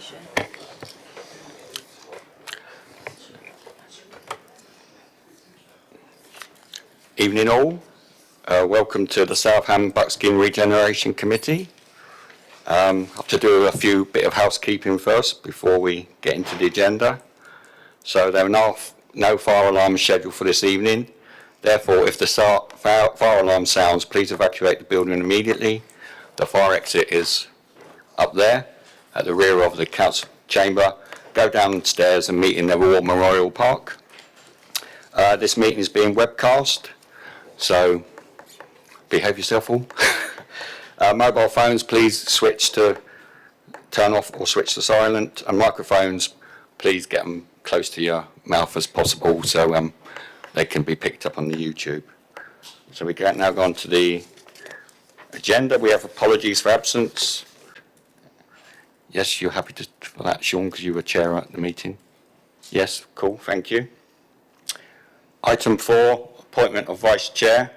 Regeneration. Evening all. Welcome to the Southam Buckskin Regeneration Committee. I have to do a few bit of housekeeping first before we get into the agenda. So there are no fire alarms scheduled for this evening. Therefore, if the fire alarm sounds, please evacuate the building immediately. The fire exit is up there at the rear of the council chamber. Go downstairs and meet in the War Memorial Park. This meeting is being webcast, so behave yourself all. Mobile phones, please switch to turn off or switch to silent, and microphones, please get them close to your mouth as possible so they can be picked up on the YouTube. So we can now go on to the agenda. We have apologies for absence. Yes, you're happy for that, Sean, because you were chair at the meeting? Yes, cool, thank you. Item 4, appointment of vice chair.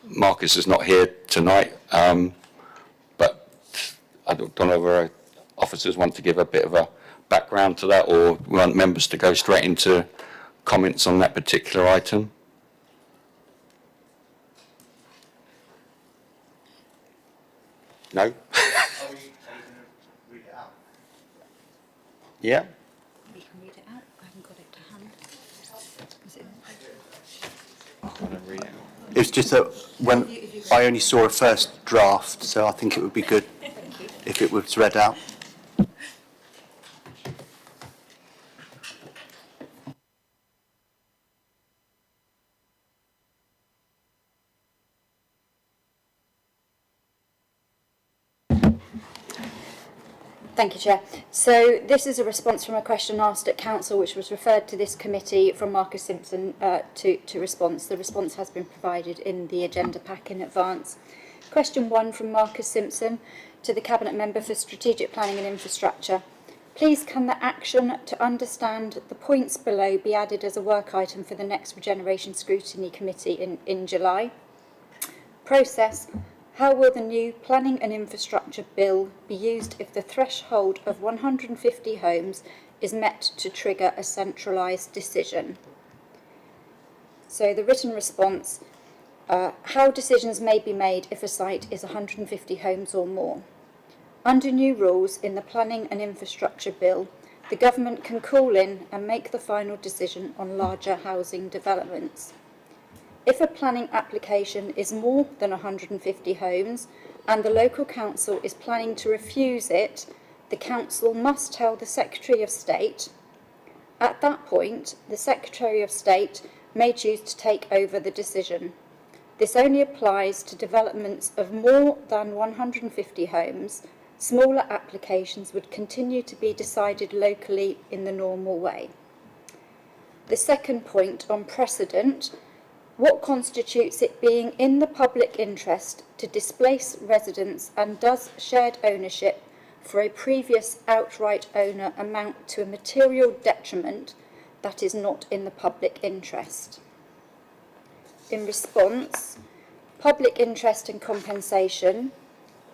Marcus is not here tonight, but I don't know whether officers want to give a bit of a background to that, or we want members to go straight into comments on that particular item. No? Are we going to read it out? Yeah. We can read it out. I haven't got it to hand. Is it in the paper? It's just that when I only saw a first draft, so I think it would be good if it was read out. Thank you, Chair. So this is a response from a question asked at Council, which was referred to this committee from Marcus Simpson to response. The response has been provided in the agenda pack in advance. Question 1 from Marcus Simpson to the Cabinet Member for Strategic Planning and Infrastructure. Please can the action to understand the points below be added as a work item for the next Regeneration Scrutiny Committee in July? Process. How will the new Planning and Infrastructure Bill be used if the threshold of 150 homes is met to trigger a centralised decision? So the written response, how decisions may be made if a site is 150 homes or more. Under new rules in the Planning and Infrastructure Bill, the government can call in and make the final decision on larger housing developments. If a planning application is more than 150 homes and the local council is planning to refuse it, the council must tell the Secretary of State. At that point, the Secretary of State may choose to take over the decision. This only applies to developments of more than 150 homes. Smaller applications would continue to be decided locally in the normal way. The second point on precedent. What constitutes it being in the public interest to displace residents, and does shared ownership for a previous outright owner amount to a material detriment that is not in the public interest? In response, public interest and compensation.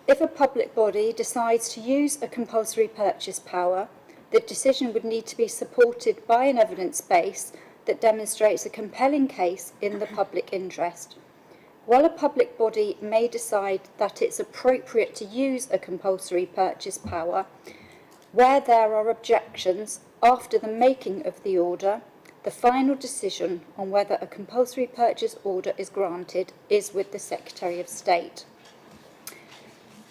If a public body decides to use a compulsory purchase power, the decision would need to be supported by an evidence base that demonstrates a compelling case in the public interest. While a public body may decide that it's appropriate to use a compulsory purchase power, where there are objections after the making of the order, the final decision on whether a compulsory purchase order is granted is with the Secretary of State.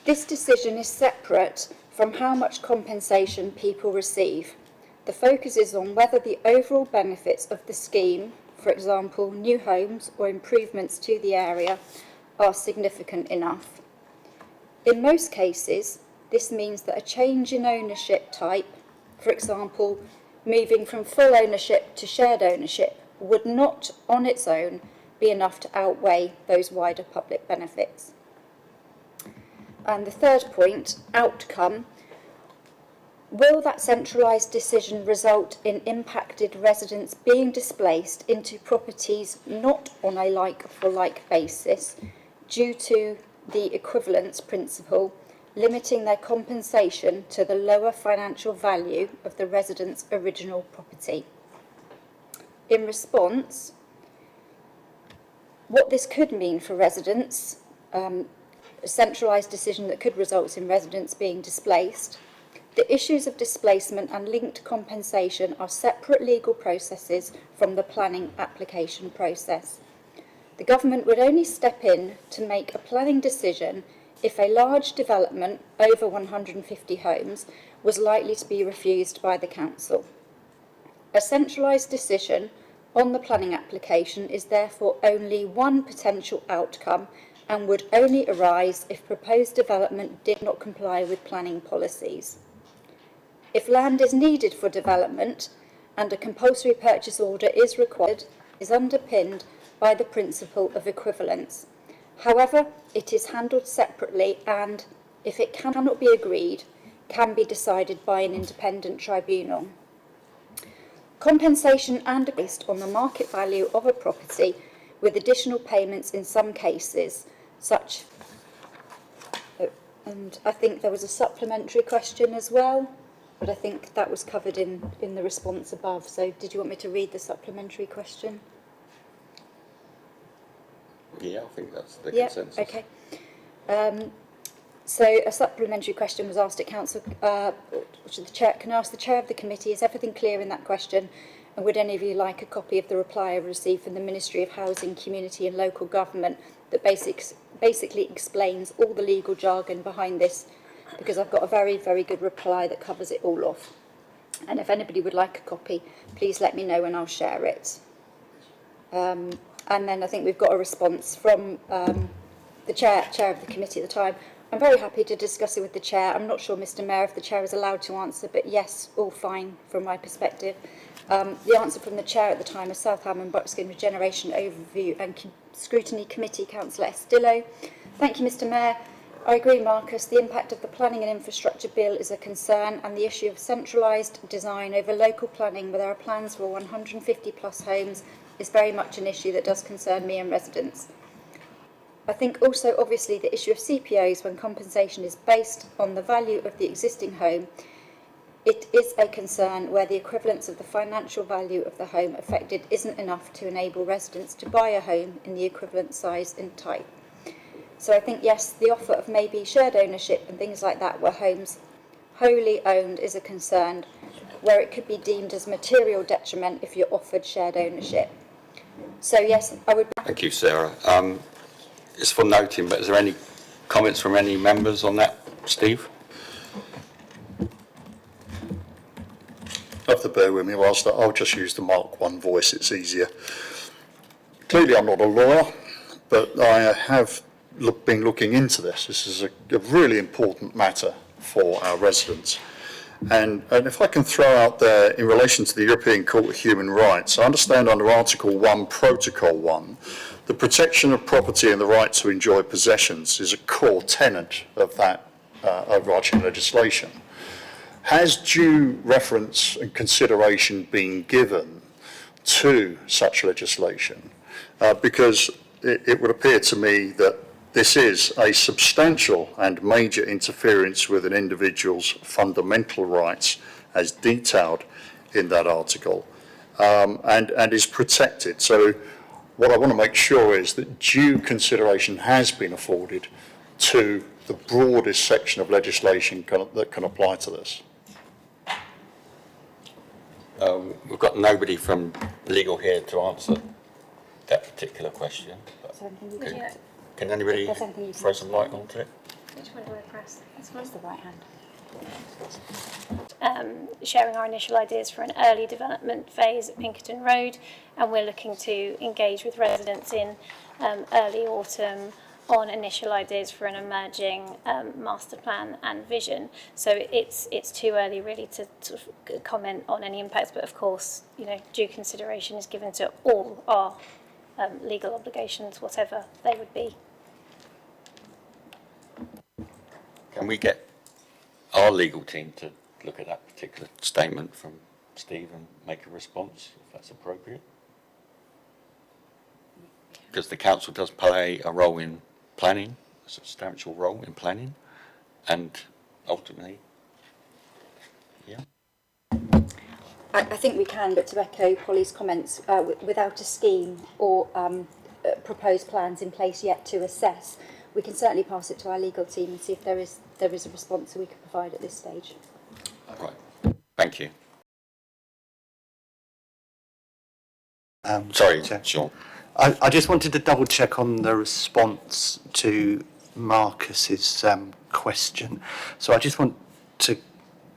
This decision is separate from how much compensation people receive. The focus is on whether the overall benefits of the scheme, for example, new homes or improvements to the area, are significant enough. In most cases, this means that a change in ownership type, for example, moving from full ownership to shared ownership, would not on its own be enough to outweigh those wider public benefits. And the third point, outcome. Will that centralised decision result in impacted residents being displaced into properties not on a like-for-like basis due to the equivalence principle, limiting their compensation to the lower financial value of the resident's original property. In response, what this could mean for residents, a centralised decision that could result in residents being displaced. The issues of displacement and linked compensation are separate legal processes from the planning application process. The government would only step in to make a planning decision if a large development over 150 homes was likely to be refused by the council. A centralised decision on the planning application is therefore only one potential outcome and would only arise if proposed development did not comply with planning policies. If land is needed for development and a compulsory purchase order is required, is underpinned by the principle of equivalence. However, it is handled separately and, if it cannot be agreed, can be decided by an independent tribunal. Compensation and based on the market value of a property with additional payments in some cases, such, and I think there was a supplementary question as well, but I think that was covered in the response above. So did you want me to read the supplementary question? Yeah, I think that's the consensus. Okay. So a supplementary question was asked at council, which the chair can ask the chair of the committee, is everything clear in that question? And would any of you like a copy of the reply I received from the Ministry of Housing, Community and Local Government that basically explains all the legal jargon behind this? Because I've got a very, very good reply that covers it all off. And if anybody would like a copy, please let me know and I'll share it. And then I think we've got a response from the chair of the committee at the time. I'm very happy to discuss it with the chair. I'm not sure, Mr. Mayor, if the chair is allowed to answer, but yes, all fine from my perspective. The answer from the chair at the time is South Ham and Buckskin Regeneration Overview and Scrutiny Committee, Councillor Estillo. Thank you, Mr. Mayor. I agree, Marcus. The impact of the Planning and Infrastructure Bill is a concern, and the issue of centralised design over local planning, where there are plans for 150 plus homes, is very much an issue that does concern me and residents. I think also, obviously, the issue of CPOs when compensation is based on the value of the existing home, it is a concern where the equivalence of the financial value of the home affected isn't enough to enable residents to buy a home in the equivalent size and type. So I think, yes, the offer of maybe shared ownership and things like that where homes wholly owned is a concern, where it could be deemed as material detriment if you're offered shared ownership. So yes, I would... Thank you, Sarah. It's for noting, but is there any comments from any members on that, Steve? You have to bear with me whilst I'll just use the Mark 1 voice, it's easier. Clearly I'm not a lawyer, but I have been looking into this. This is a really important matter for our residents. And if I can throw out there in relation to the European Court of Human Rights, I understand under Article 1, Protocol 1, the protection of property and the right to enjoy possessions is a core tenet of that overarching legislation. Has due reference and consideration been given to such legislation? Because it would appear to me that this is a substantial and major interference with an individual's fundamental rights as detailed in that article and is protected. So what I want to make sure is that due consideration has been afforded to the broadest section of legislation that can apply to this. We've got nobody from legal here to answer that particular question. Can anybody throw some light onto it? Which one do I press? This one? That's the right hand. Sharing our initial ideas for an early development phase at Pinkerton Road, and we're looking to engage with residents in early autumn on initial ideas for an emerging master plan and vision. So it's too early really to sort of comment on any impacts, but of course, you know, due consideration is given to all our legal obligations, whatever they would be. Can we get our legal team to look at that particular statement from Steve and make a response, if that's appropriate? Because the council does play a role in planning, a substantial role in planning, and ultimately, yeah. I think we can, but to echo Polly's comments, without a scheme or proposed plans in place yet to assess, we can certainly pass it to our legal team and see if there is a response that we can provide at this stage. Right. Thank you. Sorry, Sean. I just wanted to double check on the response to Marcus's question. So I just want to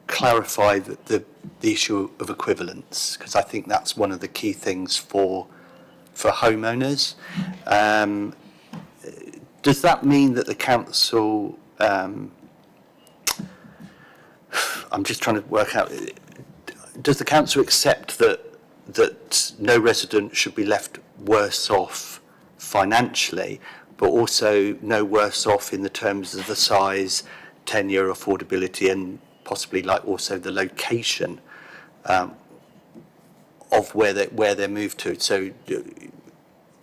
clarify that the issue of equivalence, because I think that's one of the key things for homeowners. Does that mean that the council, I'm just trying to work out, does the council accept that no resident should be left worse off financially, but also no worse off in the terms of the size, tenure, affordability, and possibly like also the location of where they're moved to? So,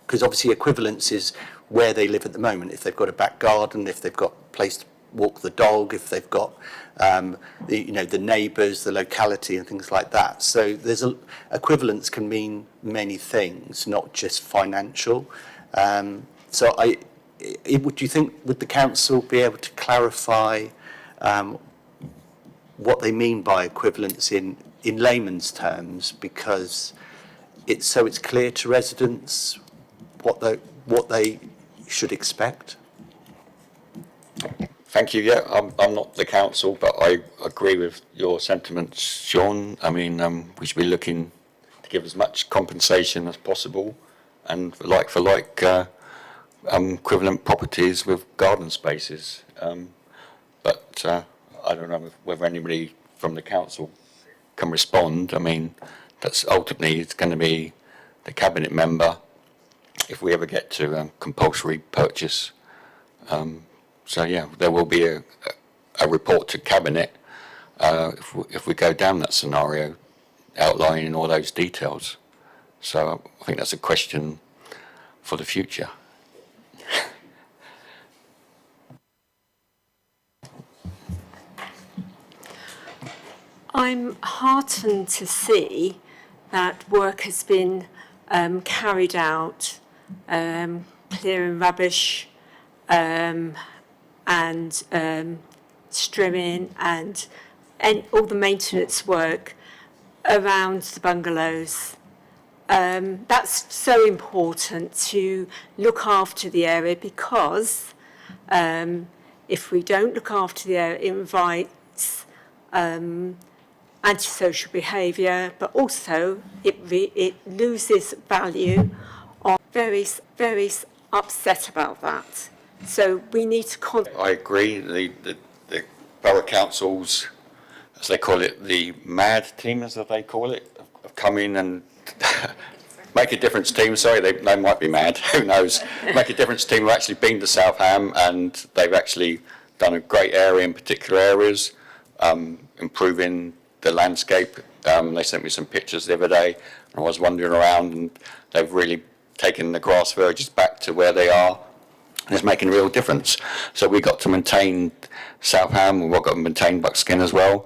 because obviously equivalence is where they live at the moment. If they've got a back garden, if they've got a place to walk the dog, if they've got the neighbours, the locality, and things like that. So equivalence can mean many things, not just financial. So would you think, would the council be able to clarify what they mean by equivalence in layman's terms, because it's clear to residents what they should expect? Thank you. Yeah, I'm not the council, but I agree with your sentiments, Sean. I mean, we should be looking to give as much compensation as possible, and for like equivalent properties with garden spaces. But I don't know whether anybody from the council can respond. I mean, that's ultimately it's going to be the cabinet member if we ever get to compulsory purchase. So yeah, there will be a report to cabinet if we go down that scenario, outlining all those details. So I think that's a question for the future. I'm heartened to see that work has been carried out, clearing rubbish and strimming and all the maintenance work around the bungalows. That's so important to look after the area, because if we don't look after the area, it invites antisocial behaviour, but also it loses value. Very, very upset about that. So we need to. I agree. The borough councils, as they call it, the MAD team, as they call it, have come in and make a difference team. Sorry, they might be mad. Who knows? Make a difference team have actually been to Southam, and they've actually done a great area in particular areas, improving the landscape. They sent me some pictures the other day, and I was wandering around, and they've really taken the grass verges back to where they are. And it's making a real difference. So we've got to maintain Southam, we've got to maintain Buckskin as well,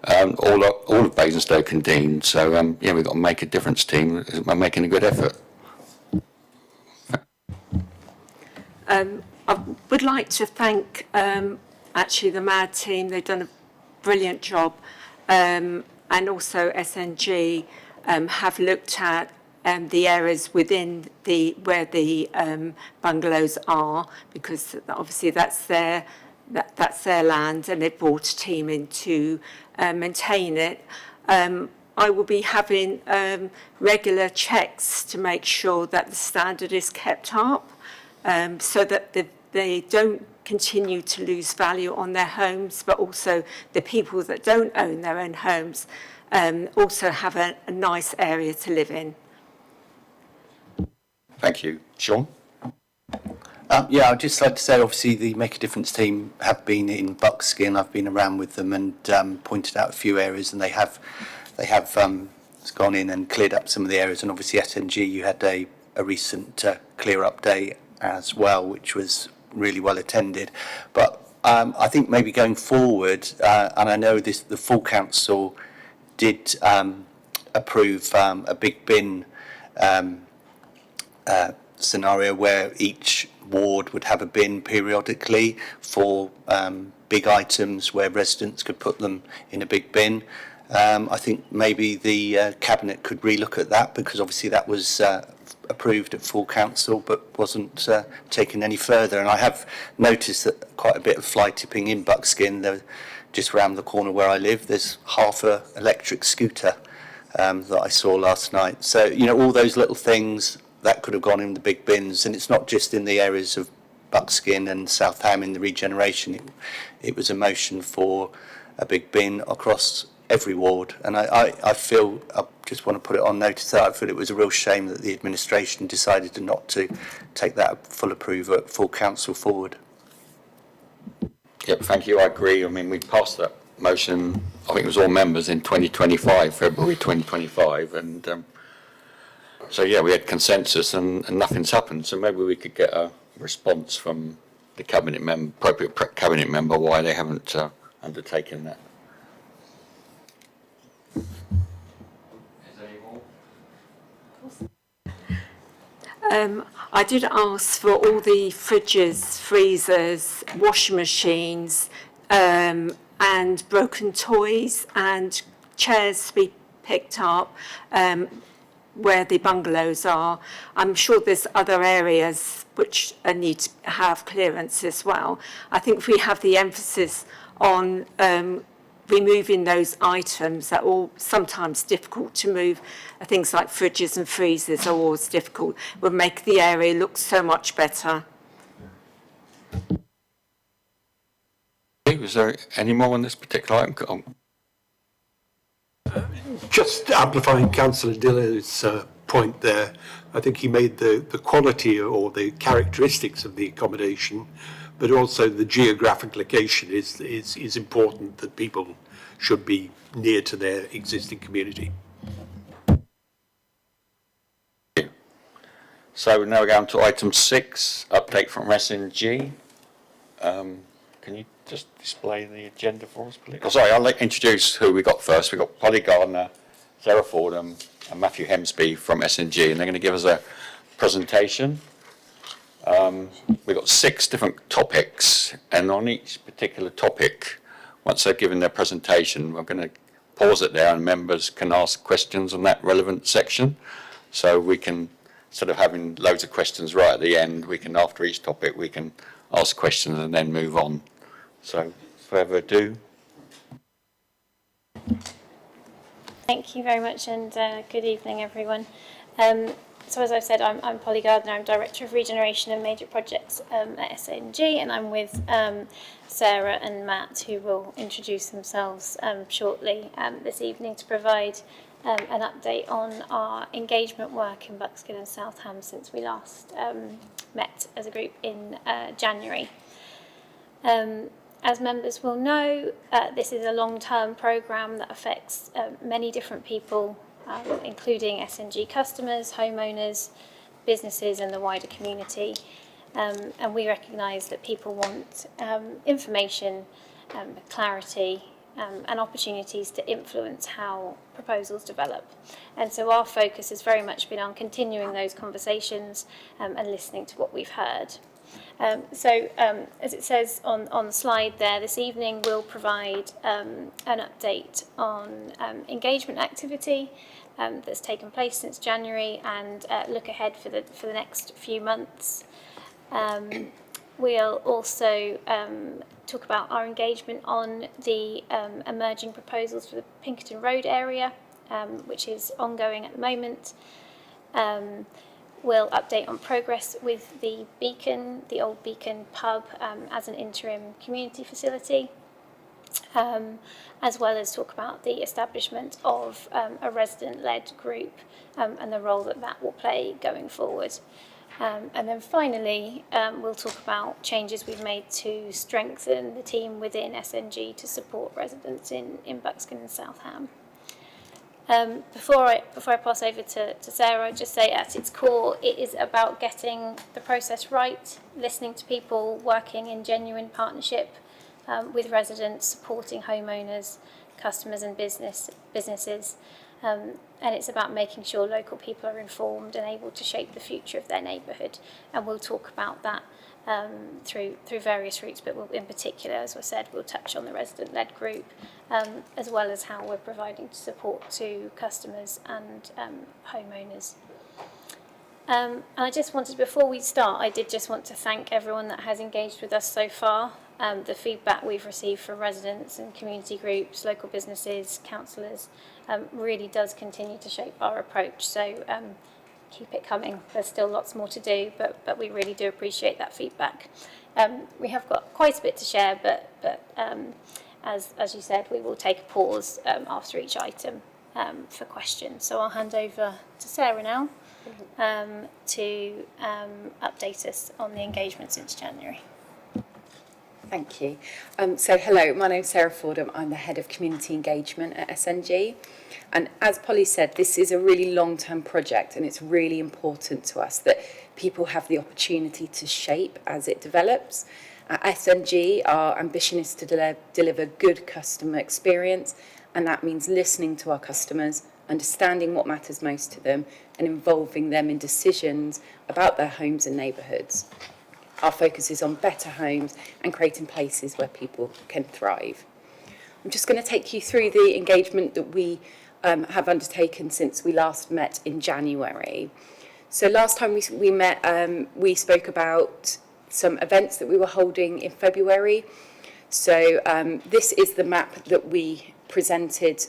all of Basingstoke and Dean. So yeah, we've got to make a difference team by making a good effort. I would like to thank actually the MAD team. They've done a brilliant job, and also SNG have looked at the areas within where the bungalows are, because obviously that's their land, and they've brought a team in to maintain it. I will be having regular checks to make sure that the standard is kept up, so that they don't continue to lose value on their homes, but also the people that don't own their own homes also have a nice area to live in. Thank you. Sean? Yeah, I'd just like to say, obviously, the Make a Difference team have been in Buckskin. I've been around with them and pointed out a few areas, and they have gone in and cleared up some of the areas. And obviously, SNG, you had a recent clear up day as well, which was really well attended. But I think maybe going forward, and I know the full council did approve a big bin scenario where each ward would have a bin periodically for big items where residents could put them in a big bin. I think maybe the Cabinet could relook at that, because obviously that was approved at full council but wasn't taken any further. And I have noticed that quite a bit of fly tipping in Buckskin. There, just round the corner where I live, there's half a electric scooter that I saw last night. So, you know, all those little things that could have gone in the big bins. And it's not just in the areas of Buckskin and South Ham in the regeneration. It was a motion for a big bin across every ward. And I feel, I just want to put it on notice that I feel it was a real shame that the administration decided not to take that full approval at full council forward. Yep, thank you. I agree. I mean, we passed that motion, I think it was all members in 2025, February 2025. And so, yeah, we had consensus and nothing's happened. So maybe we could get a response from the cabinet member, appropriate cabinet member, why they haven't undertaken that. Is there any more? I did ask for all the fridges, freezers, washing machines, and broken toys and chairs to be picked up where the bungalows are. I'm sure there's other areas which need to have clearance as well. I think if we have the emphasis on removing those items that are all sometimes difficult to move, things like fridges and freezers are always difficult, will make the area look so much better. Was there any more on this particular item? Just amplifying Councillor Dillow's point there, I think he made the quality or the characteristics of the accommodation, but also the geographic location is important, that people should be near to their existing community. So now we're going to item 6, update from SNG. Can you just display the agenda for us, please? Oh, sorry, I'll introduce who we got first. We've got Polly Gardner, Sarah Fordham, and Matthew Hemsby from SNG, and they're going to give us a presentation. We've got 6 different topics, and on each particular topic, once they've given their presentation, we're going to pause it there and members can ask questions on that relevant section. So we can, instead of having loads of questions right at the end, we can, after each topic, we can ask questions and then move on. So, further ado. Thank you very much, and good evening, everyone. So as I've said, I'm Polly Gardner. I'm Director of Regeneration and Major Projects at SNG, and I'm with Sarah and Matt, who will introduce themselves shortly this evening to provide an update on our engagement work in Buckskin and South Ham since we last met as a group in January. As members will know, this is a long-term programme that affects many different people, including SNG customers, homeowners, businesses and the wider community. And we recognise that people want information, clarity and opportunities to influence how proposals develop. And so our focus has very much been on continuing those conversations and listening to what we've heard. As it says on the slide there, this evening we'll provide an update on engagement activity that's taken place since January and look ahead for the next few months. We'll also talk about our engagement on the emerging proposals for the Pinkerton Road area, which is ongoing at the moment. We'll update on progress with the Beacon, the old Beacon pub, as an interim community facility, as well as talk about the establishment of a resident-led group and the role that will play going forward. And then finally, we'll talk about changes we've made to strengthen the team within SNG to support residents in Buckskin and South Ham. Before I pass over to Sarah, I'd just say at its core, it is about getting the process right, listening to people, working in genuine partnership, with residents, supporting homeowners, customers and businesses. And it's about making sure local people are informed and able to shape the future of their neighbourhood. And we'll talk about that through various routes, but in particular, as I said, we'll touch on the resident-led group, as well as how we're providing support to customers and homeowners. And I just wanted, before we start, I did just want to thank everyone that has engaged with us so far. The feedback we've received from residents and community groups, local businesses, councillors, really does continue to shape our approach. So keep it coming. There's still lots more to do, but we really do appreciate that feedback. We have got quite a bit to share, but as you said, we will take a pause after each item for questions. So I'll hand over to Sarah now to update us on the engagement since January. Thank you. So hello, my name's Sarah Fordham. I'm the Head of Community Engagement at SNG. And as Polly said, this is a really long-term project, and it's really important to us that people have the opportunity to shape as it develops. At SNG, our ambition is to deliver good customer experience, and that means listening to our customers, understanding what matters most to them, and involving them in decisions about their homes and neighbourhoods. Our focus is on better homes and creating places where people can thrive. I'm just going to take you through the engagement that we have undertaken since we last met in January. So last time we met, we spoke about some events that we were holding in February. So this is the map that we presented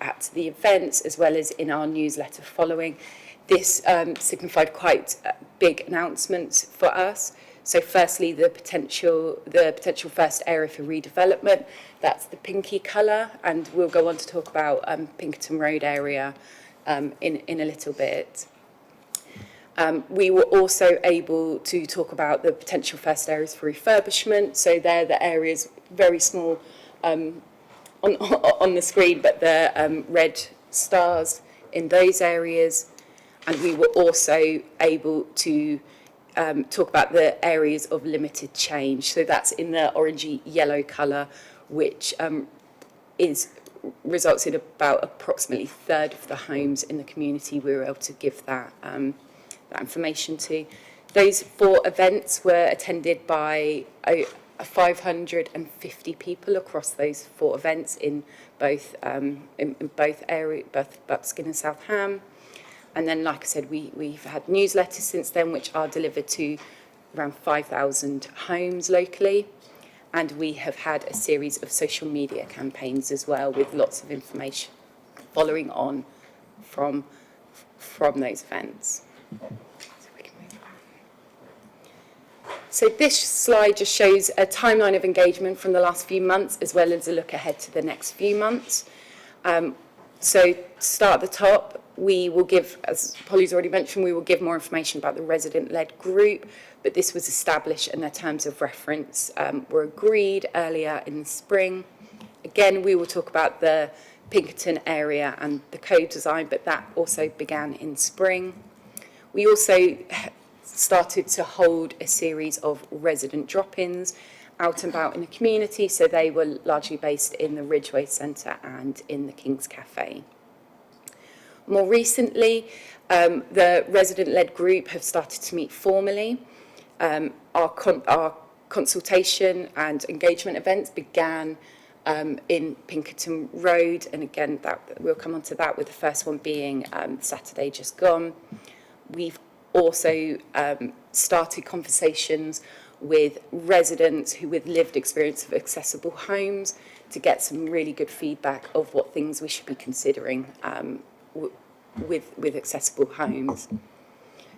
at the events as well as in our newsletter following. This signified quite big announcements for us. So firstly, the potential first area for redevelopment, that's the pinky colour, and we'll go on to talk about Pinkerton Road area in a little bit. We were also able to talk about the potential first areas for refurbishment. So they're the areas, very small on the screen, but the red stars in those areas. And we were also able to talk about the areas of limited change. So that's in the orangey yellow colour, which results in about approximately a third of the homes in the community we were able to give that information to. Those 4 events were attended by 550 people across those 4 events in both areas, both Buckskin and South Ham. And then, like I said, we've had newsletters since then, which are delivered to around 5,000 homes locally. And we have had a series of social media campaigns as well, with lots of information following on from those events. So this slide just shows a timeline of engagement from the last few months, as well as a look ahead to the next few months. So to start at the top, we will give, as Polly's already mentioned, we will give more information about the resident-led group, but this was established and their terms of reference were agreed earlier in the spring. Again, we will talk about the Pinkerton area and the code design, but that also began in spring. We also started to hold a series of resident drop-ins out and about in the community, so they were largely based in the Ridgeway Centre and in the King's Cafe. More recently, the resident-led group have started to meet formally. Our consultation and engagement events began in Pinkerton Road, and again, we'll come on to that, with the first one being Saturday just gone. We've also started conversations with residents with lived experience of accessible homes to get some really good feedback of what things we should be considering with accessible homes.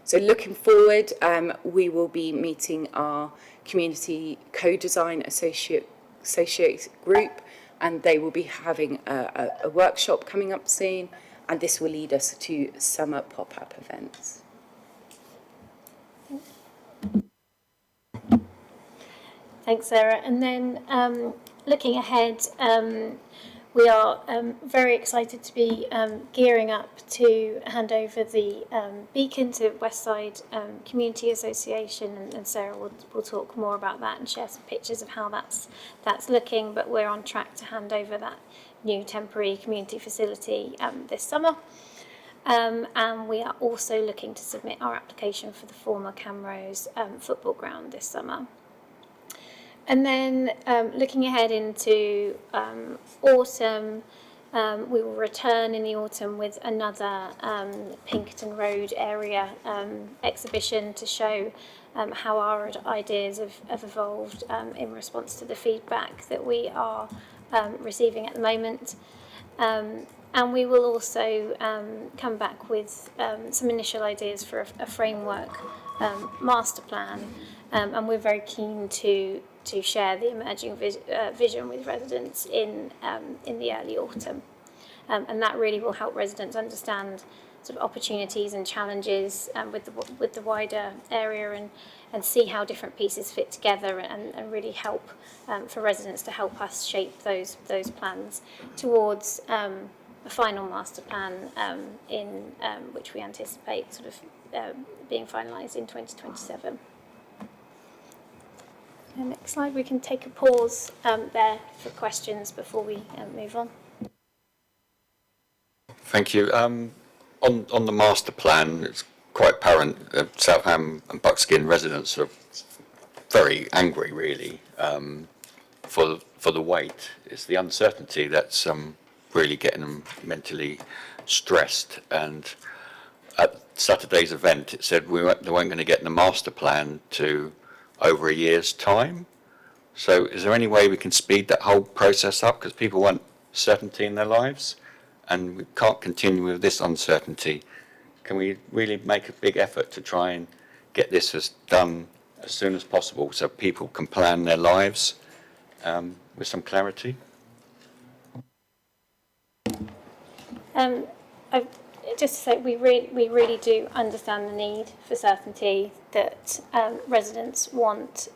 So looking forward, we will be meeting our community co-design associate group, and they will be having a workshop coming up soon, and this will lead us to summer pop-up events. Thanks, Sarah. And then looking ahead, We are very excited to be gearing up to hand over the beacon to Westside Community Association, and Sarah will talk more about that and share some pictures of how that's looking. But we're on track to hand over that new temporary community facility this summer. And we are also looking to submit our application for the former Camrose football ground this summer. And then looking ahead into autumn, we will return in the autumn with another Pinkerton Road area exhibition to show how our ideas have evolved in response to the feedback that we are receiving at the moment. And we will also come back with some initial ideas for a framework master plan, and we're very keen to share the emerging vision with residents in the early autumn, and that really will help residents understand sort of opportunities and challenges with the wider area, and see how different pieces fit together, and really help for residents to help us shape those plans towards a final master plan in which we anticipate sort of being finalised in 2027. Next slide, we can take a pause there for questions before we move on. Thank you. On the master plan, it's quite apparent that Southam and Buckskin residents are very angry, really, for the wait. It's the uncertainty that's really getting them mentally stressed. And at Saturday's event, it said they weren't going to get the master plan to over a year's time. So is there any way we can speed that whole process up? Because people want certainty in their lives, and we can't continue with this uncertainty. Can we really make a big effort to try and get this done as soon as possible so people can plan their lives with some clarity? Just to say, we really do understand the need for certainty, that residents want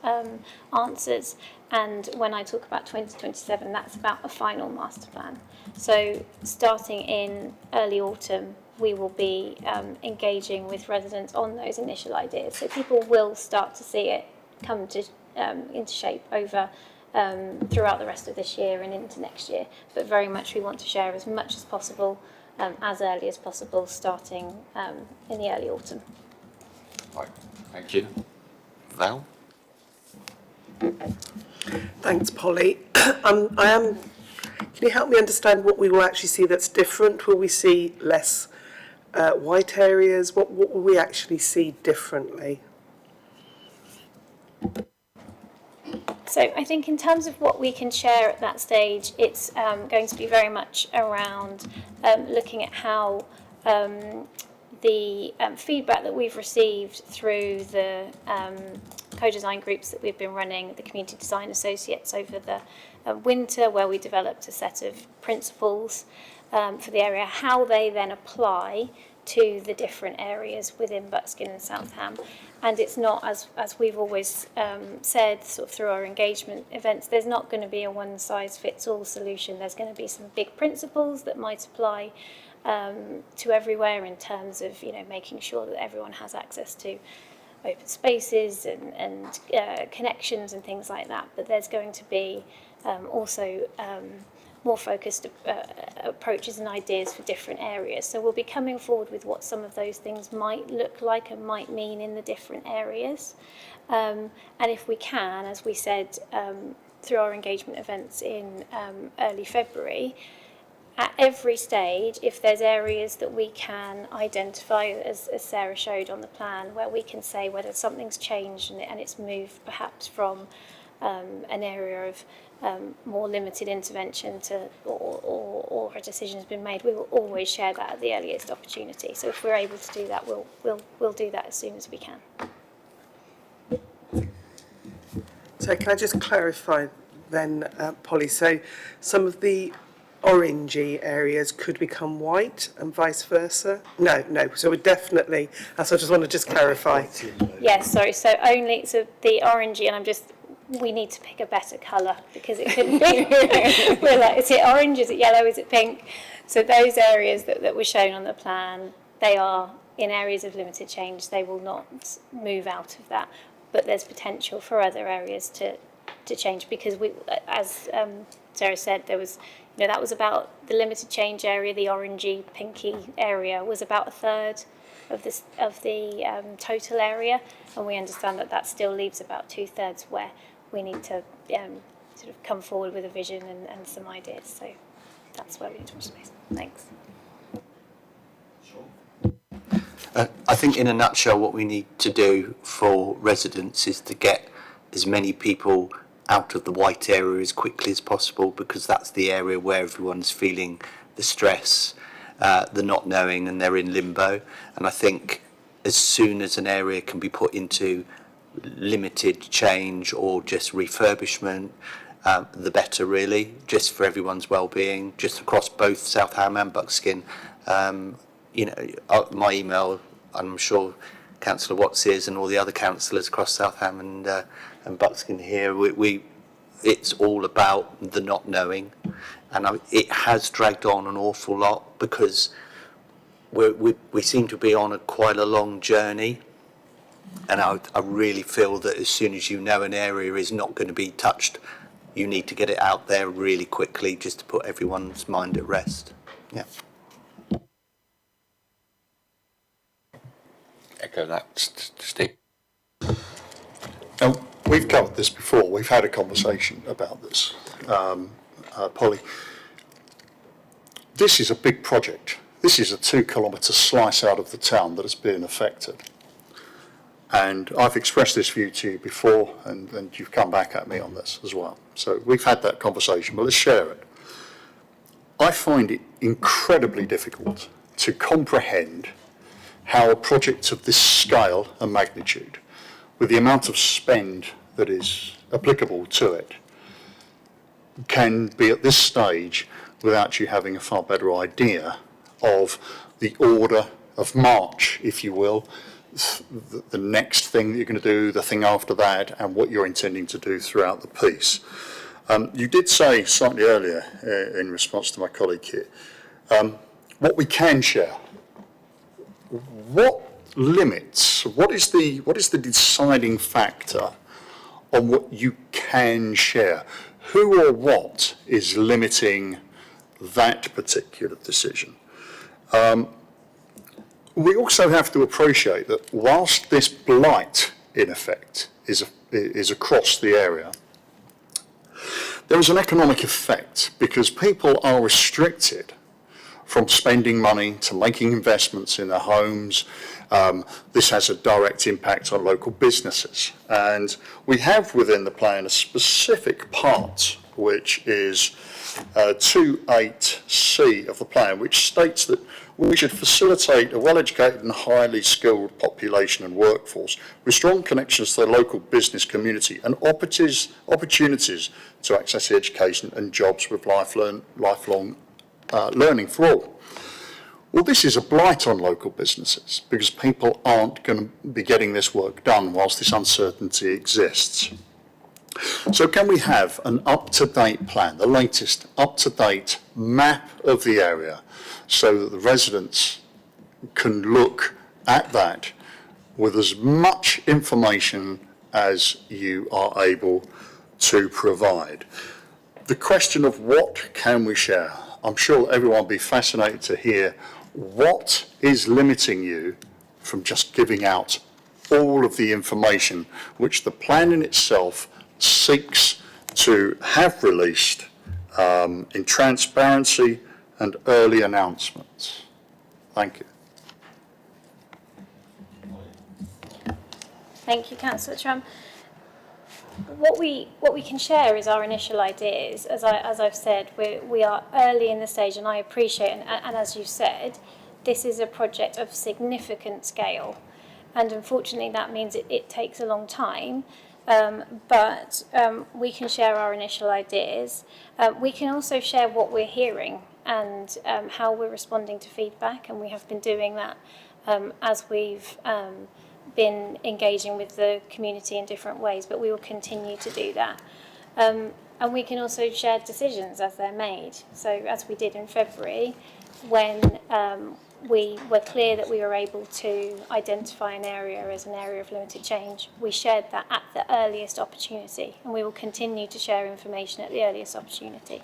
answers, and when I talk about 2027, that's about a final master plan. So starting in early autumn, we will be engaging with residents on those initial ideas, so people will start to see it come to into shape over throughout the rest of this year and into next year. But very much we want to share as much as possible, as early as possible, starting in the early autumn. Right, thank you. Val? Thanks, Polly. Can you help me understand what we will actually see that's different? Will we see less white areas? What will we actually see differently? So I think in terms of what we can share at that stage, it's going to be very much around looking at how the feedback that we've received through the co-design groups that we've been running, the Community Design Associates, over the winter, where we developed a set of principles for the area, how they then apply to the different areas within Buckskin and Southam. And it's not, as we've always said, sort of through our engagement events, there's not going to be a one-size-fits-all solution. There's going to be some big principles that might apply to everywhere, in terms of, you know, making sure that everyone has access to open spaces and connections and things like that. But there's going to be also more focused approaches and ideas for different areas. So we'll be coming forward with what some of those things might look like and might mean in the different areas. And if we can, as we said through our engagement events in early February, at every stage, if there's areas that we can identify, as Sarah showed on the plan, where we can say whether something's changed and it's moved perhaps from an area of more limited intervention to, or a decision has been made, we will always share that at the earliest opportunity. So if we're able to do that, we'll do that as soon as we can. So can I just clarify then, Polly? So some of the orangey areas could become white and vice versa? No. So we definitely, so I just want to just clarify. Yes, sorry. So the orangey, and I'm just we need to pick a better colour because it couldn't be. We're like, is it orange, is it yellow, is it pink? So those areas that were shown on the plan, they are in areas of limited change. They will not move out of that, but there's potential for other areas to change because we, as Sarah said, there was, that was about the limited change area, the orangey, pinky area was about a third of the total area, and we understand that still leaves about 2/3 where we need to sort of come forward with a vision and some ideas. So that's where we need to watch space. Thanks. I think in a nutshell what we need to do for residents is to get as many people out of the white area as quickly as possible, because that's the area where everyone's feeling the stress, the not knowing, and they're in limbo. And I think as soon as an area can be put into limited change or just refurbishment, the better really, just for everyone's well-being, just across both South Ham and Buckskin. My email, I'm sure Councillor Watts is, and all the other councillors across South Ham and Buckskin here, it's all about the not knowing, and it has dragged on an awful lot because we seem to be on quite a long journey, and I really feel that as soon as you know an area is not going to be touched, you need to get it out there really quickly just to put everyone's mind at rest. Yeah. Echo that, Steve. Now, we've covered this before. We've had a conversation about this, Polly. This is a big project. This is a 2-kilometre slice out of the town that has been affected. And I've expressed this view to you before, and you've come back at me on this as well. So we've had that conversation, but let's share it. I find it incredibly difficult to comprehend how a project of this scale and magnitude, with the amount of spend that is applicable to it, can be at this stage without you having a far better idea of the order of march, if you will, the next thing that you're going to do, the thing after that, and what you're intending to do throughout the piece. You did say slightly earlier, in response to my colleague here, what we can share. What limits, what is the deciding factor on what you can share? Who or what is limiting that particular decision? We also have to appreciate that whilst this blight, in effect, is across the area, there is an economic effect because people are restricted from spending money to making investments in their homes. This has a direct impact on local businesses. And we have within the plan a specific part, which is 2.8c of the plan, which states that we should facilitate a well-educated and highly skilled population and workforce with strong connections to the local business community and opportunities to access education and jobs with lifelong learning for all. Well, this is a blight on local businesses because people aren't going to be getting this work done whilst this uncertainty exists. So can we have an up-to-date plan, the latest up-to-date map of the area, so that the residents can look at that with as much information as you are able to provide? The question of what can we share? I'm sure everyone will be fascinated to hear what is limiting you from just giving out all of the information which the plan in itself seeks to have released in transparency and early announcements. Thank you. Thank you, Councillor Trum. What we can share is our initial ideas. As I've said, we are early in the stage, and I appreciate, and as you said, this is a project of significant scale, and unfortunately that means it takes a long time. But we can share our initial ideas. We can also share what we're hearing and how we're responding to feedback, and we have been doing that as we've been engaging with the community in different ways, but we will continue to do that. And we can also share decisions as they're made. So as we did in February, when we were clear that we were able to identify an area as an area of limited change, we shared that at the earliest opportunity, and we will continue to share information at the earliest opportunity.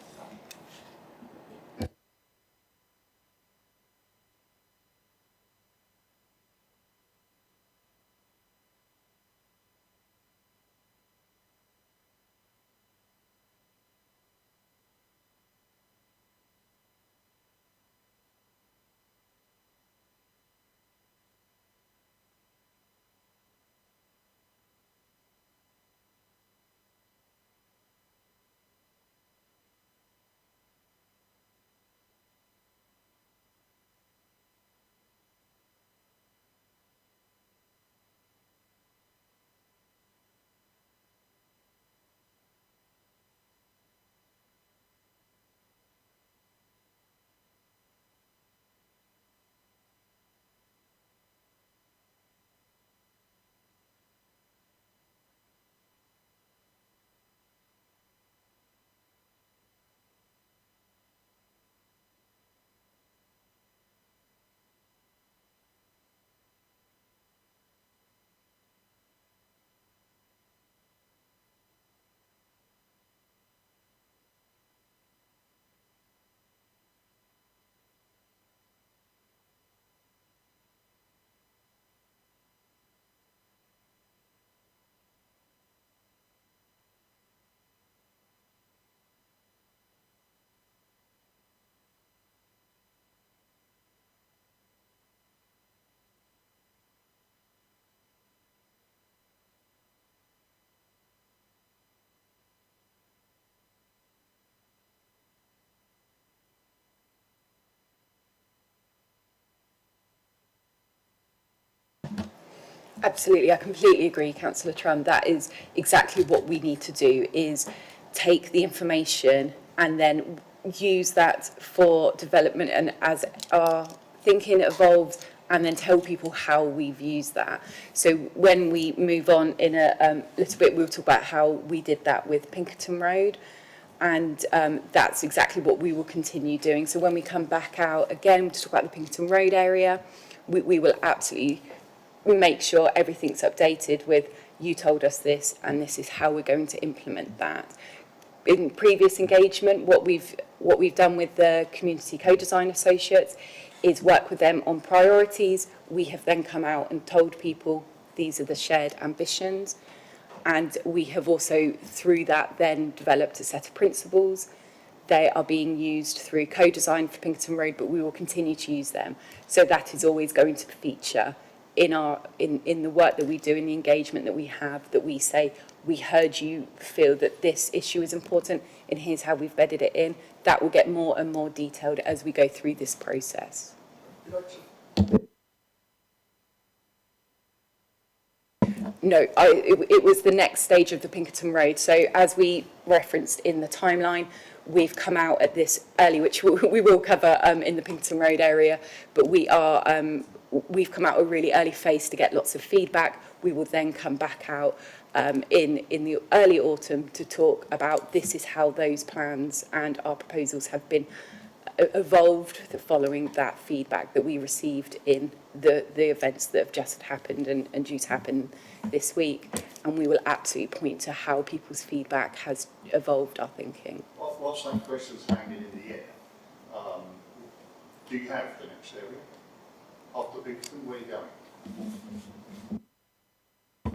Absolutely, I completely agree, Councillor Trum. That is exactly what we need to do, is take the information and then use that for development, and as our thinking evolves, and then tell people how we've used that. So when we move on in a little bit, we'll talk about how we did that with Pinkerton Road, and that's exactly what we will continue doing. So when we come back out again to talk about the Pinkerton Road area, we will absolutely make sure everything's updated with, you told us this and this is how we're going to implement that. In previous engagement, what we've done with the Community Co-Design Associates is work with them on priorities. We have then come out and told people these are the shared ambitions, and we have also through that then developed a set of principles. They are being used through co-design for Pinkerton Road, but we will continue to use them. So that is always going to feature in the work that we do, in the engagement that we have, that we say, we heard you feel that this issue is important and here's how we've bedded it in. That will get more and more detailed as we go through this process. No, it was the next stage of the Pinkerton Road. So as we referenced in the timeline, we've come out at this early, which we will cover in the Pinkerton Road area, but we've come out a really early phase to get lots of feedback. We will then come back out in the early autumn to talk about this is how those plans and our proposals have been evolved following that feedback that we received in the events that have just happened and due to happen this week. And we will absolutely point to how people's feedback has evolved our thinking. Whilst that question's hanging in the air, do you have the next area? After Pinkerton, where are you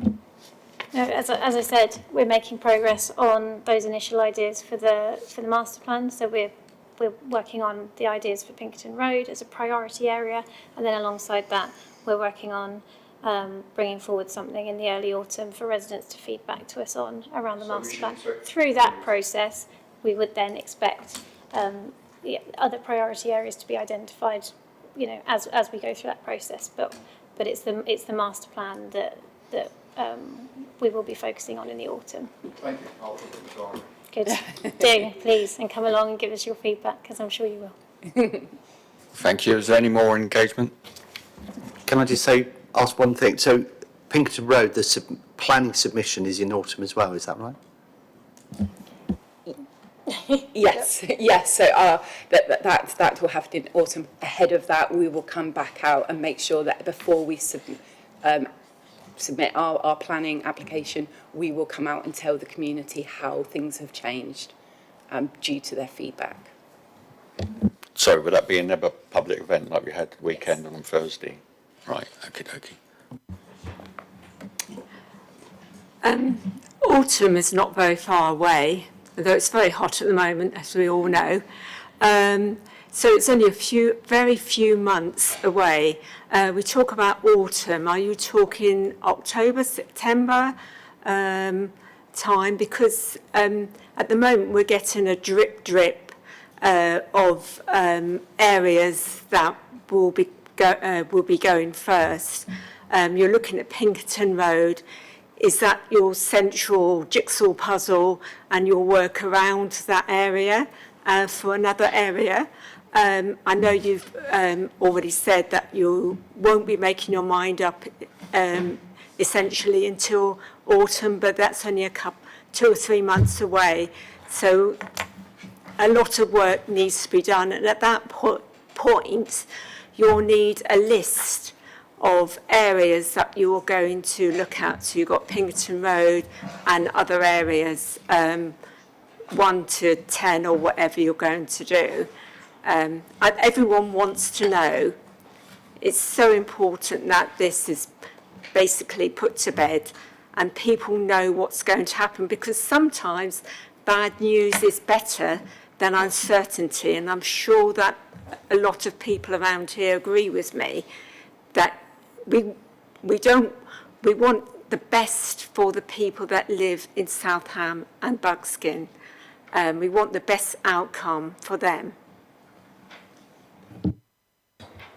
going? No, as I said, we're making progress on those initial ideas for the master plan. So we're working on the ideas for Pinkerton Road as a priority area, and then alongside that, we're working on bringing forward something in the early autumn for residents to feed back to us on around the master plan. Through that process, we would then expect other priority areas to be identified, you know, as we go through that process. But it's the master plan that we will be focusing on in the autumn. Thank you. I'll put it aside. Good. Do, please, and come along and give us your feedback, because I'm sure you will. Thank you. Is there any more engagement? Can I just ask one thing? So Pinkerton Road, the planning submission is in autumn as well, is that right? Yes, yes. So that will happen in autumn. Ahead of that, we will come back out and make sure that before we submit our planning application, we will come out and tell the community how things have changed due to their feedback. So would that be another public event like we had the weekend on Thursday? Right, okie dokie. Autumn is not very far away, although it's very hot at the moment, as we all know. So it's only very few months away. We talk about autumn. Are you talking October, September time? Because at the moment we're getting a drip of areas that will be going first. You're looking at Pinkerton Road. Is that your central jigsaw puzzle, and you'll work around that area for another area? I know you've already said that you won't be making your mind up essentially until autumn, but that's only 2 or 3 months away. So a lot of work needs to be done, and at that point you'll need a list of areas that you're going to look at. So you've got Pinkerton Road and other areas, 1 to 10 or whatever you're going to do. And everyone wants to know. It's so important that this is basically put to bed and people know what's going to happen, because sometimes bad news is better than uncertainty, and I'm sure that a lot of people around here agree with me that we want the best for the people that live in Southam and Buckskin. We want the best outcome for them.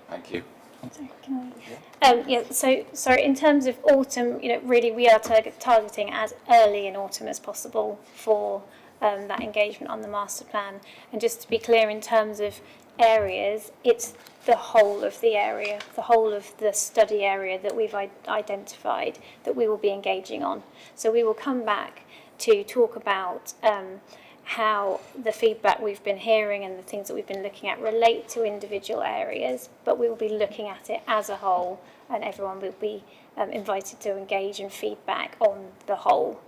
Thank you. So in terms of autumn, really we are targeting as early in autumn as possible for that engagement on the master plan. And just to be clear, in terms of areas, it's the whole of the area, the whole of the study area that we've identified that we will be engaging on. So we will come back to talk about how the feedback we've been hearing and the things that we've been looking at relate to individual areas, but we will be looking at it as a whole, and everyone will be invited to engage in feedback on the whole.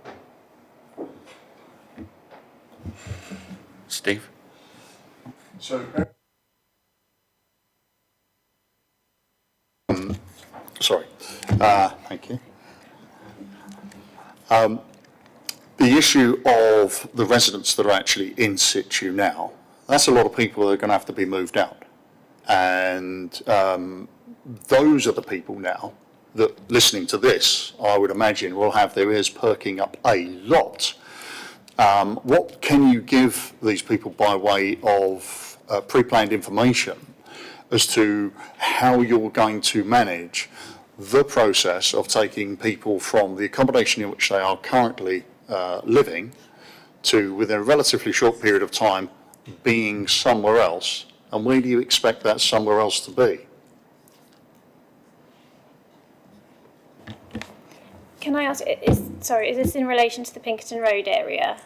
Steve? So, sorry, thank you. The issue of the residents that are actually in situ now, that's a lot of people that are going to have to be moved out. And those are the people now that, listening to this, I would imagine will have their ears perking up a lot. What can you give these people by way of pre-planned information as to how you're going to manage the process of taking people from the accommodation in which they are currently living to, within a relatively short period of time, being somewhere else? And where do you expect that somewhere else to be? Can I ask, is this in relation to the Pinkerton Road area?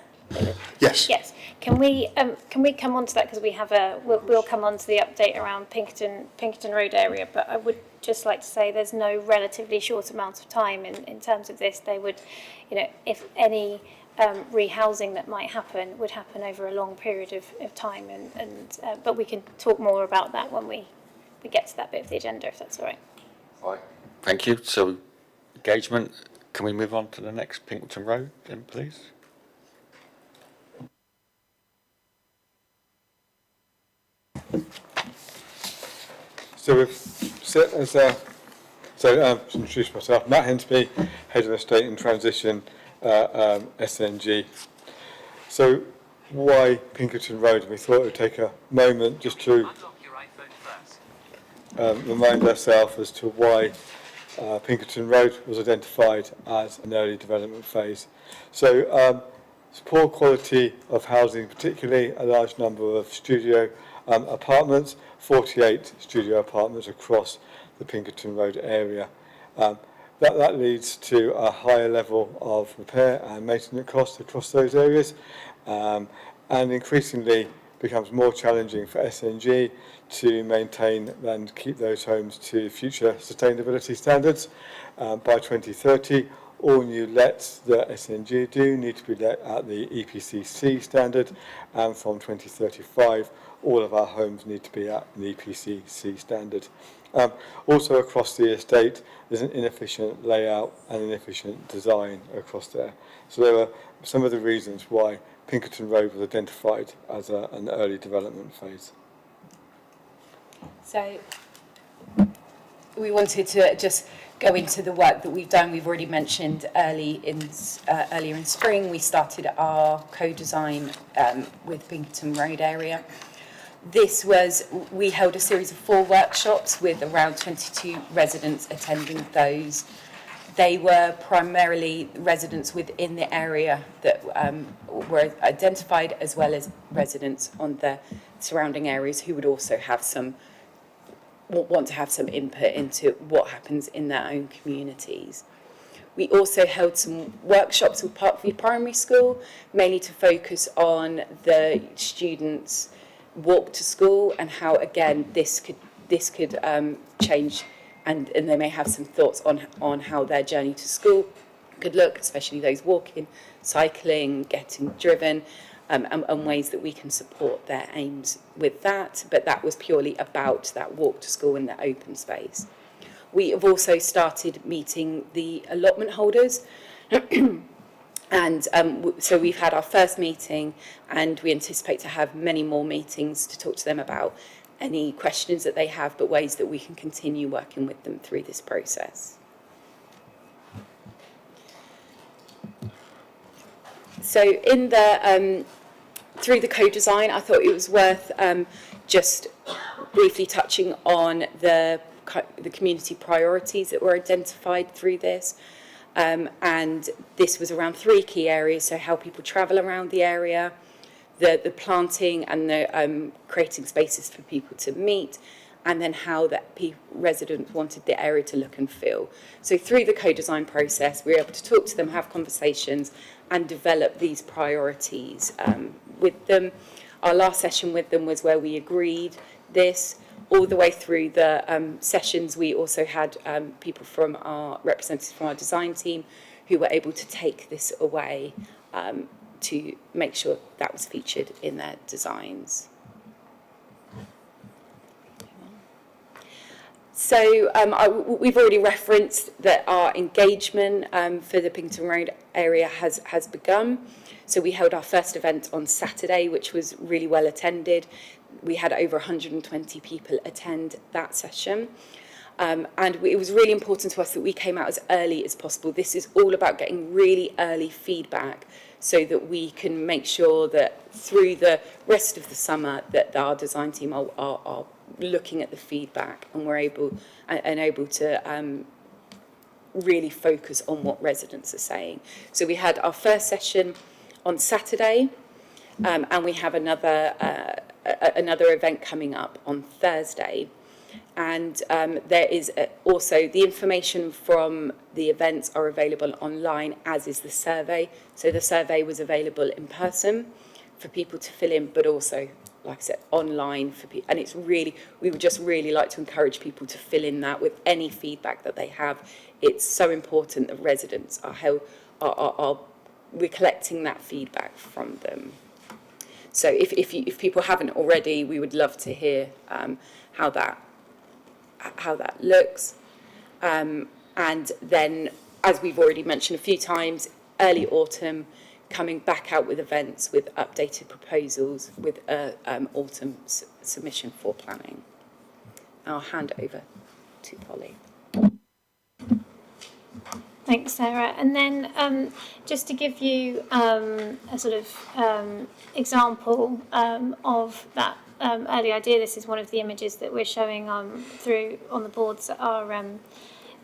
Yes. Yes. Can we come on to that, because we'll come on to the update around Pinkerton Road area, but I would just like to say there's no relatively short amount of time in terms of this. They would, if any rehousing that might happen would happen over a long period of time, but we can talk more about that when we get to that bit of the agenda, if that's all right. Right. Thank you. So, engagement, can we move on to the next Pinkerton Road then, please? So we've set as to introduce myself, Matt Hensby, Head of Estate and Transition, SNG. So why Pinkerton Road? We thought it would take a moment just to remind ourselves as to why Pinkerton Road was identified as an early development phase. So it's poor quality of housing, particularly a large number of studio apartments, 48 studio apartments across the Pinkerton Road area. That leads to a higher level of repair and maintenance costs across those areas, and increasingly becomes more challenging for SNG to maintain and keep those homes to future sustainability standards. By 2030, all new lets that SNG do need to be let at the EPC-C standard, and from 2035, all of our homes need to be at the EPC-C standard. Also across the estate, there's an inefficient layout and inefficient design across there. So there are some of the reasons why Pinkerton Road was identified as an early development phase. So we wanted to just go into the work that we've done. We've already mentioned earlier in spring, we started our co-design with Pinkerton Road area. We held a series of 4 workshops with around 22 residents attending those. They were primarily residents within the area that were identified, as well as residents on the surrounding areas who would also want to have some input into what happens in their own communities. We also held some workshops with Parkview Primary School, mainly to focus on the students' walk to school and how, again, this could change, and they may have some thoughts on how their journey to school could look, especially those walking, cycling, getting driven, and ways that we can support their aims with that. But that was purely about that walk to school in the open space. We have also started meeting the allotment holders. And so we've had our first meeting, and we anticipate to have many more meetings to talk to them about any questions that they have, but ways that we can continue working with them through this process. So in the through the co-design, I thought it was worth just briefly touching on the community priorities that were identified through this. And this was around 3 key areas: so how people travel around the area, the planting and the creating spaces for people to meet, and then how that residents wanted the area to look and feel. So through the co-design process, we were able to talk to them, have conversations, and develop these priorities with them. Our last session with them was where we agreed this. All the way through the sessions, we also had people from our representatives from our design team who were able to take this away to make sure that was featured in their designs. So we've already referenced that our engagement for the Pinkerton Road area has begun. So we held our first event on Saturday, which was really well attended. We had over 120 people attend that session. And it was really important to us that we came out as early as possible. This is all about getting really early feedback so that we can make sure that through the rest of the summer that our design team are looking at the feedback, and we're able to really focus on what residents are saying. So we had our first session on Saturday, and we have another event coming up on Thursday. And there is also the information from the events are available online, as is the survey. So the survey was available in person for people to fill in, but also, like I said, online for people. And it's really, we would just really like to encourage people to fill in that with any feedback that they have. It's so important that residents we're collecting that feedback from them. So if people haven't already, we would love to hear how that looks. And then, as we've already mentioned a few times, early autumn, coming back out with events with updated proposals with autumn submission for planning. I'll hand over to Polly. Thanks, Sarah. And then just to give you a sort of example of that early idea, this is one of the images that we're showing through on the boards at our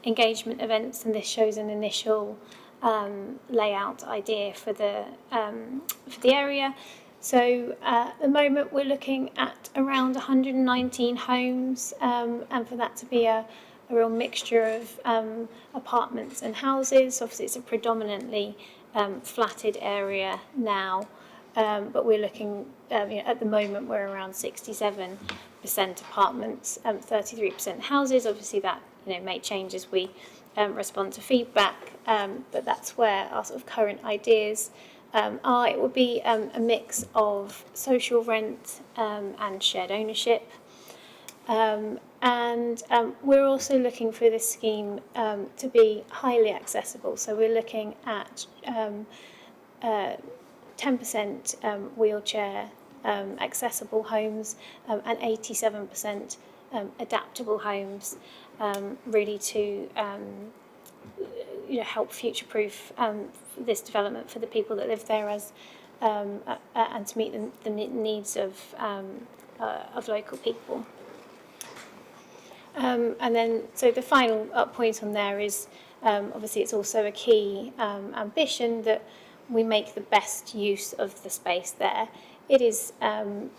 engagement events, and this shows an initial layout idea for the area. So at the moment we're looking at around 119 homes, and for that to be a real mixture of apartments and houses. Obviously, it's a predominantly flatted area now, but we're looking, at the moment, we're around 67% apartments, 33% houses. Obviously, that may change as we respond to feedback, but that's where our sort of current ideas are. It would be a mix of social rent and shared ownership. And we're also looking for this scheme to be highly accessible. So we're looking at 10% wheelchair accessible homes and 87% adaptable homes, really to help future-proof this development for the people that live there, as and to meet the needs of local people. And then, so the final point on there is, obviously, it's also a key ambition that we make the best use of the space there. It is,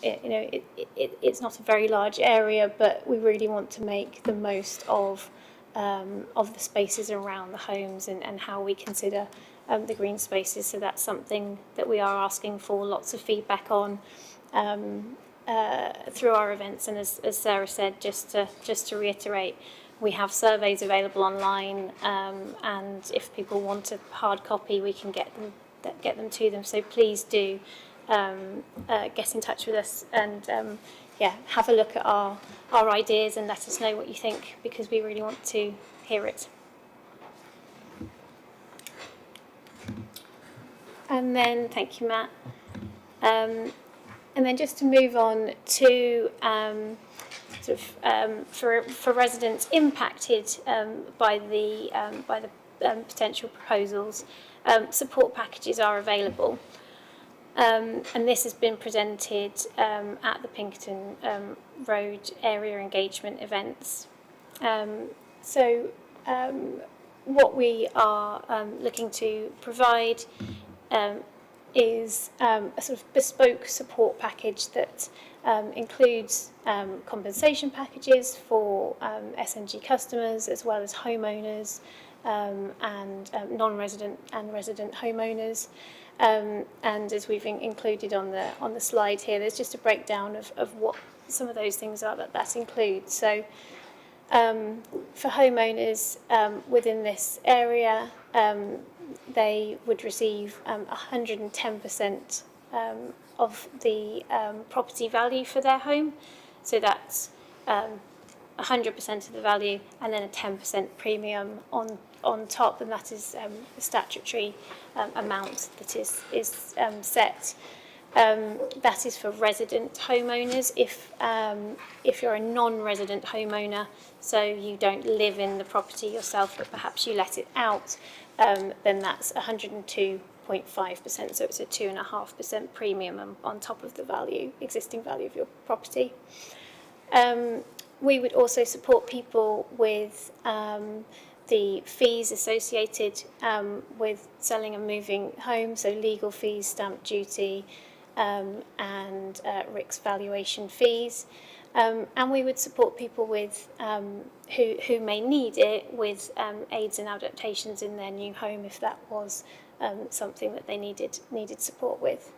it's not a very large area, but we really want to make the most of the spaces around the homes and how we consider the green spaces. So that's something that we are asking for lots of feedback on through our events. And as Sarah said, just to reiterate, we have surveys available online, and if people want a hard copy, we can get them to them. So please do get in touch with us and have a look at our ideas and let us know what you think, because we really want to hear it. And then, thank you, Matt. And then just to move on to for residents impacted by the potential proposals, support packages are available. And this has been presented at the Pinkerton Road area engagement events. What we are looking to provide is a sort of bespoke support package that includes compensation packages for SNG customers, as well as homeowners and non-resident and resident homeowners. And as we've included on the slide here, there's just a breakdown of what some of those things are that includes. So for homeowners within this area, they would receive 110% of the property value for their home. So that's 100% of the value, and then a 10% premium on top, and that is a statutory amount that is set. That is for resident homeowners. If you're a non-resident homeowner, so you don't live in the property yourself, but perhaps you let it out, then that's 102.5%. So it's a 2.5% premium on top of the existing value of your property. We would also support people with the fees associated with selling and moving home, so legal fees, stamp duty, and RICS valuation fees. And we would support people with who may need it with aids and adaptations in their new home, if that was something that they needed support with.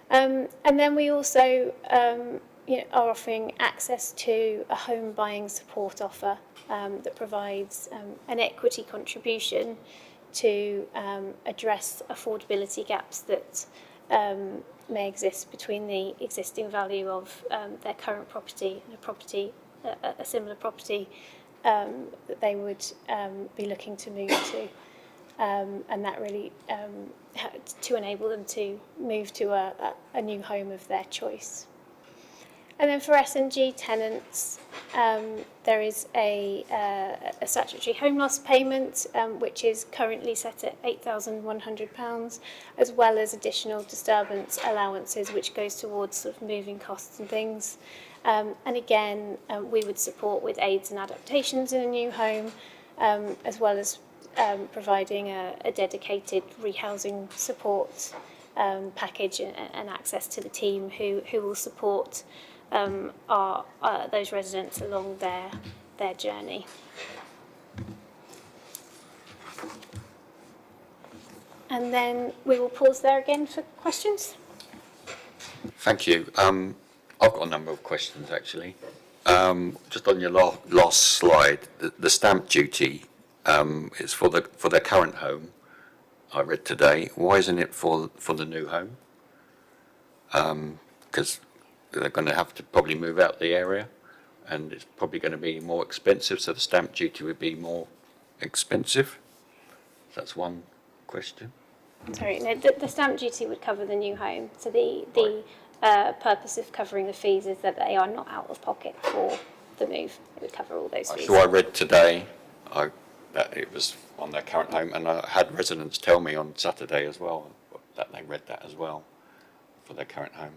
And then we also are offering access to a home buying support offer that provides an equity contribution to address affordability gaps that may exist between the existing value of their current property and a similar property that they would be looking to move to, and that really to enable them to move to a new home of their choice. And then for S&G tenants, there is a statutory home loss payment, which is currently set at £8,100, as well as additional disturbance allowances, which goes towards sort of moving costs and things. And again, we would support with aids and adaptations in a new home, as well as providing a dedicated rehousing support package and access to the team who will support those residents along their their journey. And then we will pause there again for questions. Thank you. I've got a number of questions actually. Just on your last slide, the stamp duty is for their current home. I read today. Why isn't it for the new home? Because they're going to have to probably move out the area, and it's probably going to be more expensive. So the stamp duty would be more expensive. That's one question. Sorry, no, the stamp duty would cover the new home. So the purpose of covering the fees is that they are not out of pocket for the move. It would cover all those fees. So I read today that it was on their current home, and I had residents tell me on Saturday as well that they read that as well for their current home.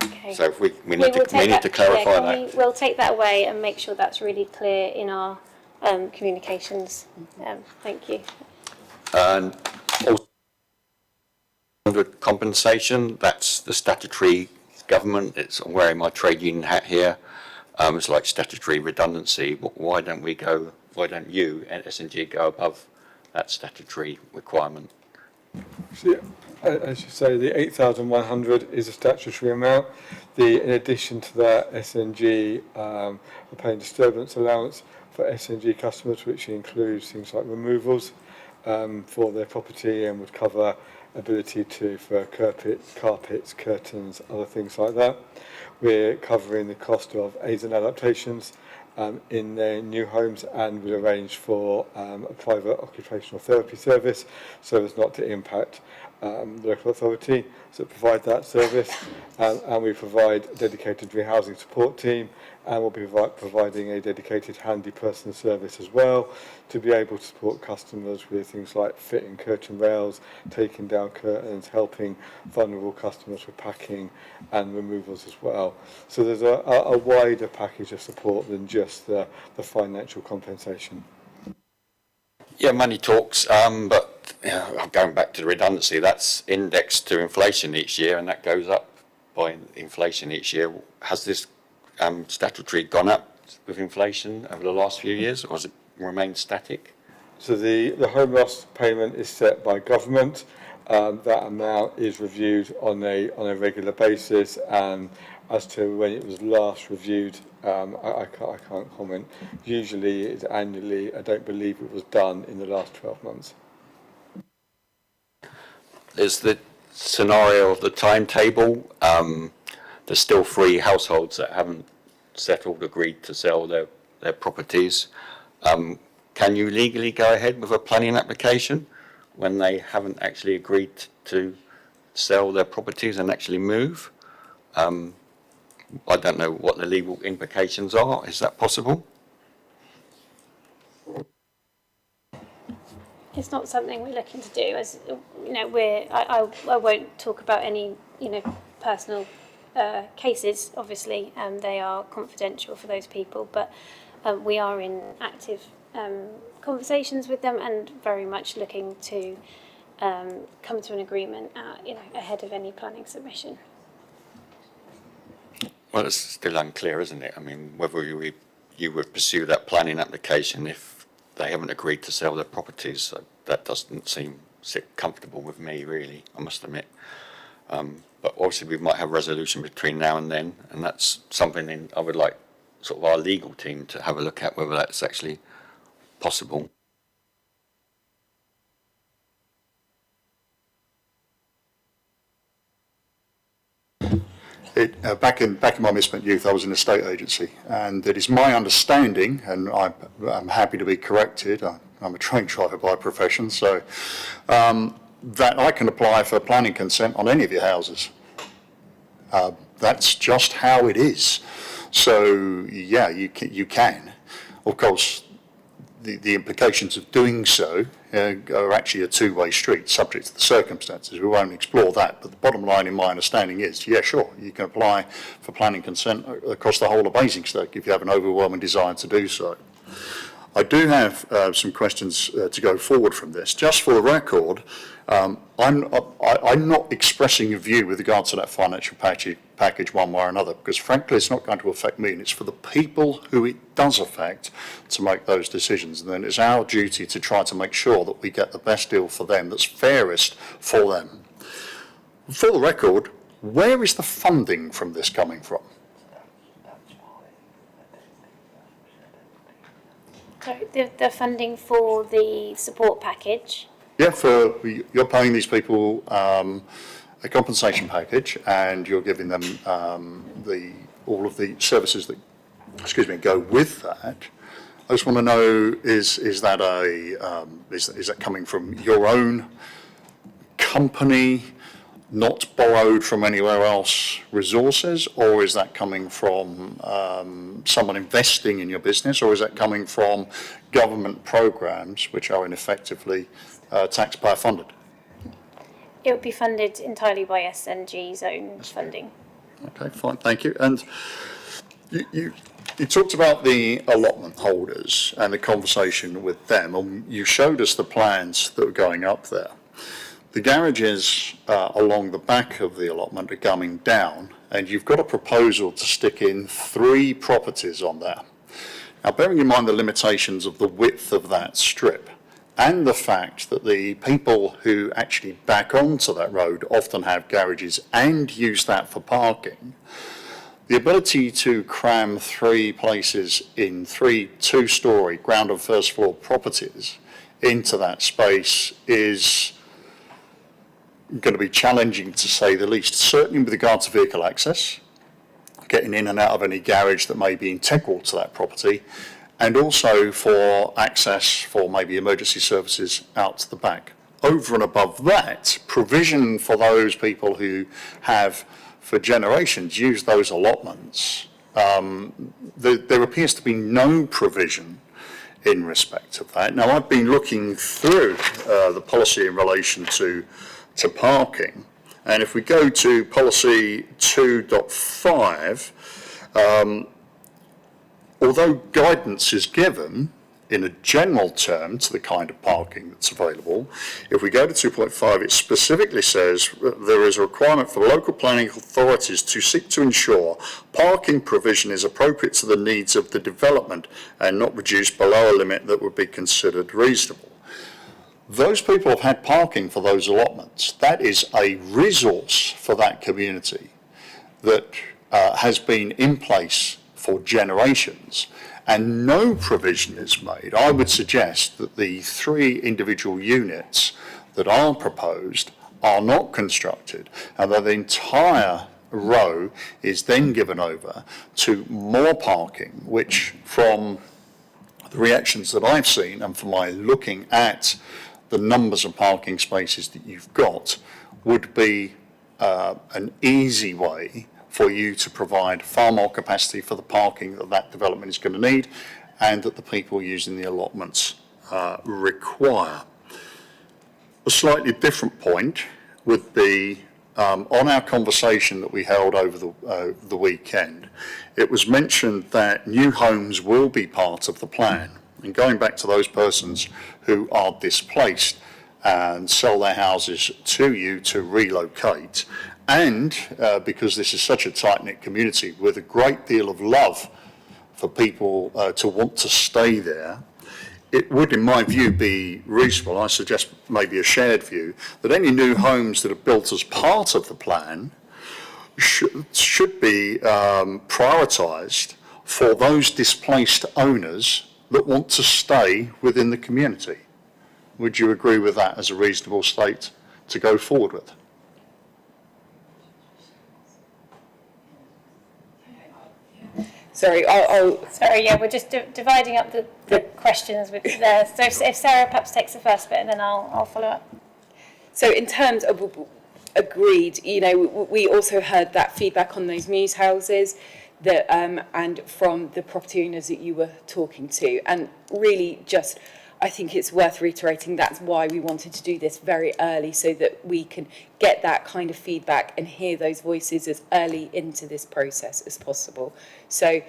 Okay. So if we need to clarify that. We'll take that away and make sure that's really clear in our communications. Thank you. And also, compensation, that's the statutory government. It's I'm wearing my trade union hat here. It's like statutory redundancy. Why don't you and S&G go above that statutory requirement? So, as you say, the 8,100 is a statutory amount. In addition to that, SNG are paying disturbance allowance for SNG customers, which includes things like removals for their property, and would cover ability for carpets, curtains, other things like that. We're covering the cost of aids and adaptations in their new homes, and we arrange for a private occupational therapy service so as not to impact the local authority that provide that service, and we provide a dedicated rehousing support team, and we'll be providing a dedicated handy person service as well to be able to support customers with things like fitting curtain rails, taking down curtains, helping vulnerable customers with packing and removals as well. So there's a wider package of support than just the financial compensation. Yeah, money talks, but going back to the redundancy, that's indexed to inflation each year, and that goes up by inflation each year. Has this statutory gone up with inflation over the last few years, or has it remained static? So the home loss payment is set by government. That amount is reviewed on a regular basis, and as to when it was last reviewed, I can't comment. Usually it's annually. I don't believe it was done in the last 12 months. There's the scenario of the timetable. There's still 3 households that haven't settled, agreed to sell their properties. Can you legally go ahead with a planning application when they haven't actually agreed to sell their properties and actually move? I don't know what the legal implications are. Is that possible? It's not something we're looking to do. As you know, I won't talk about any personal cases. Obviously, they are confidential for those people. But we are in active conversations with them, and very much looking to come to an agreement, ahead of any planning submission. Well, it's still unclear, isn't it? I mean, whether you would pursue that planning application if they haven't agreed to sell their properties. So that doesn't sit comfortable with me, really, I must admit. But obviously we might have resolution between now and then, and that's something I would like sort of our legal team to have a look at, whether that's actually possible. Back in my misspent youth, I was in a state agency, and it is my understanding, and I'm happy to be corrected, I'm a train driver by profession, so that I can apply for planning consent on any of your houses. That's just how it is. So yeah, you can. Of course, the implications of doing so are actually a two-way street, subject to the circumstances. We won't explore that, but the bottom line in my understanding is, yeah, sure, you can apply for planning consent across the whole of Basingstoke if you have an overwhelming desire to do so. I do have some questions to go forward from this. Just for the record, I'm not expressing a view with regard to that financial package one way or another, because frankly it's not going to affect me, and it's for the people who it does affect to make those decisions. And then it's our duty to try to make sure that we get the best deal for them that's fairest for them. For the record, where is the funding from this coming from? So the funding for the support package. Yeah, you're paying these people a compensation package, and you're giving them all of the services that go with that. I just want to know, is that coming from your own company, not borrowed from anywhere else resources, or is that coming from someone investing in your business, or is that coming from government programs which are ineffectively taxpayer funded? It would be funded entirely by SNG's own funding. Okay, fine, thank you. And you talked about the allotment holders and the conversation with them, and you showed us the plans that were going up there. The garages along the back of the allotment are coming down, and you've got a proposal to stick in 3 properties on there. Now, bearing in mind the limitations of the width of that strip, and the fact that the people who actually back onto that road often have garages and use that for parking, the ability to cram 3 places in 3 two-storey ground and first floor properties into that space is going to be challenging, to say the least, certainly with regard to vehicle access, getting in and out of any garage that may be integral to that property, and also for access for maybe emergency services out to the back. Over and above that, provision for those people who have for generations used those allotments, there appears to be no provision in respect of that. Now, I've been looking through the policy in relation to parking, and if we go to policy 2.5, although guidance is given in a general term to the kind of parking that's available, if we go to 2.5, it specifically says there is a requirement for local planning authorities to seek to ensure parking provision is appropriate to the needs of the development and not reduced below a limit that would be considered reasonable. Those people have had parking for those allotments. That is a resource for that community that has been in place for generations, and no provision is made. I would suggest that the 3 individual units that are proposed are not constructed, and that the entire row is then given over to more parking, which, from the reactions that I've seen and from my looking at the numbers of parking spaces that you've got, would be an easy way for you to provide far more capacity for the parking that development is going to need, and that the people using the allotments require. A slightly different point would be on our conversation that we held over the weekend. It was mentioned that new homes will be part of the plan, and going back to those persons who are displaced and sell their houses to you to relocate, and because this is such a tight-knit community with a great deal of love for people to want to stay there, it would, in my view, be reasonable, I suggest maybe a shared view, that any new homes that are built as part of the plan should be prioritised for those displaced owners that want to stay within the community. Would you agree with that as a reasonable state to go forward with? Sorry, Sorry, yeah, we're just dividing up the questions with there. So if Sarah perhaps takes the first bit, and then I'll follow up. So in terms of agreed, we also heard that feedback on those muse houses that and from the property owners that you were talking to, and really just I think it's worth reiterating that's why we wanted to do this very early, so that we can get that kind of feedback and hear those voices as early into this process as possible. So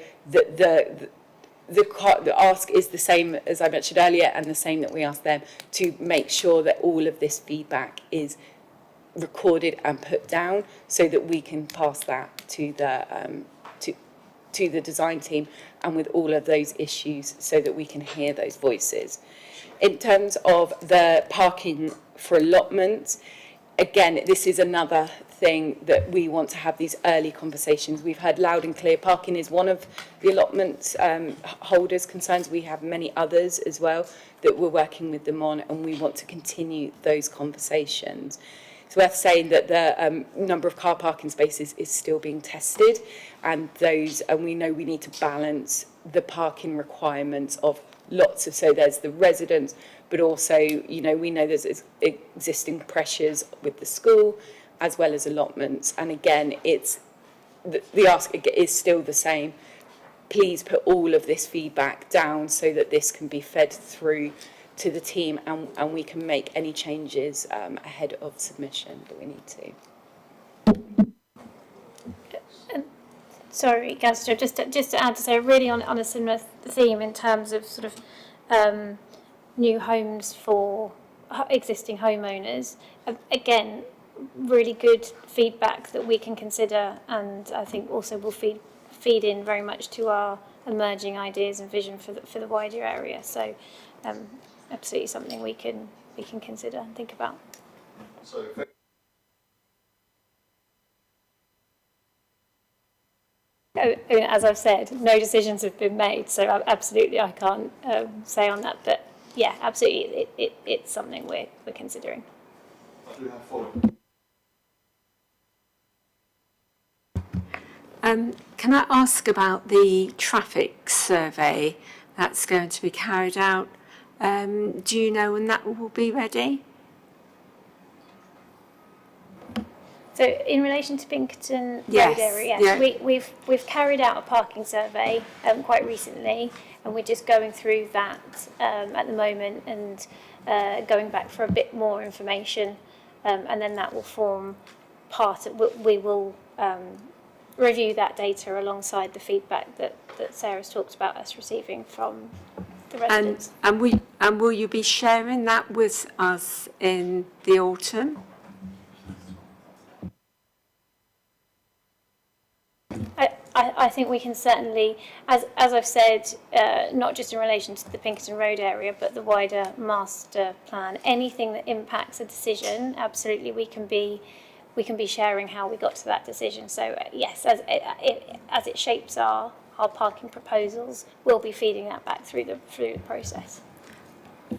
the ask is the same as I mentioned earlier, and the same that we asked them, to make sure that all of this feedback is recorded and put down, so that we can pass that to the design team, and with all of those issues, so that we can hear those voices. In terms of the parking for allotments, again, this is another thing that we want to have these early conversations. We've heard loud and clear parking is one of the allotment holders' concerns. We have many others as well that we're working with them on, and we want to continue those conversations. It's worth saying that the number of car parking spaces is still being tested, and we know we need to balance the parking requirements of lots of, so there's the residents, but also, we know there's existing pressures with the school as well as allotments. And again, it's the ask is still the same. Please put all of this feedback down so that this can be fed through to the team, and we can make any changes ahead of submission that we need to. Sorry, Gastro, just to add to say, really on a similar theme in terms of sort of new homes for existing homeowners. Again, really good feedback that we can consider, and I think also will feed in very much to our emerging ideas and vision for the wider area. So, absolutely something we can consider and think about. As I've said, no decisions have been made, so absolutely I can't say on that. But yeah, absolutely, it's something we're considering. Can I ask about the traffic survey that's going to be carried out? Do you know when that will be ready? So in relation to Pinkerton Yes, Road area, yeah. we've carried out a parking survey quite recently, and we're just going through that at the moment, and going back for a bit more information, and then that will form part of, we will review that data alongside the feedback that Sarah's talked about us receiving from the residents. And will you be sharing that with us in the autumn? I think we can certainly, as I've said, not just in relation to the Pinkerton Road area, but the wider master plan, anything that impacts a decision, absolutely we can be sharing how we got to that decision. So yes, as it shapes our parking proposals, we'll be feeding that back through the process.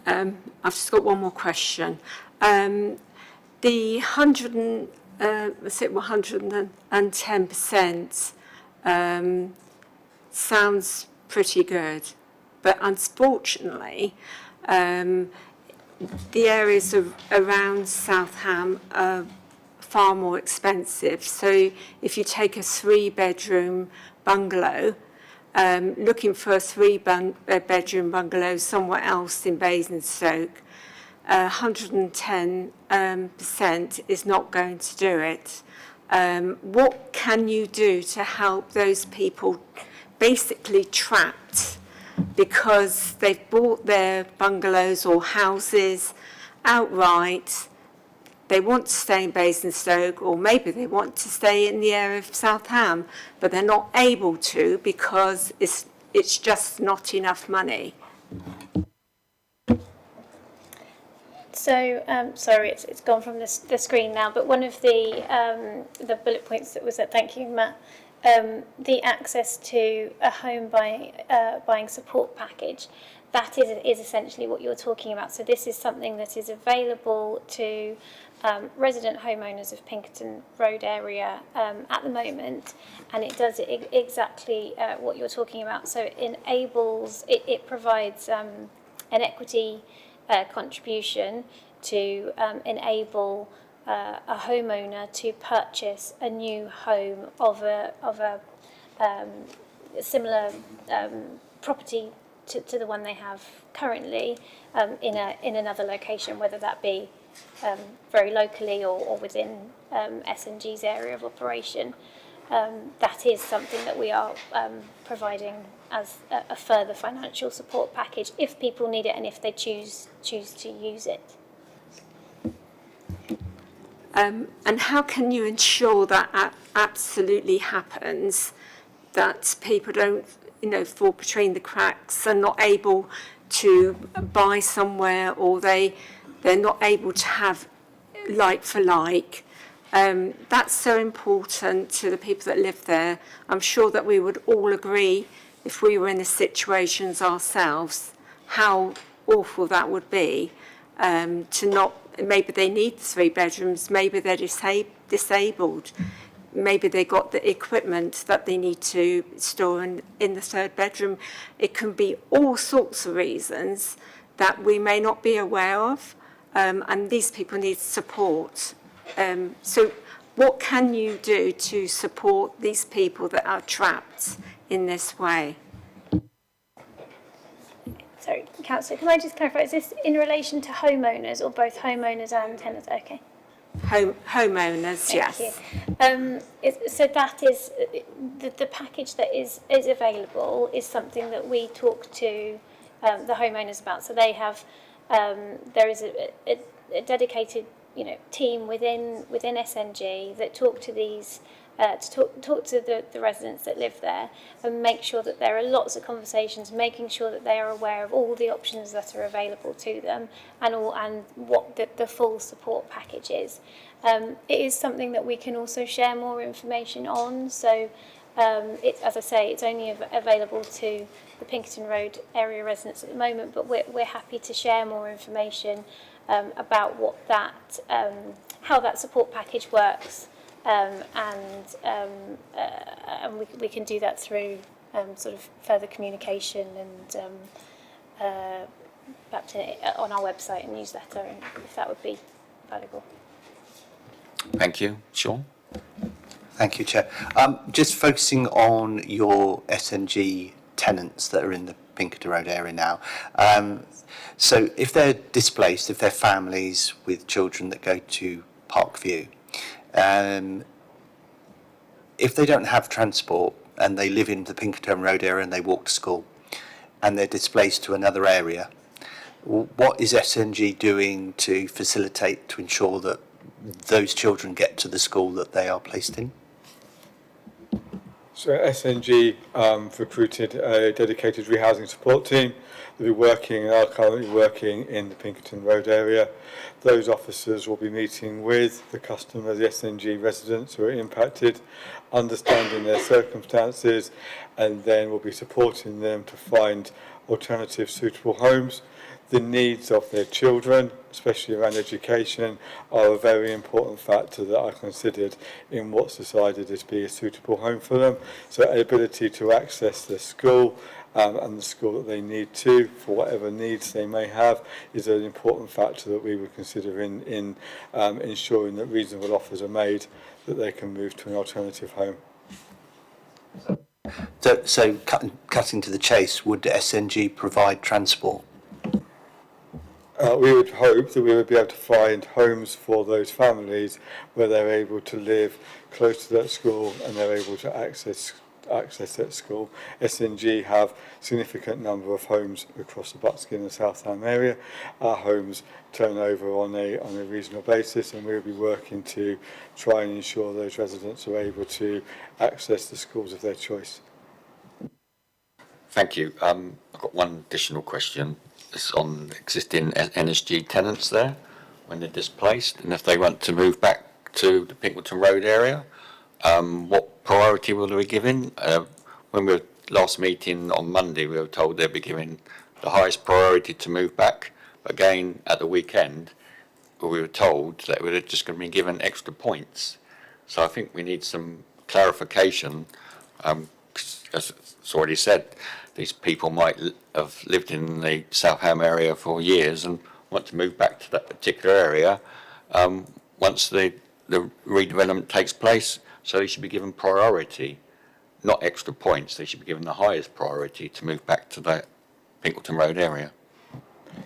I've just got one more question. The 110% sounds pretty good, but unfortunately, the areas around Southam are far more expensive. So if you take a 3-bedroom bungalow, looking for a 3-bedroom bungalow somewhere else in Basingstoke, 110% is not going to do it. What can you do to help those people basically trapped because they've bought their bungalows or houses outright? They want to stay in Basingstoke, or maybe they want to stay in the area of Southam, but they're not able to because it's just not enough money. So, sorry, it's gone from the screen now, but one of the bullet points that was that, thank you, Matt, the access to a home buying support package, that is essentially what you're talking about. So this is something that is available to resident homeowners of Pinkerton Road area at the moment, and it does exactly what you're talking about. So it enables, it provides an equity contribution to enable a homeowner to purchase a new home of a similar property to the one they have currently in another location, whether that be very locally or within SNG's area of operation. that is something that we are providing as a further financial support package if people need it and if they choose to use it. And how can you ensure that absolutely happens, that people don't, fall between the cracks and not able to buy somewhere, or they're not able to have like for like? That's so important to the people that live there. I'm sure that we would all agree, if we were in the situations ourselves, how awful that would be, to not, maybe they need 3 bedrooms, maybe they're disabled, maybe they got the equipment that they need to store in the 3rd bedroom. It can be all sorts of reasons that we may not be aware of, and these people need support. So what can you do to support these people that are trapped in this way? Sorry, Councillor, can I just clarify, is this in relation to homeowners or both homeowners and tenants? Okay. Homeowners, yes. Thank you. So that is, the package that is available is something that we talk to the homeowners about. So they have, there is a dedicated team within SNG that talk to these, to talk to the residents that live there and make sure that there are lots of conversations, making sure that they are aware of all the options that are available to them and what the full support package is. It is something that we can also share more information on. So as I say, it's only available to the Pinkerton Road area residents at the moment, but we're happy to share more information about what that, how that support package works, and we can do that through sort of further communication and perhaps on our website and newsletter, if that would be valuable. Thank you. Sean? Thank you, Chair. Just focusing on your SNG tenants that are in the Pinkerton Road area now. So if they're displaced, if they're families with children that go to Parkview, if they don't have transport and they live in the Pinkerton Road area and they walk to school and they're displaced to another area, what is SNG doing to facilitate, to ensure that those children get to the school that they are placed in? So SNG recruited a dedicated rehousing support team. They'll be working and are currently working in the Pinkerton Road area. Those officers will be meeting with the customers, the SNG residents who are impacted, understanding their circumstances, and then will be supporting them to find alternative suitable homes. The needs of their children, especially around education, are a very important factor that I considered in what's decided to be a suitable home for them. So the ability to access the school and the school that they need to, for whatever needs they may have, is an important factor that we would consider in ensuring that reasonable offers are made that they can move to an alternative home. So cutting to the chase, would SNG provide transport? We would hope that we would be able to find homes for those families where they're able to live close to that school and they're able to access that school. SNG have significant number of homes across the Buckskin and South Ham area. Our homes turn over on a reasonable basis, and we'll be working to try and ensure those residents are able to access the schools of their choice. Thank you. I've got one additional question. It's on existing NSG tenants there when they're displaced, and if they want to move back to the Pinkerton Road area, what priority will they be given? When we were last meeting on Monday, we were told they'd be given the highest priority to move back. Again, at the weekend, we were told that we were just going to be given extra points. So I think we need some clarification. As it's already said, these people might have lived in the South Ham area for years and want to move back to that particular area once the redevelopment takes place. So they should be given priority, not extra points. They should be given the highest priority to move back to that Pinkerton Road area.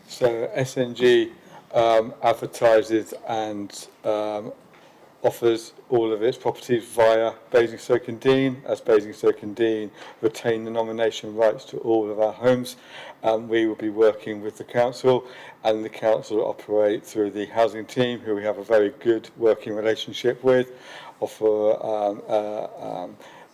So SNG advertises and offers all of its properties via Basingstoke and Dean, as Basingstoke and Dean retain the nomination rights to all of our homes. We will be working with the council, and the council operate through the housing team, who we have a very good working relationship with, offer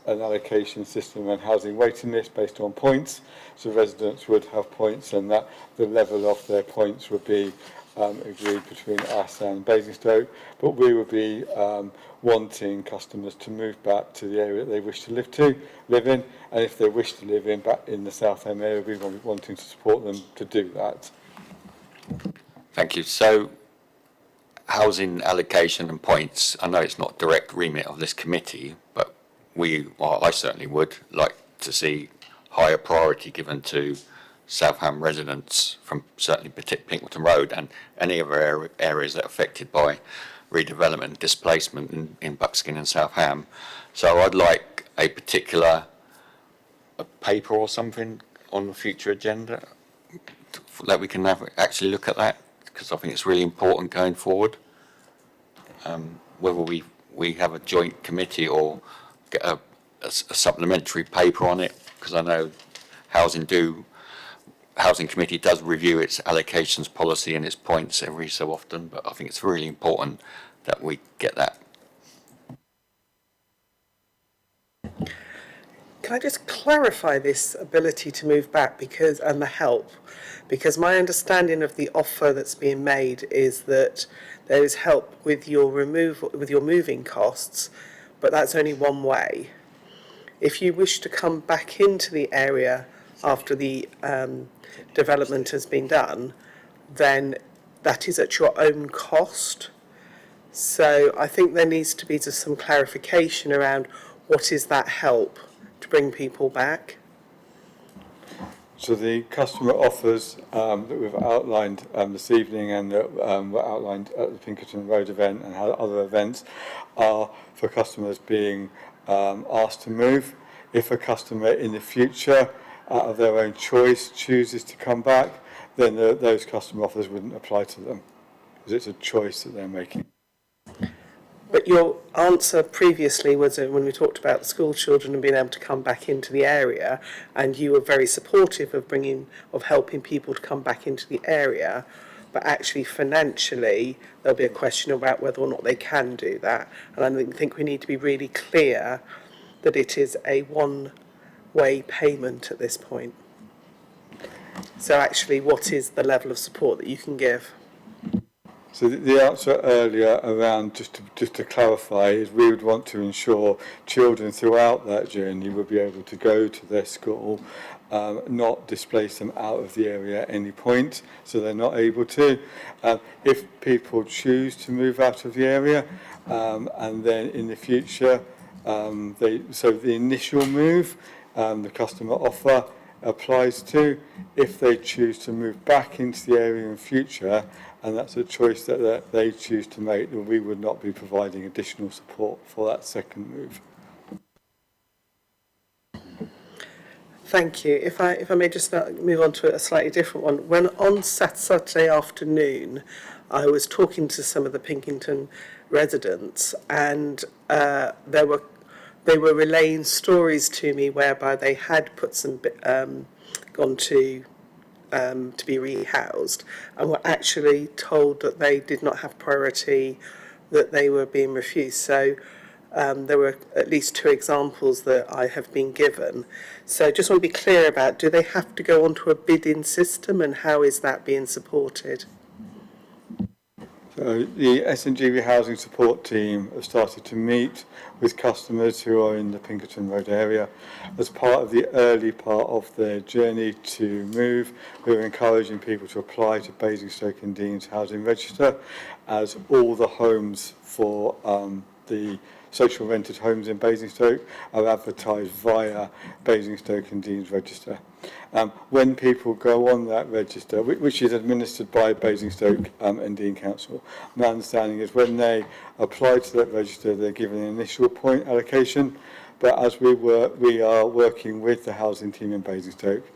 an allocation system and housing waiting list based on points. So residents would have points, and that the level of their points would be agreed between us and Basingstoke, but we would be wanting customers to move back to the area that they wish to live in, and if they wish to live back in the South End area, we will be wanting to support them to do that. Thank you. So, housing allocation and points, I know it's not direct remit of this committee, but I certainly would like to see higher priority given to Southam residents from certainly Pinkerton Road and any other areas that are affected by redevelopment and displacement in Buckskin and Southam. So I'd like a particular paper or something on the future agenda that we can actually look at that, because I think it's really important going forward. Whether we have a joint committee or get a supplementary paper on it, because I know Housing Committee does review its allocations policy and its points every so often, but I think it's really important that we get that. Can I just clarify this ability to move back and the help? Because my understanding of the offer that's being made is that there is help with your moving costs, but that's only one way. If you wish to come back into the area after the development has been done, then that is at your own cost. So I think there needs to be just some clarification around what is that help to bring people back. So the customer offers that we've outlined this evening and that were outlined at the Pinkerton Road event and other events are for customers being asked to move. If a customer in the future, out of their own choice, chooses to come back, then those customer offers wouldn't apply to them, because it's a choice that they're making. But your answer previously was when we talked about the school children and being able to come back into the area, and you were very supportive of helping people to come back into the area, but actually financially there'll be a question about whether or not they can do that. And I think we need to be really clear that it is a one-way payment at this point. So actually, what is the level of support that you can give? So the answer earlier around, just to clarify, is we would want to ensure children throughout that journey would be able to go to their school, not displace them out of the area at any point, so they're not able to. If people choose to move out of the area, and then in the future, so the initial move, the customer offer applies to. If they choose to move back into the area in future, and that's a choice that they choose to make, then we would not be providing additional support for that second move. Thank you. If I may just move on to a slightly different one. When on Saturday afternoon, I was talking to some of the Pinkerton residents, and they were relaying stories to me whereby they had put some gone to be rehoused, and were actually told that they did not have priority, that they were being refused. So there were at least 2 examples that I have been given. So just want to be clear about, do they have to go onto a bidding system, and how is that being supported? So the S&G Rehousing Support Team have started to meet with customers who are in the Pinkerton Road area. As part of the early part of their journey to move, we're encouraging people to apply to Basingstoke and Dean's Housing Register, as all the homes for the social rented homes in Basingstoke are advertised via Basingstoke and Dean's Register. When people go on that register, which is administered by Basingstoke and Dean Council, my understanding is when they apply to that register, they're given an initial point allocation. But as we are working with the housing team in Basingstoke,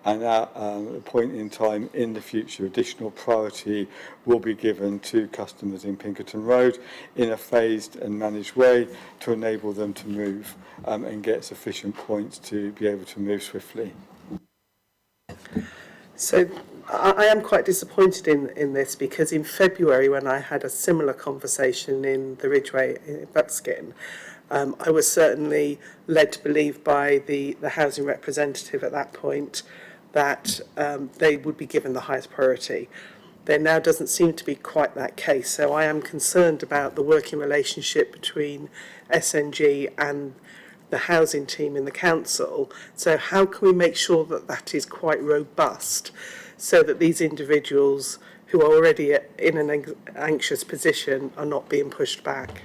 and at a point in time in the future, additional priority will be given to customers in Pinkerton Road in a phased and managed way to enable them to move and get sufficient points to be able to move swiftly. So I am quite disappointed in this, because in February, when I had a similar conversation in the Ridgeway in Buckskin, I was certainly led to believe by the housing representative at that point that they would be given the highest priority. There now doesn't seem to be quite that case, so I am concerned about the working relationship between SNG and the housing team in the council. So how can we make sure that that is quite robust, so that these individuals who are already in an anxious position are not being pushed back?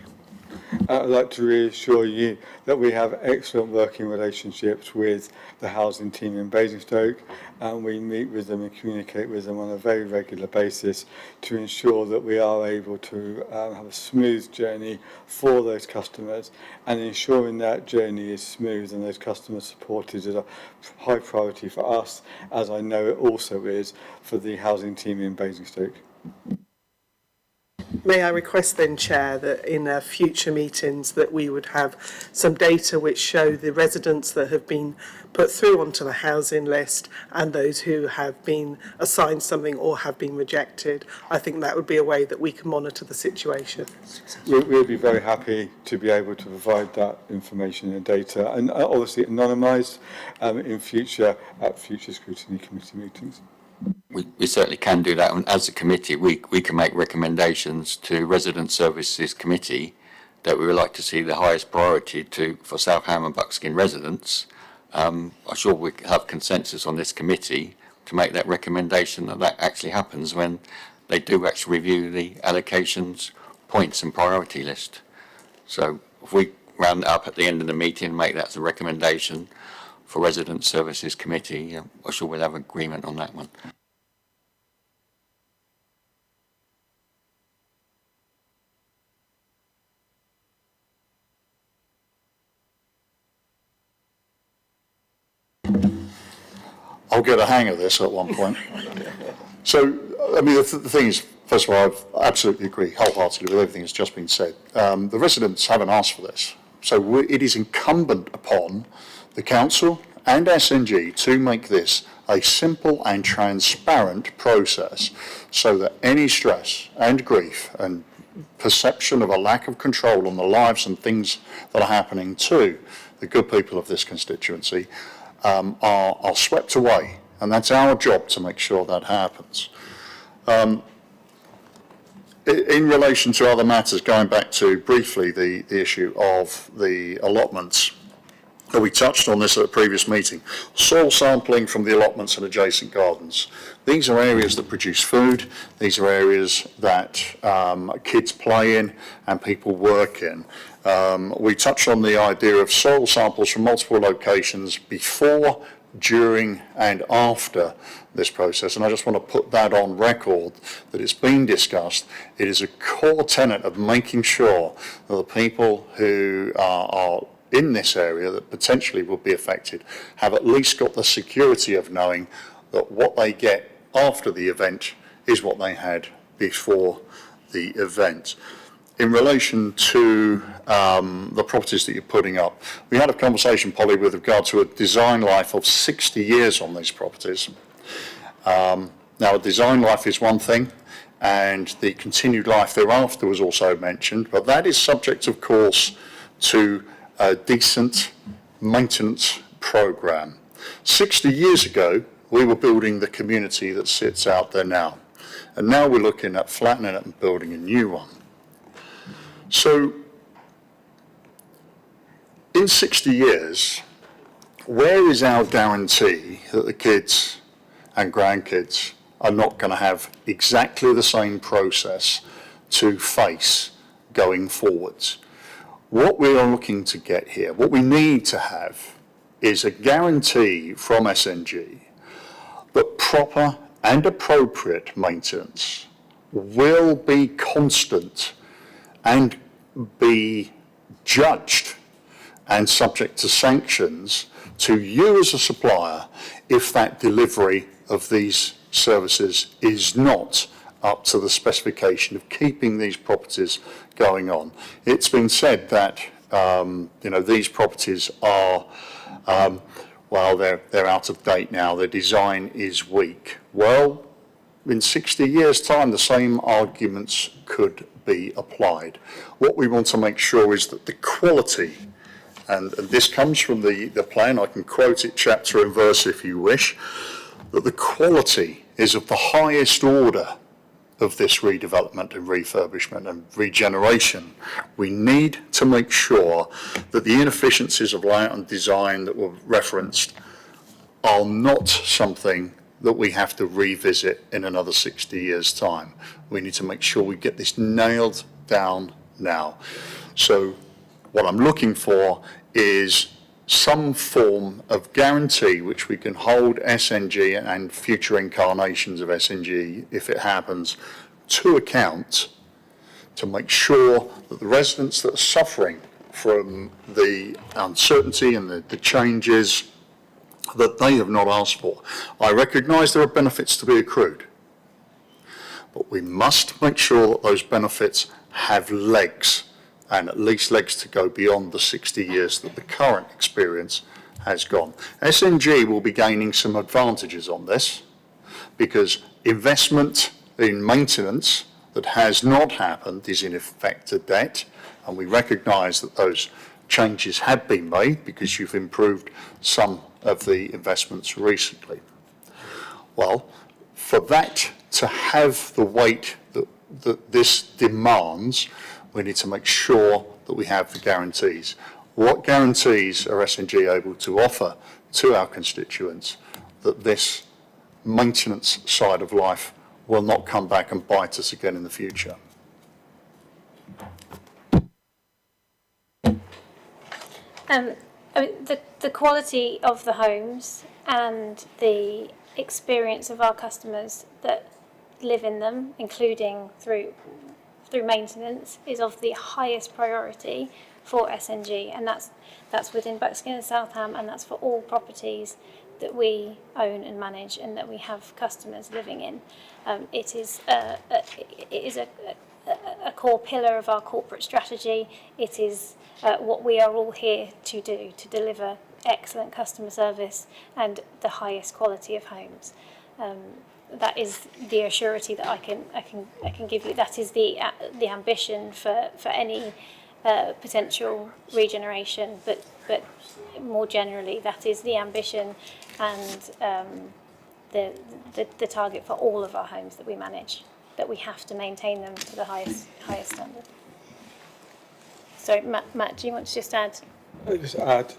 I'd like to reassure you that we have excellent working relationships with the housing team in Basingstoke, and we meet with them and communicate with them on a very regular basis to ensure that we are able to have a smooth journey for those customers, and ensuring that journey is smooth and those customers supported is a high priority for us, as I know it also is for the housing team in Basingstoke. May I request then, Chair, that in future meetings that we would have some data which show the residents that have been put through onto the housing list and those who have been assigned something or have been rejected. I think that would be a way that we can monitor the situation. We'll be very happy to be able to provide that information and data, and obviously anonymised in future at future scrutiny committee meetings. We certainly can do that, and as a committee we can make recommendations to Resident Services Committee that we would like to see the highest priority for South Ham and Buckskin residents. I'm sure we have consensus on this committee to make that recommendation that actually happens when they do actually review the allocations, points and priority list. So if we round it up at the end of the meeting and make that as a recommendation for Resident Services Committee, I'm sure we'll have agreement on that one. I'll get a hang of this at one point. So, I mean, the thing is, first of all, I absolutely agree wholeheartedly with everything that's just been said. The residents haven't asked for this. So it is incumbent upon the council and SNG to make this a simple and transparent process, so that any stress and grief and perception of a lack of control on the lives and things that are happening to the good people of this constituency are swept away, and that's our job to make sure that happens. In relation to other matters, going back to briefly the issue of the allotments, we touched on this at a previous meeting. Soil sampling from the allotments and adjacent gardens. These are areas that produce food. These are areas that kids play in and people work in. We touched on the idea of soil samples from multiple locations before, during and after this process, and I just want to put that on record that it's been discussed. It is a core tenet of making sure that the people who are in this area that potentially will be affected have at least got the security of knowing that what they get after the event is what they had before the event. In relation to the properties that you're putting up, we had a conversation, Polly, with regard to a design life of 60 years on these properties. Now, a design life is one thing, and the continued life thereafter was also mentioned, but that is subject, of course, to a decent maintenance programme. 60 years ago, we were building the community that sits out there now, and now we're looking at flattening it and building a new one. So, in 60 years, where is our guarantee that the kids and grandkids are not going to have exactly the same process to face going forwards? What we are looking to get here, what we need to have, is a guarantee from SNG that proper and appropriate maintenance will be constant and be judged and subject to sanctions to you as a supplier if that delivery of these services is not up to the specification of keeping these properties going on. It's been said that these properties are they're out of date now, their design is weak. Well, in 60 years' time, the same arguments could be applied. What we want to make sure is that the quality, and this comes from the plan, I can quote it chapter and verse if you wish, that the quality is of the highest order of this redevelopment and refurbishment and regeneration. We need to make sure that the inefficiencies of layout and design that were referenced are not something that we have to revisit in another 60 years' time. We need to make sure we get this nailed down now. So what I'm looking for is some form of guarantee which we can hold SNG and future incarnations of SNG, if it happens, to account to make sure that the residents that are suffering from the uncertainty and the changes that they have not asked for. I recognise there are benefits to be accrued, but we must make sure that those benefits have legs, and at least legs to go beyond the 60 years that the current experience has gone. SNG will be gaining some advantages on this because investment in maintenance that has not happened is in effect a debt, and we recognise that those changes have been made because you've improved some of the investments recently. Well, for that to have the weight that this demands, we need to make sure that we have the guarantees. What guarantees are SNG able to offer to our constituents that this maintenance side of life will not come back and bite us again in the future? The quality of the homes and the experience of our customers that live in them, including through maintenance, is of the highest priority for SNG, and that's within Buckskin and Southam, and that's for all properties that we own and manage and that we have customers living in. It is a core pillar of our corporate strategy. It is what we are all here to do, to deliver excellent customer service and the highest quality of homes. That is the assurity that I can give you. That is the ambition for any potential regeneration, but more generally, that is the ambition and the target for all of our homes that we manage, that we have to maintain them to the highest standard. So, Matt, do you want to just add? I'll just add,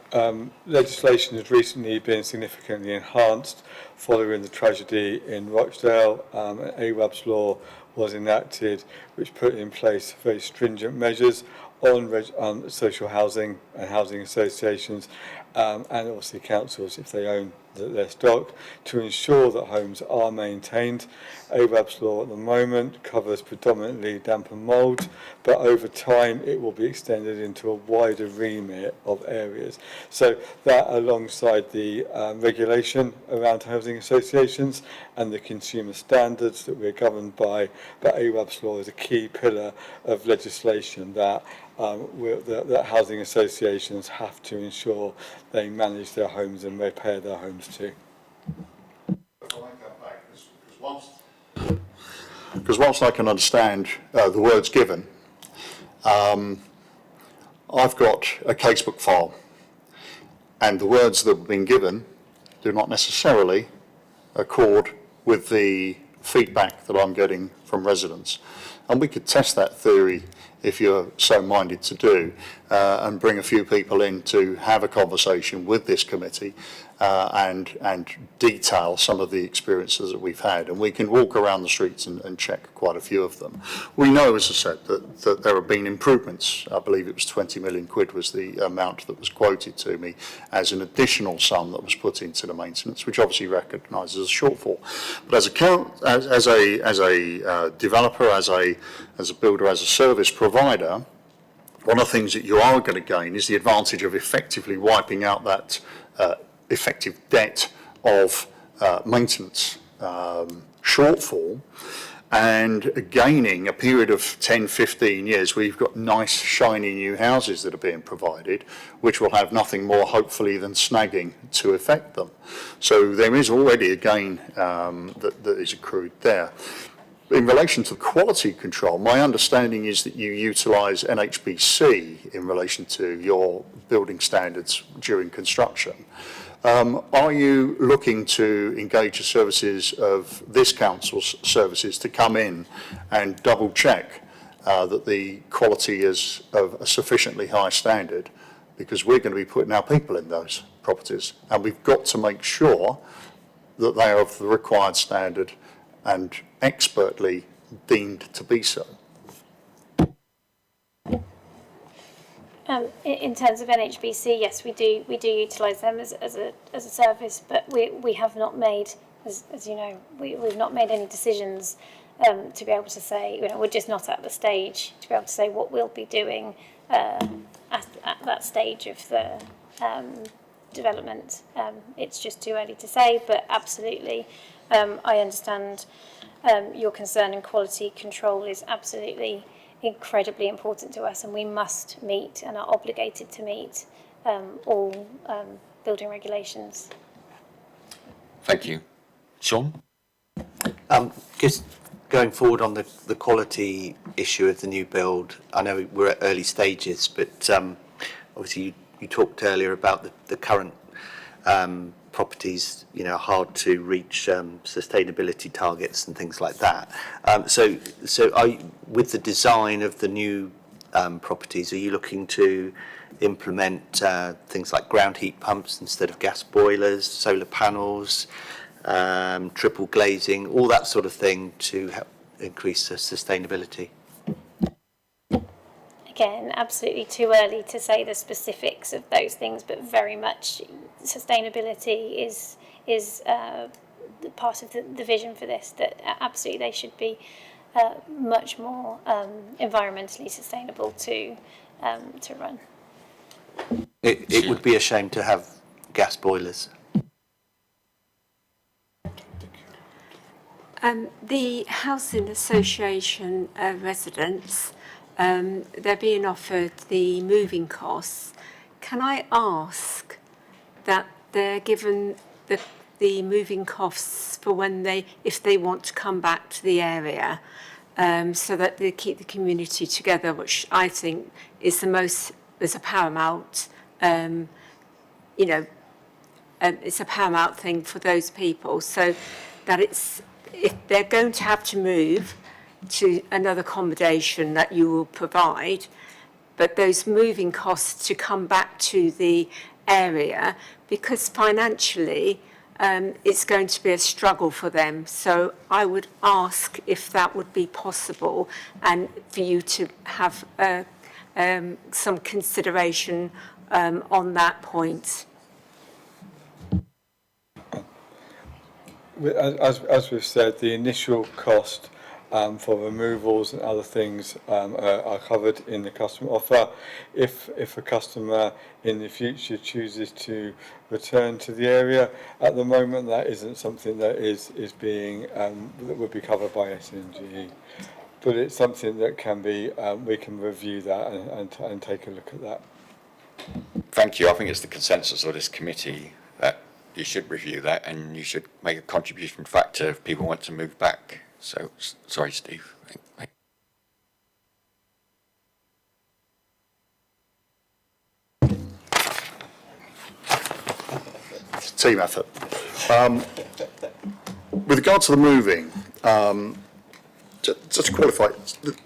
legislation has recently been significantly enhanced following the tragedy in Rochdale. AWAB's law was enacted, which put in place very stringent measures on social housing and housing associations, and obviously councils if they own their stock, to ensure that homes are maintained. AWAB's law at the moment covers predominantly damp and mould, but over time it will be extended into a wider remit of areas. So that, alongside the regulation around housing associations and the consumer standards that we're governed by, that AWAB's law is a key pillar of legislation that that housing associations have to ensure they manage their homes and repair their homes too. Because whilst I can understand the words given, I've got a casebook file, and the words that have been given do not necessarily accord with the feedback that I'm getting from residents. And we could test that theory if you're so minded to do, and bring a few people in to have a conversation with this committee and detail some of the experiences that we've had. And we can walk around the streets and check quite a few of them. We know, as I said, that there have been improvements. I believe it was 20 million quid was the amount that was quoted to me as an additional sum that was put into the maintenance, which obviously recognises a shortfall. But as a developer, as a builder, as a service provider, one of the things that you are going to gain is the advantage of effectively wiping out that effective debt of maintenance shortfall, and gaining a period of 10, 15 years where you've got nice, shiny new houses that are being provided, which will have nothing more, hopefully, than snagging to affect them. So there is already a gain that is accrued there. In relation to quality control, my understanding is that you utilise NHBC in relation to your building standards during construction. Are you looking to engage the services of this council's services to come in and double check that the quality is of a sufficiently high standard? Because we're going to be putting our people in those properties, and we've got to make sure that they are of the required standard and expertly deemed to be so. In terms of NHBC, yes, we do utilise them as a service, but we have not made, as you know, we've not made any decisions to be able to say, you know, we're just not at the stage to be able to say what we'll be doing at that stage of the development. It's just too early to say, but absolutely, I understand your concern, and quality control is absolutely incredibly important to us, and we must meet and are obligated to meet all building regulations. Thank you. Sean? Just going forward on the quality issue of the new build, I know we're at early stages, but obviously you talked earlier about the current properties, you know, hard to reach sustainability targets and things like that. So are you, with the design of the new properties, are you looking to implement things like ground heat pumps instead of gas boilers, solar panels, triple glazing, all that sort of thing to help increase the sustainability? Again, absolutely too early to say the specifics of those things, but very much sustainability is part of the vision for this, that absolutely they should be much more environmentally sustainable to run. It would be a shame to have gas boilers. The Housing Association residents, they're being offered the moving costs. Can I ask that they're given the moving costs for when if they want to come back to the area, so that they keep the community together, which I think is is a paramount, it's a paramount thing for those people. So that if they're going to have to move to another accommodation that you will provide, but those moving costs to come back to the area, because financially it's going to be a struggle for them. So I would ask if that would be possible, and for you to have some consideration on that point. As we've said, the initial cost for removals and other things are covered in the customer offer. If a customer in the future chooses to return to the area, at the moment that isn't something that is being that would be covered by SNG, but it's something that can be we can review that and take a look at that. Thank you. I think it's the consensus of this committee that you should review that, and you should make a contribution factor if people want to move back. So, sorry, Steve. Team effort. With regard to the moving, just to qualify,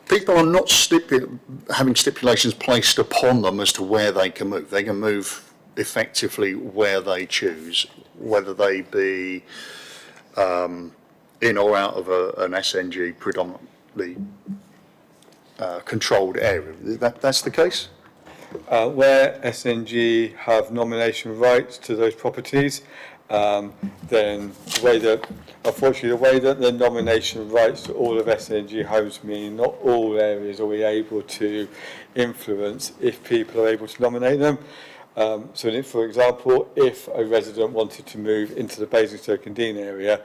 people are not having stipulations placed upon them as to where they can move. They can move effectively where they choose, whether they be in or out of an SNG predominantly controlled area. That's the case? Where SNG have nomination rights to those properties, then the way that, unfortunately, the way that the nomination rights to all of SNG homes mean not all areas are we able to influence if people are able to nominate them. So if, for example, if a resident wanted to move into the Basingstoke and Dean area,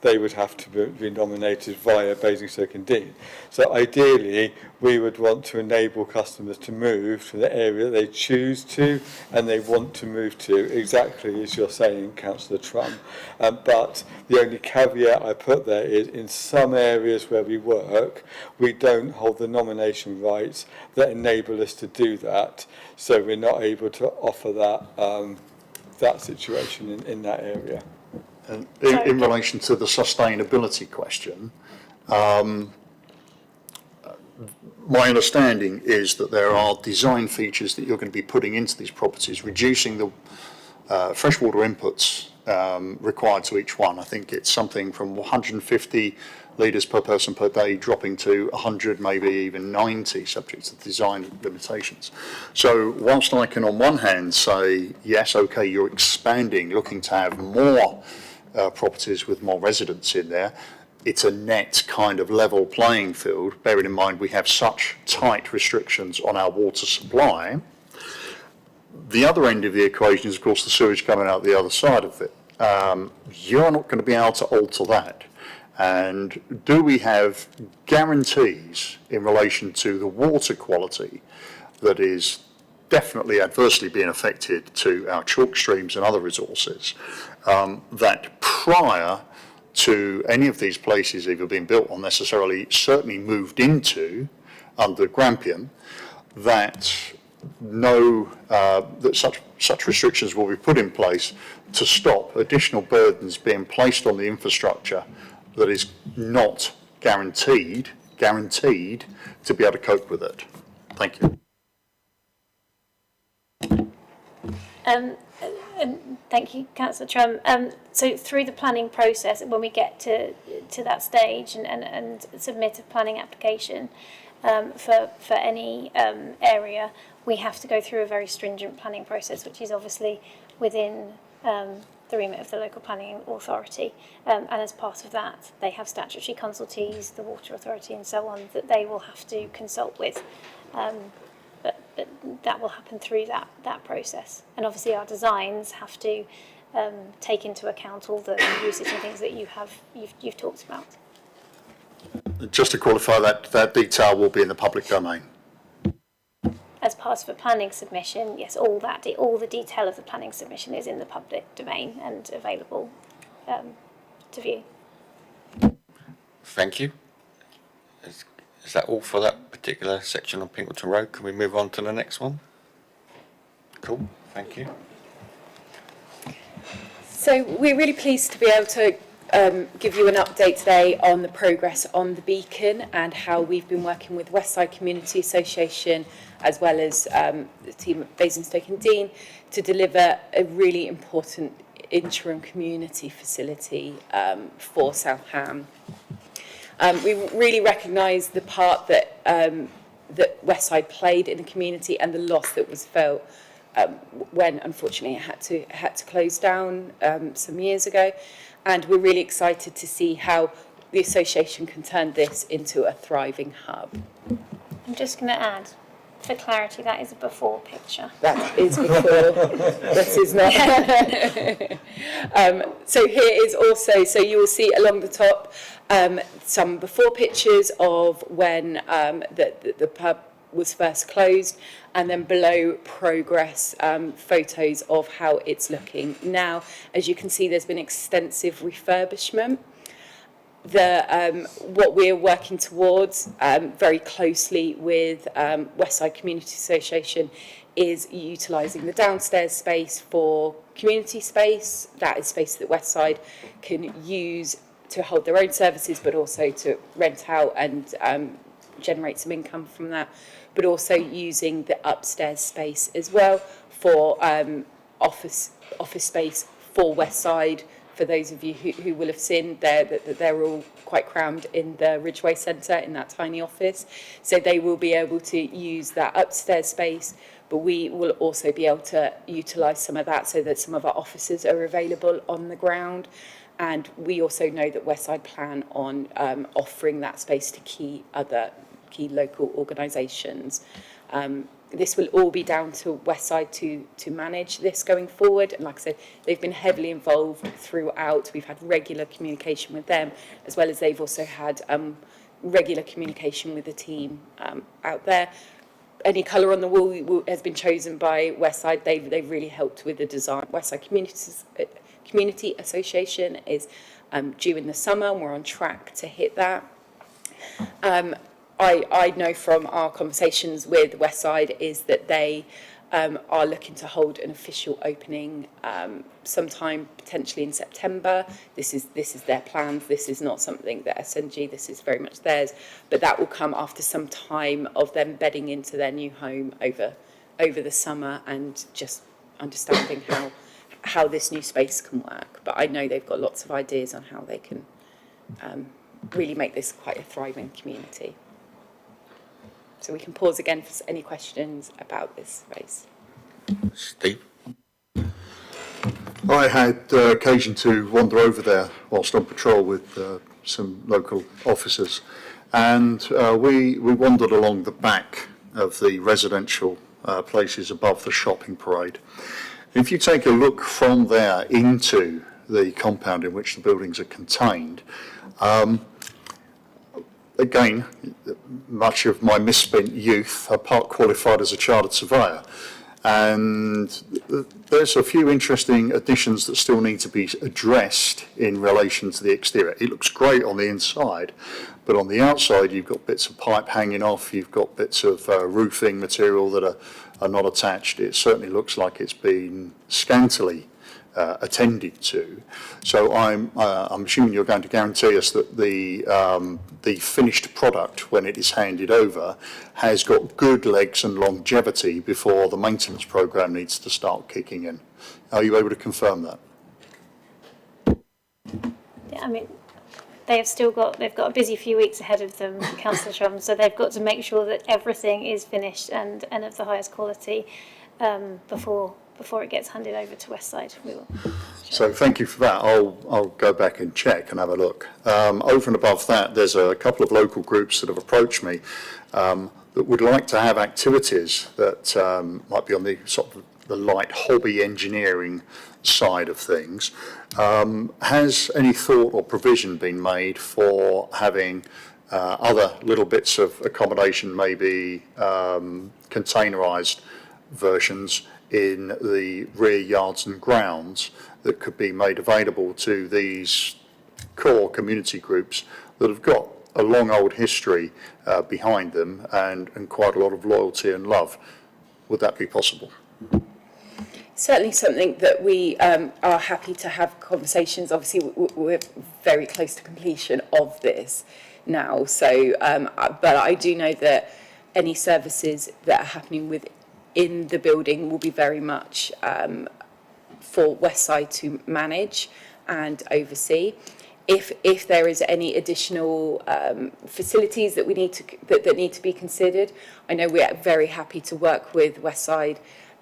they would have to be nominated via Basingstoke and Dean. So ideally, we would want to enable customers to move to the area they choose to and they want to move to, exactly as you're saying, Councillor Trum. But the only caveat I put there is in some areas where we work, we don't hold the nomination rights that enable us to do that. So we're not able to offer that, that situation in that area. And in relation to the sustainability question, my understanding is that there are design features that you're going to be putting into these properties, reducing the freshwater inputs required to each one. I think it's something from 150 litres per person per day dropping to 100, maybe even 90, subject to design limitations. So whilst I can on one hand say, yes, okay, you're expanding, looking to have more properties with more residents in there, it's a net kind of level playing field, bearing in mind we have such tight restrictions on our water supply. The other end of the equation is, of course, the sewage coming out the other side of it. You're not going to be able to alter that. And do we have guarantees in relation to the water quality that is definitely adversely being affected to our chalk streams and other resources, that prior to any of these places either being built or necessarily certainly moved into under Grampian, that such restrictions will be put in place to stop additional burdens being placed on the infrastructure that is not guaranteed to be able to cope with it. Thank you. Thank you, Councillor Trum. So through the planning process, when we get to that stage and submit a planning application for any area, we have to go through a very stringent planning process, which is obviously within the remit of the local planning authority. And as part of that, they have statutory consultees, the Water Authority and so on, that they will have to consult with. But that will happen through that process. And obviously our designs have to take into account all the usage and things that you've talked about. Just to qualify, that detail will be in the public domain. As part of a planning submission, yes, all the detail of the planning submission is in the public domain and available to view. Thank you. Is that all for that particular section on Pinkleton Road? Can we move on to the next one? Cool, thank you. So we're really pleased to be able to give you an update today on the progress on the beacon and how we've been working with Westside Community Association as well as the team at Basingstoke and Dean to deliver a really important interim community facility for South Ham. We really recognise the part that Westside played in the community and the loss that was felt when, unfortunately, it had to close down some years ago. And we're really excited to see how the association can turn this into a thriving hub. I'm just going to add, for clarity, that is a before picture. That is before. This is not. So here is also, so you will see along the top some before pictures of when the pub was first closed, and then below progress photos of how it's looking now. As you can see, there's been extensive refurbishment. What we're working towards very closely with Westside Community Association is utilising the downstairs space for community space. That is space that Westside can use to hold their own services, but also to rent out and generate some income from that, but also using the upstairs space as well for office space for Westside. For those of you who will have seen, they're all quite crammed in the Ridgeway Centre in that tiny office. So they will be able to use that upstairs space but we will also be able to utilise some of that so that some of our officers are available on the ground. And we also know that Westside plan on offering that space to key local organisations. This will all be down to Westside to manage this going forward. And like I said, they've been heavily involved throughout. We've had regular communication with them, as well as they've also had regular communication with the team out there. Any colour on the wall has been chosen by Westside. They've really helped with the design. Westside Community Association is due in the summer, and we're on track to hit that. I know from our conversations with Westside is that they are looking to hold an official opening sometime potentially in September. This is their plans. This is not something that SNG, this is very much theirs, but that will come after some time of them bedding into their new home over the summer and just understanding how this new space can work. But I know they've got lots of ideas on how they can really make this quite a thriving community. So we can pause again for any questions about this space. Steve? I had occasion to wander over there whilst on patrol with some local officers, and we wandered along the back of the residential places above the shopping parade. If you take a look from there into the compound in which the buildings are contained, again, much of my misspent youth, I part qualified as a chartered surveyor, and there's a few interesting additions that still need to be addressed in relation to the exterior. It looks great on the inside, but on the outside you've got bits of pipe hanging off, you've got bits of roofing material that are not attached. It certainly looks like it's been scantily attended to. So I'm assuming you're going to guarantee us that the finished product, when it is handed over, has got good legs and longevity before the maintenance program needs to start kicking in. Are you able to confirm that? Yeah, I mean, they've got a busy few weeks ahead of them, Councillor Shum, so they've got to make sure that everything is finished and of the highest quality before it gets handed over to Westside. We will. So thank you for that. I'll go back and check and have a look. Over and above that, there's a couple of local groups that have approached me that would like to have activities that might be on the sort of the light hobby engineering side of things. Has any thought or provision been made for having other little bits of accommodation, maybe containerised versions in the rear yards and grounds that could be made available to these core community groups that have got a long old history behind them and quite a lot of loyalty and love? Would that be possible? Certainly something that we are happy to have conversations. Obviously, we're very close to completion of this now. So, but I do know that any services that are happening within the building will be very much for Westside to manage and oversee. If there is any additional facilities that we need that need to be considered, I know we are very happy to work with Westside.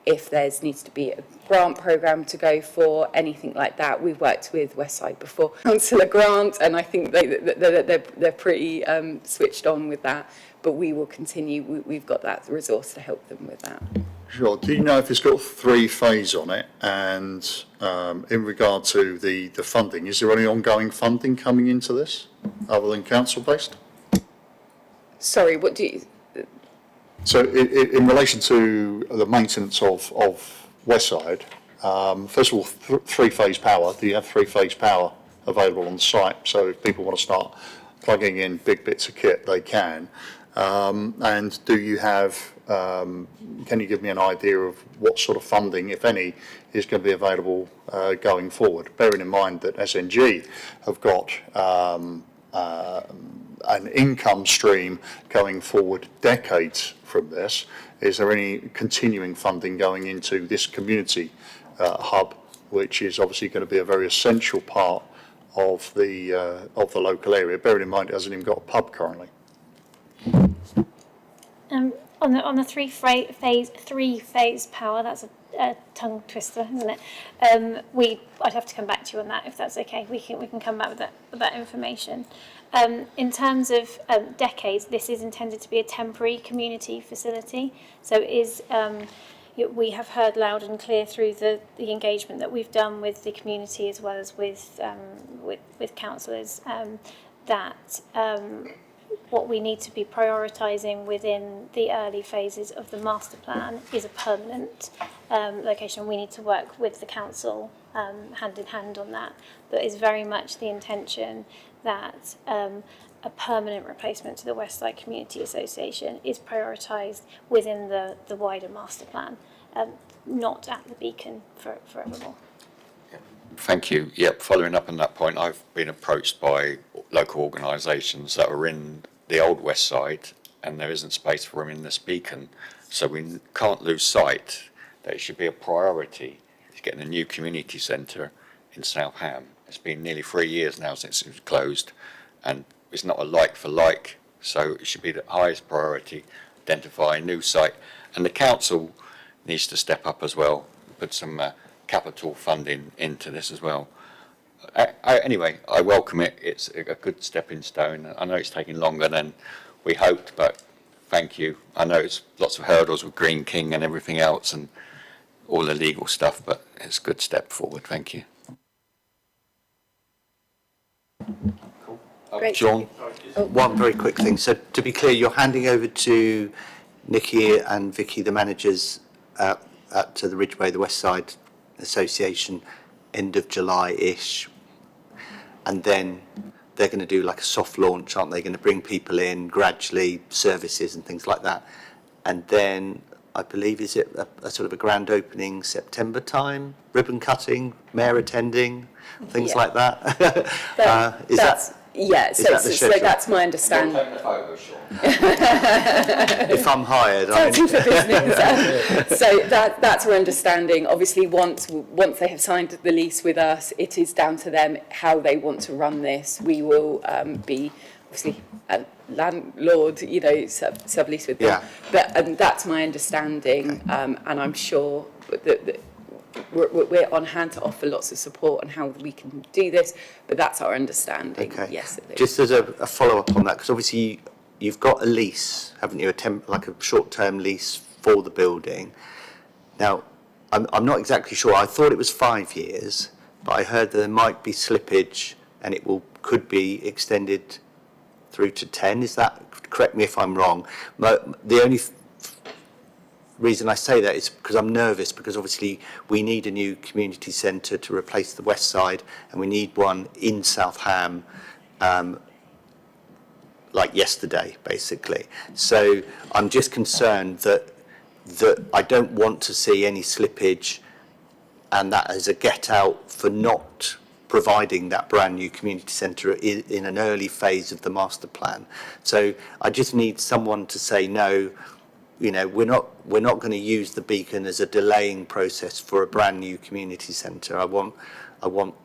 If there needs to be a grant programme to go for, anything like that. We've worked with Westside before, Councillor Grant, and I think they're pretty switched on with that. But we will continue, we've got that resource to help them with that. Sure. Do you know if it's got 3 phases on it? And in regard to the funding, is there any ongoing funding coming into this other than council-based? Sorry, what do you... So in relation to the maintenance of Westside, first of all, 3-phase power. Do you have 3-phase power available on site? So if people want to start plugging in big bits of kit, they can. And do you have, can you give me an idea of what sort of funding, if any, is going to be available going forward? Bearing in mind that SNG have got an income stream going forward decades from this. Is there any continuing funding going into this community hub, which is obviously going to be a very essential part of the local area, bearing in mind it hasn't even got a pub currently? on the three phase power, that's a tongue twister, isn't it? I'd have to come back to you on that if that's okay. We can come back with that information. In terms of decades, this is intended to be a temporary community facility. So we have heard loud and clear through the engagement that we've done with the community as well as with councillors that what we need to be prioritising within the early phases of the master plan is a permanent location. We need to work with the council hand in hand on that, but it's very much the intention that a permanent replacement to the West Side Community Association is prioritised within the wider master plan, not at the Beacon forevermore. Thank you. Yep, following up on that point, I've been approached by local organisations that are in the old West Side and there isn't space for them in this Beacon. So we can't lose sight that it should be a priority to getting a new community centre in South Ham. It's been nearly 3 years now since it was closed and it's not a like for like, so it should be the highest priority, identify a new site. And the council needs to step up as well, put some capital funding into this as well. Anyway, I welcome it. It's a good stepping stone. I know it's taking longer than we hoped, but thank you. I know it's lots of hurdles with Green King and everything else and all the legal stuff, but it's a good step forward. Thank you. Great. John? One very quick thing. So to be clear, you're handing over to Nikki and Vicky, the managers at the Ridgeway, the West Side Association, end of July-ish. And then they're going to do like a soft launch, aren't they? Going to bring people in gradually, services and things like that. And then I believe, is it a sort of a grand opening September time, ribbon cutting, mayor attending, things like that? So that's my understanding. If I'm hired, So that's our understanding. Obviously, once they have signed the lease with us, it is down to them how they want to run this. We will be obviously a landlord, sublease with them. Yeah. But that's my understanding, and I'm sure that we're on hand to offer lots of support on how we can do this, but that's our understanding. Okay. Yes. Just as a follow-up on that, because obviously you've got a lease, haven't you? Like a short-term lease for the building. Now, I'm not exactly sure. I thought it was 5 years, but I heard that there might be slippage and it could be extended through to 10. Is that, correct me if I'm wrong? The only reason I say that is because I'm nervous, because obviously we need a new community centre to replace the West Side, and we need one in South Ham, like yesterday, basically. So I'm just concerned that I don't want to see any slippage, and that as a get out for not providing that brand new community centre in an early phase of the master plan. So I just need someone to say no. We're not going to use the Beacon as a delaying process for a brand new community centre. I want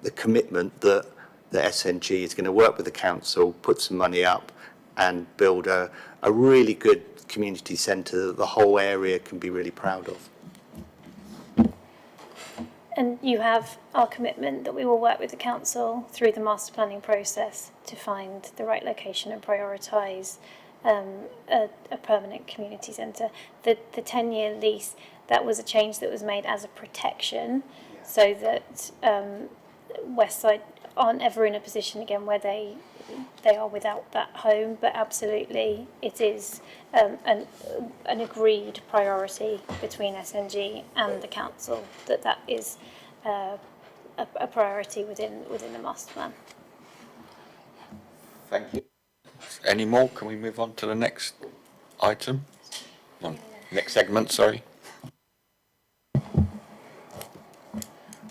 the commitment that the SNG is going to work with the council, put some money up, and build a really good community centre that the whole area can be really proud of. And you have our commitment that we will work with the council through the master planning process to find the right location and prioritise a permanent community centre. The 10-year lease, that was a change that was made as a protection, so that West Side aren't ever in a position again where they are without that home. But absolutely, it is an agreed priority between SNG and the council that is a priority within the master plan. Thank you. Any more? Can we move on to the next item? Next segment, sorry.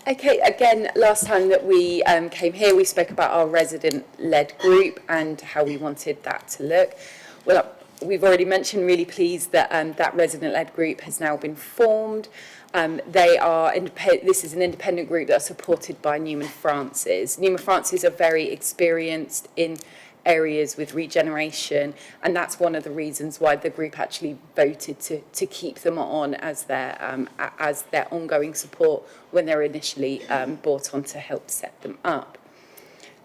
Okay, again, last time that we came here, we spoke about our resident-led group and how we wanted that to look. Well, we've already mentioned, really pleased that that resident-led group has now been formed. This is an independent group that are supported by Newman Francis. Newman Francis are very experienced in areas with regeneration, and that's one of the reasons why the group actually voted to keep them on as their ongoing support when they were initially brought on to help set them up.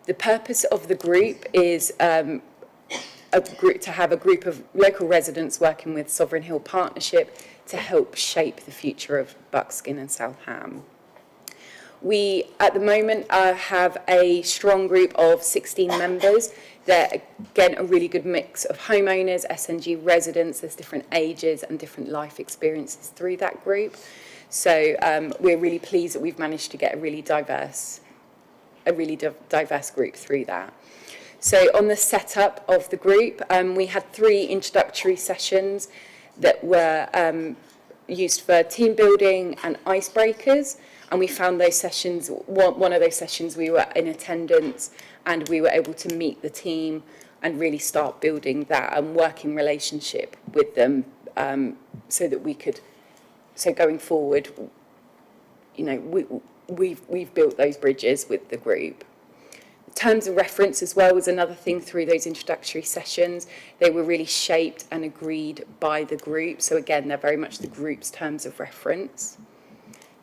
The purpose of the group is to have a group of local residents working with Sovereign Hill Partnership to help shape the future of Buckskin and South Ham. We, at the moment, have a strong group of 16 members. They're, again, a really good mix of homeowners, SNG residents. There's different ages and different life experiences through that group. So we're really pleased that we've managed to get a really diverse group through that. So on the setup of the group, we had 3 introductory sessions that were used for team building and icebreakers. And we found those sessions, one of those sessions we were in attendance, and we were able to meet the team and really start building that working relationship with them, so that we could, so going forward, you know, we've built those bridges with the group. Terms of reference as well was another thing through those introductory sessions. They were really shaped and agreed by the group. So again, they're very much the group's terms of reference.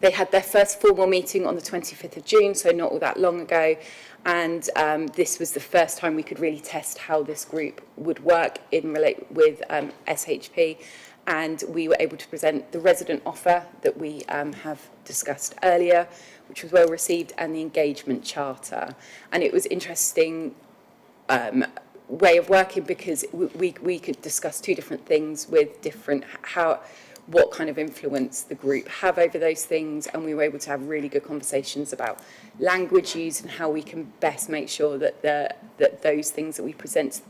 They had their first formal meeting on the 25th of June, so not all that long ago. And this was the first time we could really test how this group would work with SHP. And we were able to present the resident offer that we have discussed earlier, which was well received, and the engagement charter. And it was interesting way of working because we could discuss 2 different things with different, what kind of influence the group have over those things, and we were able to have really good conversations about language use and how we can best make sure that that those things that we present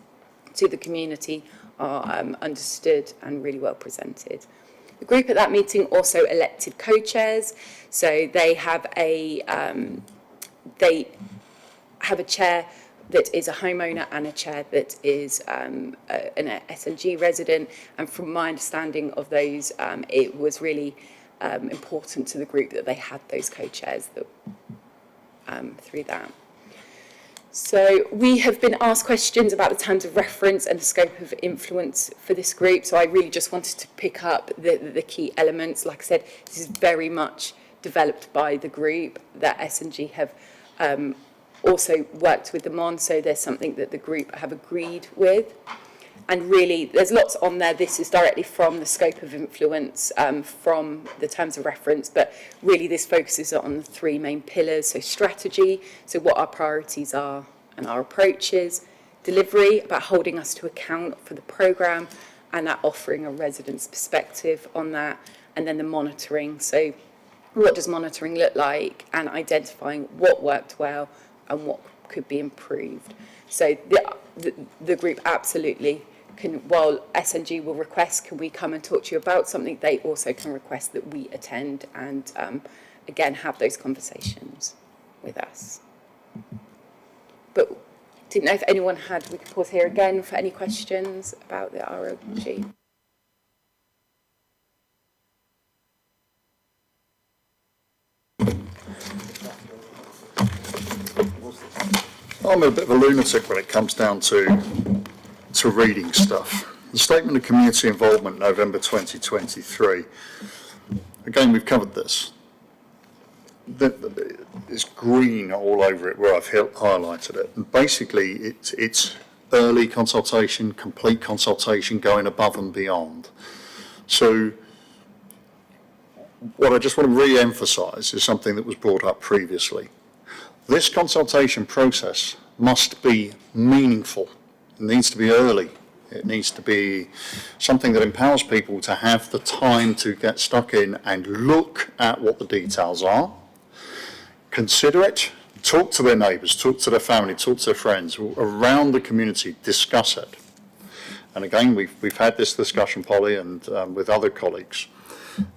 to the community are understood and really well presented. The group at that meeting also elected co-chairs, so they have a chair that is a homeowner and a chair that is an SNG resident. And from my understanding of those, it was really important to the group that they had those co-chairs through that. So we have been asked questions about the terms of reference and the scope of influence for this group. So I really just wanted to pick up the key elements. Like I said, this is very much developed by the group that SNG have also worked with them on. So there's something that the group have agreed with. And really, there's lots on there. This is directly from the scope of influence, from the terms of reference, but really this focuses on the 3 main pillars. So strategy, so what our priorities are and our approaches; delivery, about holding us to account for the programme and that offering a resident's perspective on that; and then the monitoring, so what does monitoring look like, and identifying what worked well and what could be improved. So the group absolutely can, while SNG will request, can we come and talk to you about something, they also can request that we attend and again have those conversations with us. But didn't know if anyone had, we could pause here again for any questions about the ROG. I'm a bit of a lunatic when it comes down to reading stuff. The Statement of Community Involvement, November 2023. Again, we've covered this. It's green all over it where I've highlighted it. And basically, it's early consultation, complete consultation, going above and beyond. So what I just want to re-emphasise is something that was brought up previously. This consultation process must be meaningful. It needs to be early. It needs to be something that empowers people to have the time to get stuck in and look at what the details are, consider it, talk to their neighbours, talk to their family, talk to their friends, around the community, discuss it. And again, we've had this discussion, Polly, and with other colleagues.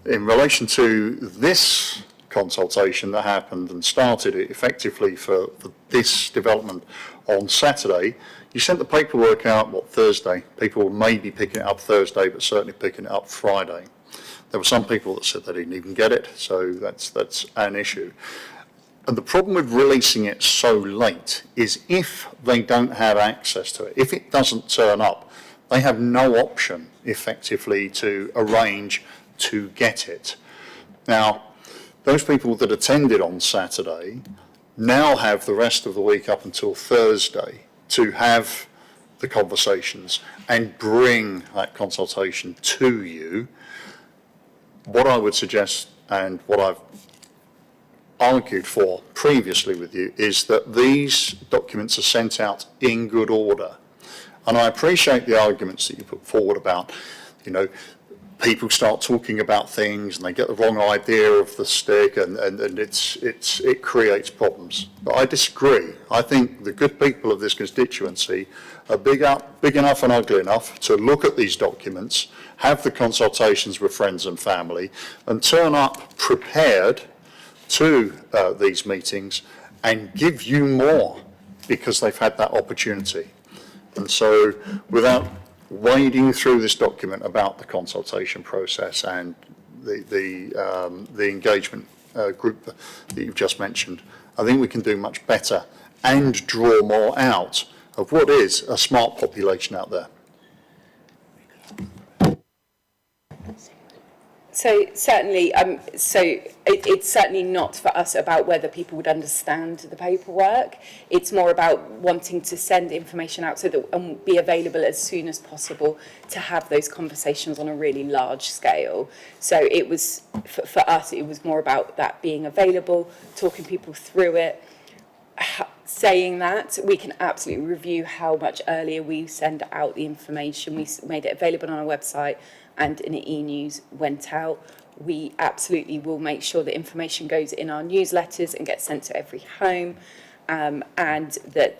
In relation to this consultation that happened and started it effectively for this development on Saturday, you sent the paperwork out, Thursday? People may be picking it up Thursday, but certainly picking it up Friday. There were some people that said they didn't even get it, so that's an issue. And the problem with releasing it so late is if they don't have access to it, if it doesn't turn up, they have no option effectively to arrange to get it. Now, those people that attended on Saturday now have the rest of the week up until Thursday to have the conversations and bring that consultation to you. What I would suggest, and what I've argued for previously with you, is that these documents are sent out in good order. And I appreciate the arguments that you put forward about, people start talking about things and they get the wrong idea of the stick and it creates problems. But I disagree. I think the good people of this constituency are big enough and ugly enough to look at these documents, have the consultations with friends and family, and turn up prepared to these meetings and give you more because they've had that opportunity. And so without wading through this document about the consultation process and the engagement group that you've just mentioned, I think we can do much better and draw more out of what is a smart population out there. So certainly, it's certainly not for us about whether people would understand the paperwork. It's more about wanting to send information out so that and be available as soon as possible to have those conversations on a really large scale. So it was, for us, it was more about that being available, talking people through it. Saying that, we can absolutely review how much earlier we send out the information. We made it available on our website and in the e-news went out. We absolutely will make sure that information goes in our newsletters and gets sent to every home, and that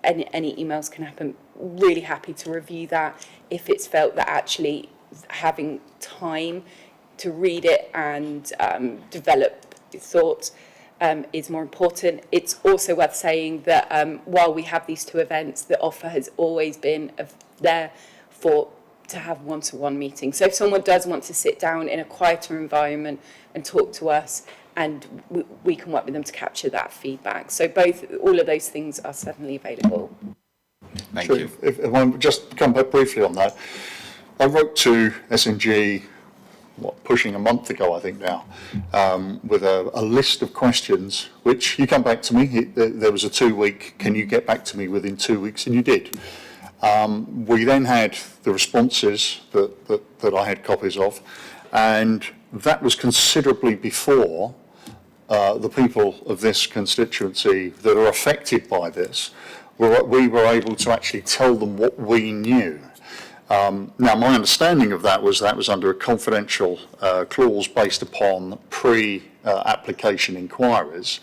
any emails can happen. Really happy to review that if it's felt that actually having time to read it and develop thoughts is more important. It's also worth saying that while we have these two events, the offer has always been there to have one-to-one meetings. So if someone does want to sit down in a quieter environment and talk to us, and we can work with them to capture that feedback. So all of those things are certainly available. Thank you. If I just come back briefly on that, I wrote to SNG, pushing a month ago, I think now, with a list of questions, which you come back to me. There was a 2-week, can you get back to me within 2 weeks? And you did. We then had the responses that I had copies of, and that was considerably before the people of this constituency that are affected by this, we were able to actually tell them what we knew. Now, my understanding of that was under a confidential clause based upon pre-application inquiries.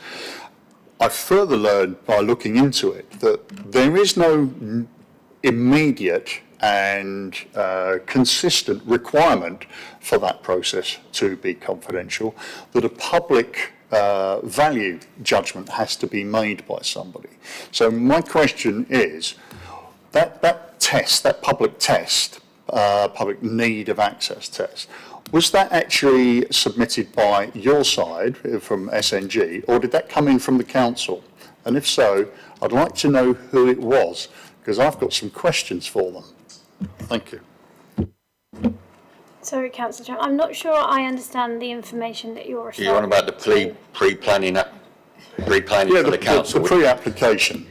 I further learned by looking into it that there is no immediate and consistent requirement for that process to be confidential, that a public value judgment has to be made by somebody. So my question is, that test, that public test, public need of access test, was that actually submitted by your side from SNG, or did that come in from the council? And if so, I'd like to know who it was, because I've got some questions for them. Thank you. Sorry, Councillor Chairman, I'm not sure I understand the information that you're referring to. You're on about the pre-planning for the council. The pre-application.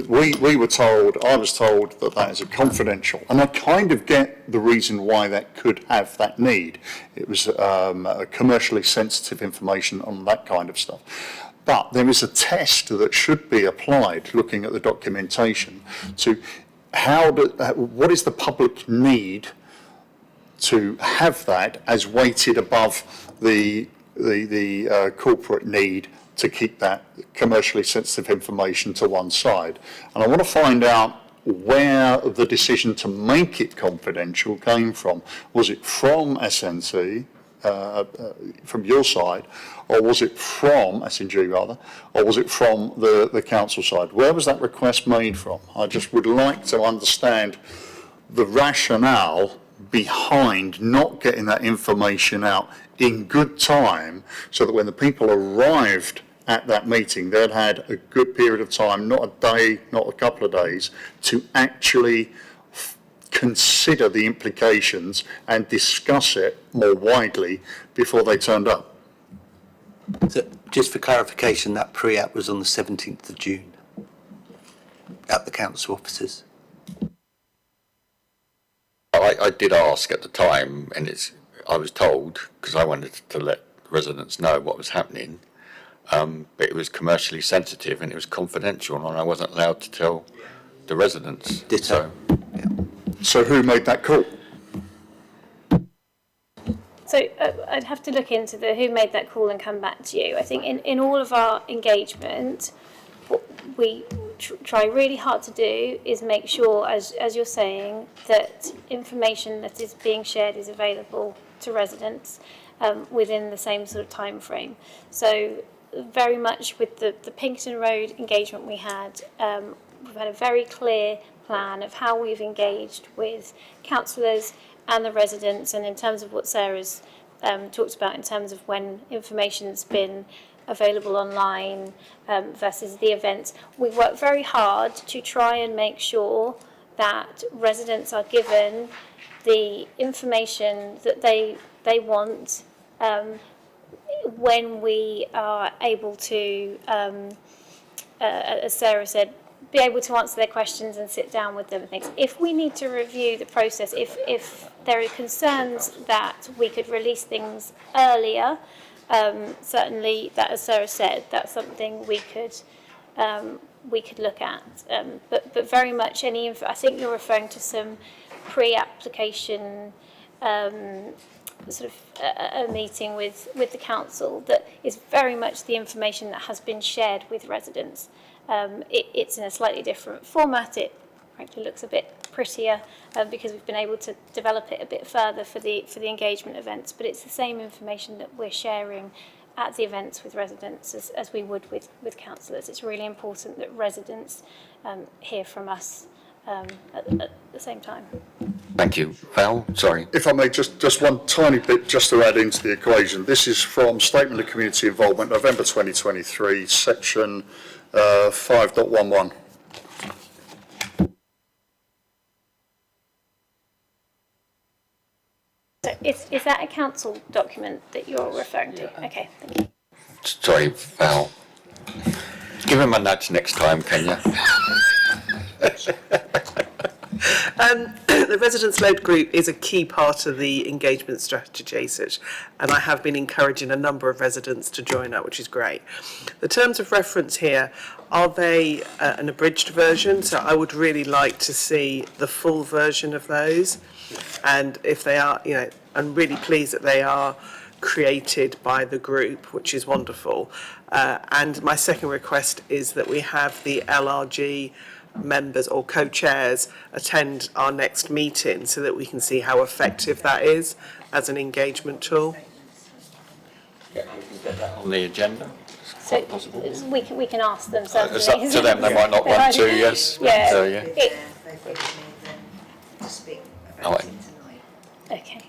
We were told, I was told that is a confidential, and I kind of get the reason why that could have that need. It was commercially sensitive information on that kind of stuff. But there is a test that should be applied, looking at the documentation, to what is the public need to have that as weighted above the corporate need to keep that commercially sensitive information to one side. And I want to find out where the decision to make it confidential came from. Was it from SNC, from your side, or was it from SNG rather, or was it from the council side? Where was that request made from? I just would like to understand the rationale behind not getting that information out in good time, so that when the people arrived at that meeting, they'd had a good period of time, not a day, not a couple of days, to actually consider the implications and discuss it more widely before they turned up. So just for clarification, that pre-app was on the 17th of June at the council offices. I did ask at the time, and I was told, because I wanted to let residents know what was happening, but it was commercially sensitive and it was confidential, and I wasn't allowed to tell the residents. Ditto. So who made that call? So I'd have to look into who made that call and come back to you. I think in all of our engagement, what we try really hard to do is make sure, as you're saying, that information that is being shared is available to residents within the same sort of time frame. So very much with the Pinkerton Road engagement we've had a very clear plan of how we've engaged with councillors and the residents, and in terms of what Sarah's talked about in terms of when information's been available online versus the events. We work very hard to try and make sure that residents are given the information that they want when we are able to, as Sarah said, be able to answer their questions and sit down with them and things. If we need to review the process, if there are concerns that we could release things earlier, certainly that, as Sarah said, that's something we could look at. But very much any info, I think you're referring to some pre-application sort of a meeting with the council that is very much the information that has been shared with residents. It's in a slightly different format. It frankly looks a bit prettier because we've been able to develop it a bit further for the engagement events, but it's the same information that we're sharing at the events with residents as we would with councillors. It's really important that residents hear from us at the same time. Thank you. Val, sorry. If I may, just one tiny bit just to add into the equation. This is from Statement of Community Involvement, November 2023, section 5.11. So is that a council document that you're referring to? Okay, thank you. Sorry, Val. Give him a nudge next time, can you? The residence-led group is a key part of the engagement strategy, and I have been encouraging a number of residents to join that, which is great. The terms of reference here, are they an abridged version? So I would really like to see the full version of those, and if they are, I'm really pleased that they are created by the group, which is wonderful. And my second request is that we have the LRG members or co-chairs attend our next meeting so that we can see how effective that is as an engagement tool. Yeah, we can get that on the agenda. So we can ask them. Certainly. It's up to them. They might not want to. Yes. Yeah. So, yeah. To speak Oh, about right. it tonight. Okay.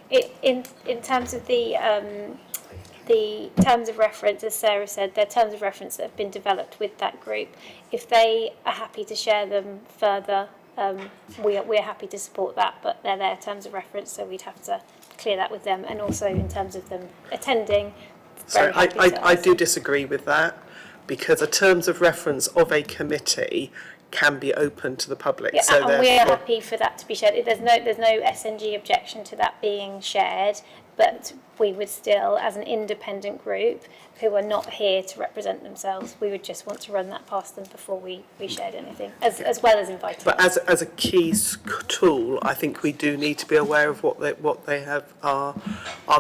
In terms of the terms of reference, as Sarah said, they're terms of reference that have been developed with that group. If they are happy to share them further, we're happy to support that, but they're their terms of reference, so we'd have to clear that with them. And also in terms of them attending. So I do disagree with that, because a terms of reference of a committee can be open to the public. Yeah, so and we're happy for that to be shared. There's no SNG objection to that being shared, but we would still, as an independent group who are not here to represent themselves, we would just want to run that past them before we shared anything, as well as inviting But them. as a key tool, I think we do need to be aware of what they are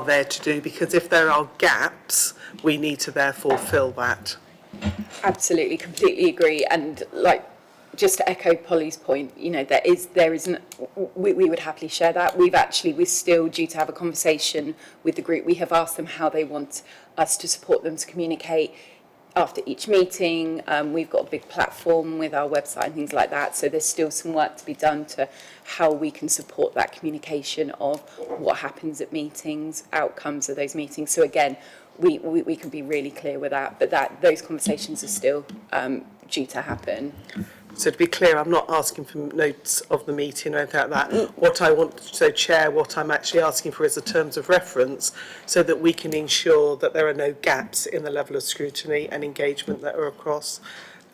there to do, because if there are gaps, we need to therefore fill that. Absolutely, completely agree. And just to echo Polly's point, we would happily share that. We're still due to have a conversation with the group. We have asked them how they want us to support them to communicate after each meeting. We've got a big platform with our website and things like that. So there's still some work to be done to how we can support that communication of what happens at meetings, outcomes of those meetings. So again, we can be really clear with that. But those conversations are still due to happen. So to be clear, I'm not asking for notes of the meeting or anything like that. What I want, so Chair, what I'm actually asking for is the terms of reference so that we can ensure that there are no gaps in the level of scrutiny and engagement that are across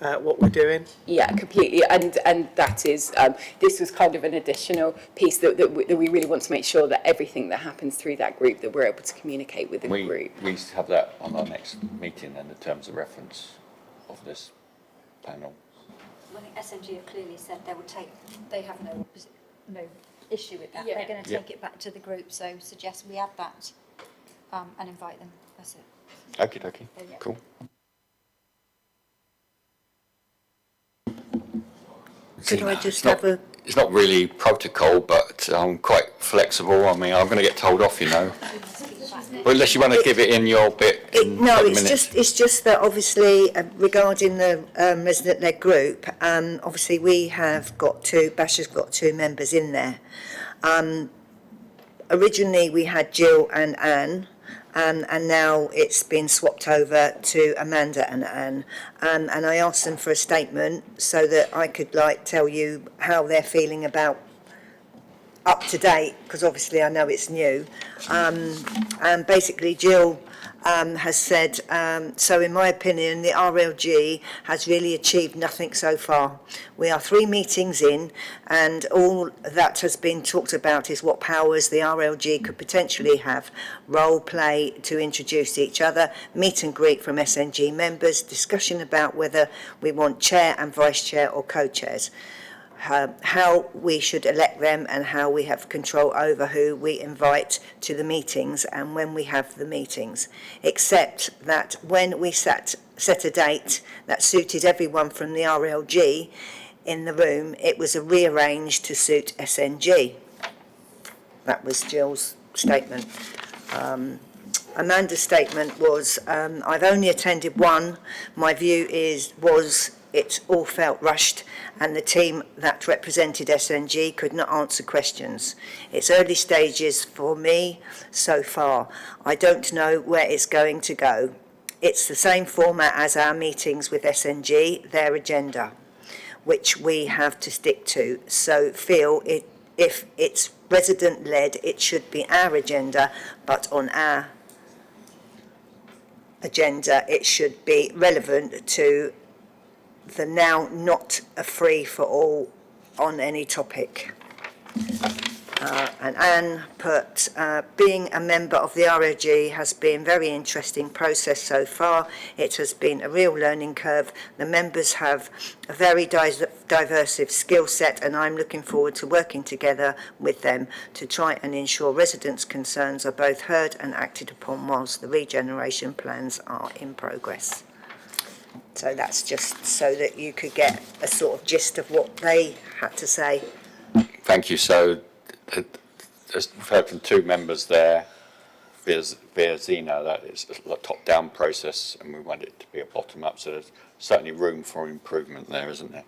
what we're doing. Yeah, completely. And that is, this was kind of an additional piece that we really want to make sure that everything that happens through that group, that we're able to communicate with the group. We have that on our next meeting and the terms of reference of this panel. I think SNG have clearly said they have no issue with that. Yeah. They're going to take it back to the group, so suggest we add that and invite them. That's it. Okie dokie, Yeah. cool. Could I just have a... It's not really protocol, but I'm quite flexible. I mean, I'm going to get told off, you know. But unless you want to give it in your bit. No, it's just that obviously regarding the resident-led group, obviously we have got Bash has got 2 members in there. Originally we had Jill and Anne, and now it's been swapped over to Amanda and Anne. And I asked them for a statement so that I could tell you how they're feeling about up to date, because obviously I know it's new. And basically Jill has said, so in my opinion, the RLG has really achieved nothing so far. We are 3 meetings in, and all that has been talked about is what powers the RLG could potentially have. Role play to introduce each other, meet and greet from SNG members, discussion about whether we want chair and vice chair or co-chairs. How we should elect them and how we have control over who we invite to the meetings and when we have the meetings, except that when we set a date that suited everyone from the RLG in the room, it was rearranged to suit SNG. That was Jill's statement. Amanda's statement was, I've only attended one. My view was it all felt rushed and the team that represented SNG could not answer questions. It's early stages for me so far. I don't know where it's going to go. It's the same format as our meetings with SNG, their agenda, which we have to stick to. So if it's resident-led, it should be our agenda, but on our agenda, it should be relevant to the now not a free-for-all on any topic. And Anne put, being a member of the ROG has been a very interesting process so far. It has been a real learning curve. The members have a very diverse skill set, and I'm looking forward to working together with them to try and ensure residents' concerns are both heard and acted upon whilst the regeneration plans are in progress. So that's just so that you could get a sort of gist of what they had to say. Thank you. So, we've heard from 2 members there via Zeno that it's a top-down process and we want it to be a bottom-up, so there's certainly room for improvement there, isn't there?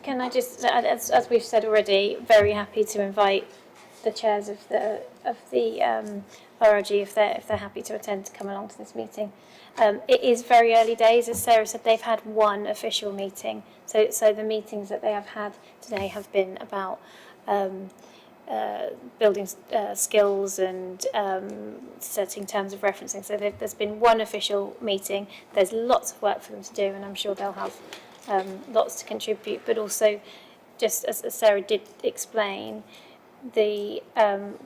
Can I just, as we've said already, very happy to invite the chairs of the ROG if they're happy to attend to come along to this meeting. It is very early days, as Sarah said. They've had 1 official meeting, so the meetings that they have had today have been about building skills and setting terms of referencing. So there's been 1 official meeting. There's lots of work for them to do, and I'm sure they'll have lots to contribute. But also, just as Sarah did explain, the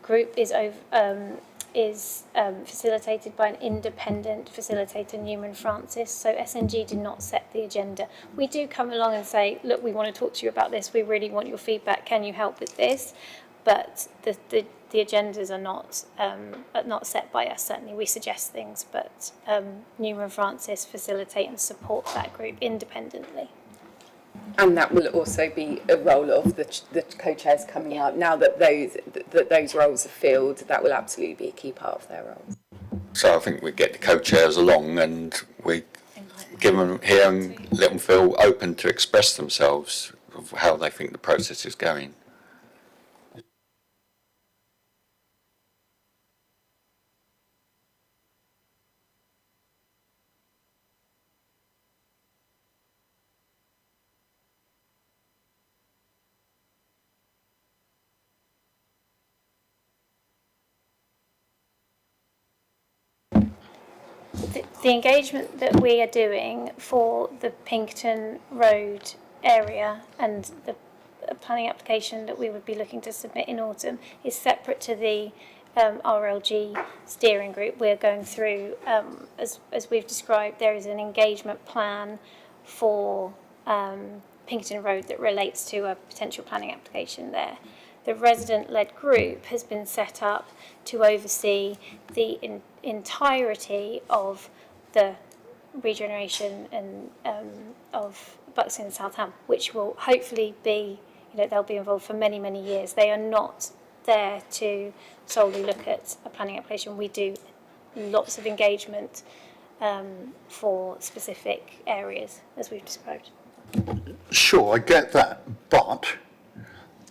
group is facilitated by an independent facilitator, Newman Francis. So SNG did not set the agenda. We do come along and say, look, we want to talk to you about this. We really want your feedback. Can you help with this? But the agendas are not set by us. Certainly we suggest things, but Newman Francis facilitate and support that group independently. And that will also be a role of the co-chairs coming up. Now that those roles are filled, that will absolutely be a key part of their roles. So I think we get the co-chairs along and we give them here and let them feel open to express themselves of how they think the process is going. The engagement that we are doing for the Pinkerton Road area and the planning application that we would be looking to submit in autumn is separate to the RLG steering group. We're going through, as we've described, there is an engagement plan for Pinkerton Road that relates to a potential planning application there. The resident-led group has been set up to oversee the entirety of the regeneration and of Buckskin and Southam, which will hopefully be, they'll be involved for many, many years. They are not there to solely look at a planning application. We do lots of engagement for specific areas, as we've described. Sure, I get that, but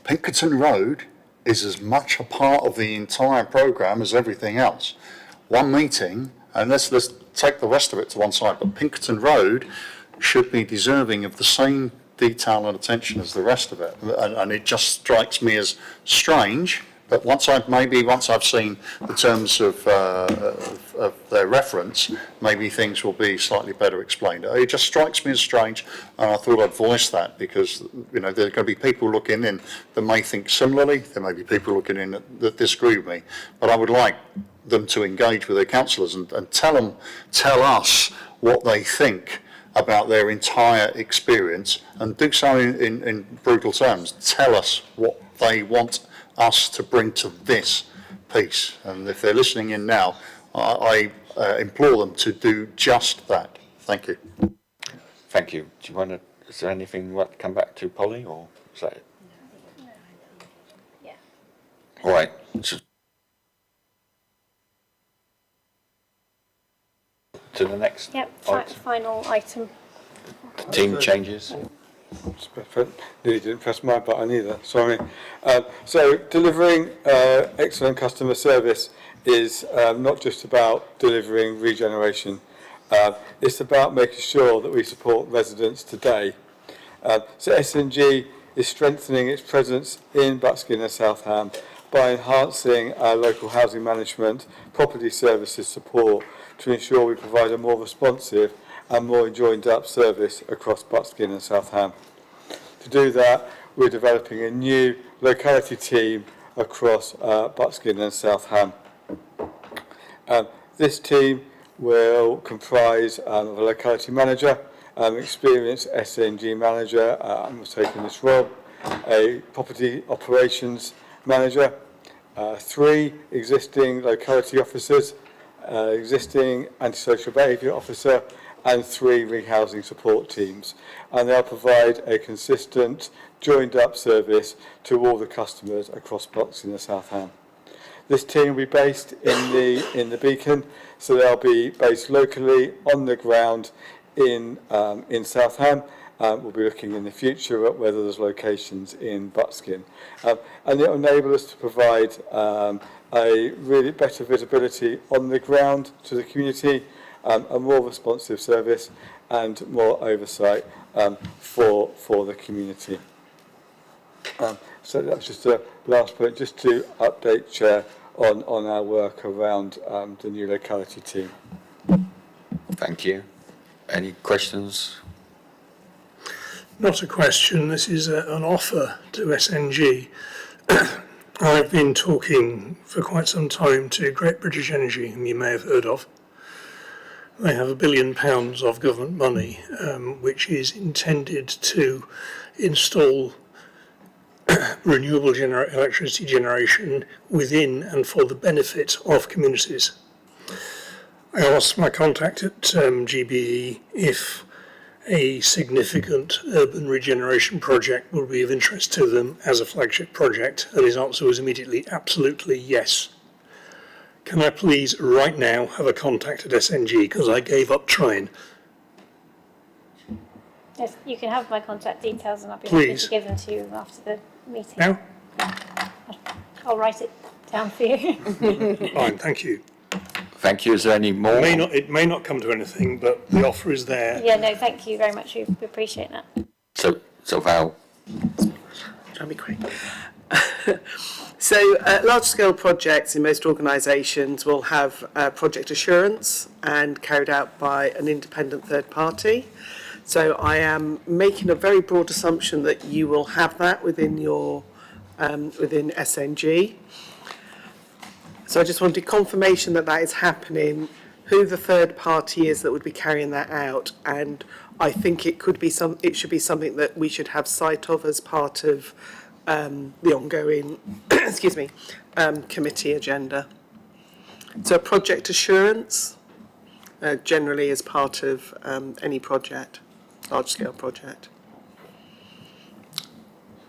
Pinkerton Road is as much a part of the entire programme as everything else. One meeting, and let's take the rest of it to one side, but Pinkerton Road should be deserving of the same detail and attention as the rest of it. And it just strikes me as strange, but once I've seen the terms of their reference, maybe things will be slightly better explained. It just strikes me as strange, and I thought I'd voice that because, there are going to be people looking in that may think similarly. There may be people looking in that disagree with me, but I would like them to engage with their councillors and tell us what they think about their entire experience, and do so in brutal terms. Tell us what they want us to bring to this piece. And if they're listening in now, I implore them to do just that. Thank you. Thank you. Is there anything you want to come back to, Polly, or is that it? Yeah. All right. So, to the next item. Final item. Team changes. Nearly didn't press my button either, sorry. So delivering excellent customer service is not just about delivering regeneration. It's about making sure that we support residents today. So SNG is strengthening its presence in Buckskin and Southam by enhancing our local housing management, property services support to ensure we provide a more responsive and more joined up service across Buckskin and Southam. To do that, we're developing a new locality team across Buckskin and Southam. This team will comprise of a locality manager, experienced SNG manager, who's taking this role, a property operations manager, 3 existing locality officers, existing antisocial behaviour officer, and 3 rehousing support teams, and they'll provide a consistent, joined-up service to all the customers across Buckskin and Southam. This team will be based in the Beacon, so they'll be based locally on the ground in Southam. We'll be looking in the future at whether there's locations in Buckskin, and it will enable us to provide a really better visibility on the ground to the community, a more responsive service and more oversight for the community. So that's just a last point, just to update Chair on our work around the new locality team. Thank you. Any questions? Not a question, this is an offer to SNG. I've been talking for quite some time to Great British Energy, whom you may have heard of. They have £1 billion of government money, which is intended to install renewable electricity generation within and for the benefit of communities. I asked my contact at GBE if a significant urban regeneration project would be of interest to them as a flagship project, and his answer was immediately absolutely yes. Can I please right now have a contact at SNG, because I gave up trying. Yes, you can have my contact details and I'll be happy to give them to you after the meeting. Now? I'll write it down for you. Fine, thank you. Thank you. Is there any more? It may not come to anything, but the offer is there. Yeah, no, thank you very much. We appreciate that. So Val. Try to be quick. So large-scale projects in most organisations will have project assurance and carried out by an independent third party. So I am making a very broad assumption that you will have that within your within SNG. So I just wanted confirmation that that is happening, who the third party is that would be carrying that out, and I think it could be it should be something that we should have sight of as part of the ongoing excuse me committee agenda. So project assurance generally is part of any project, large scale project.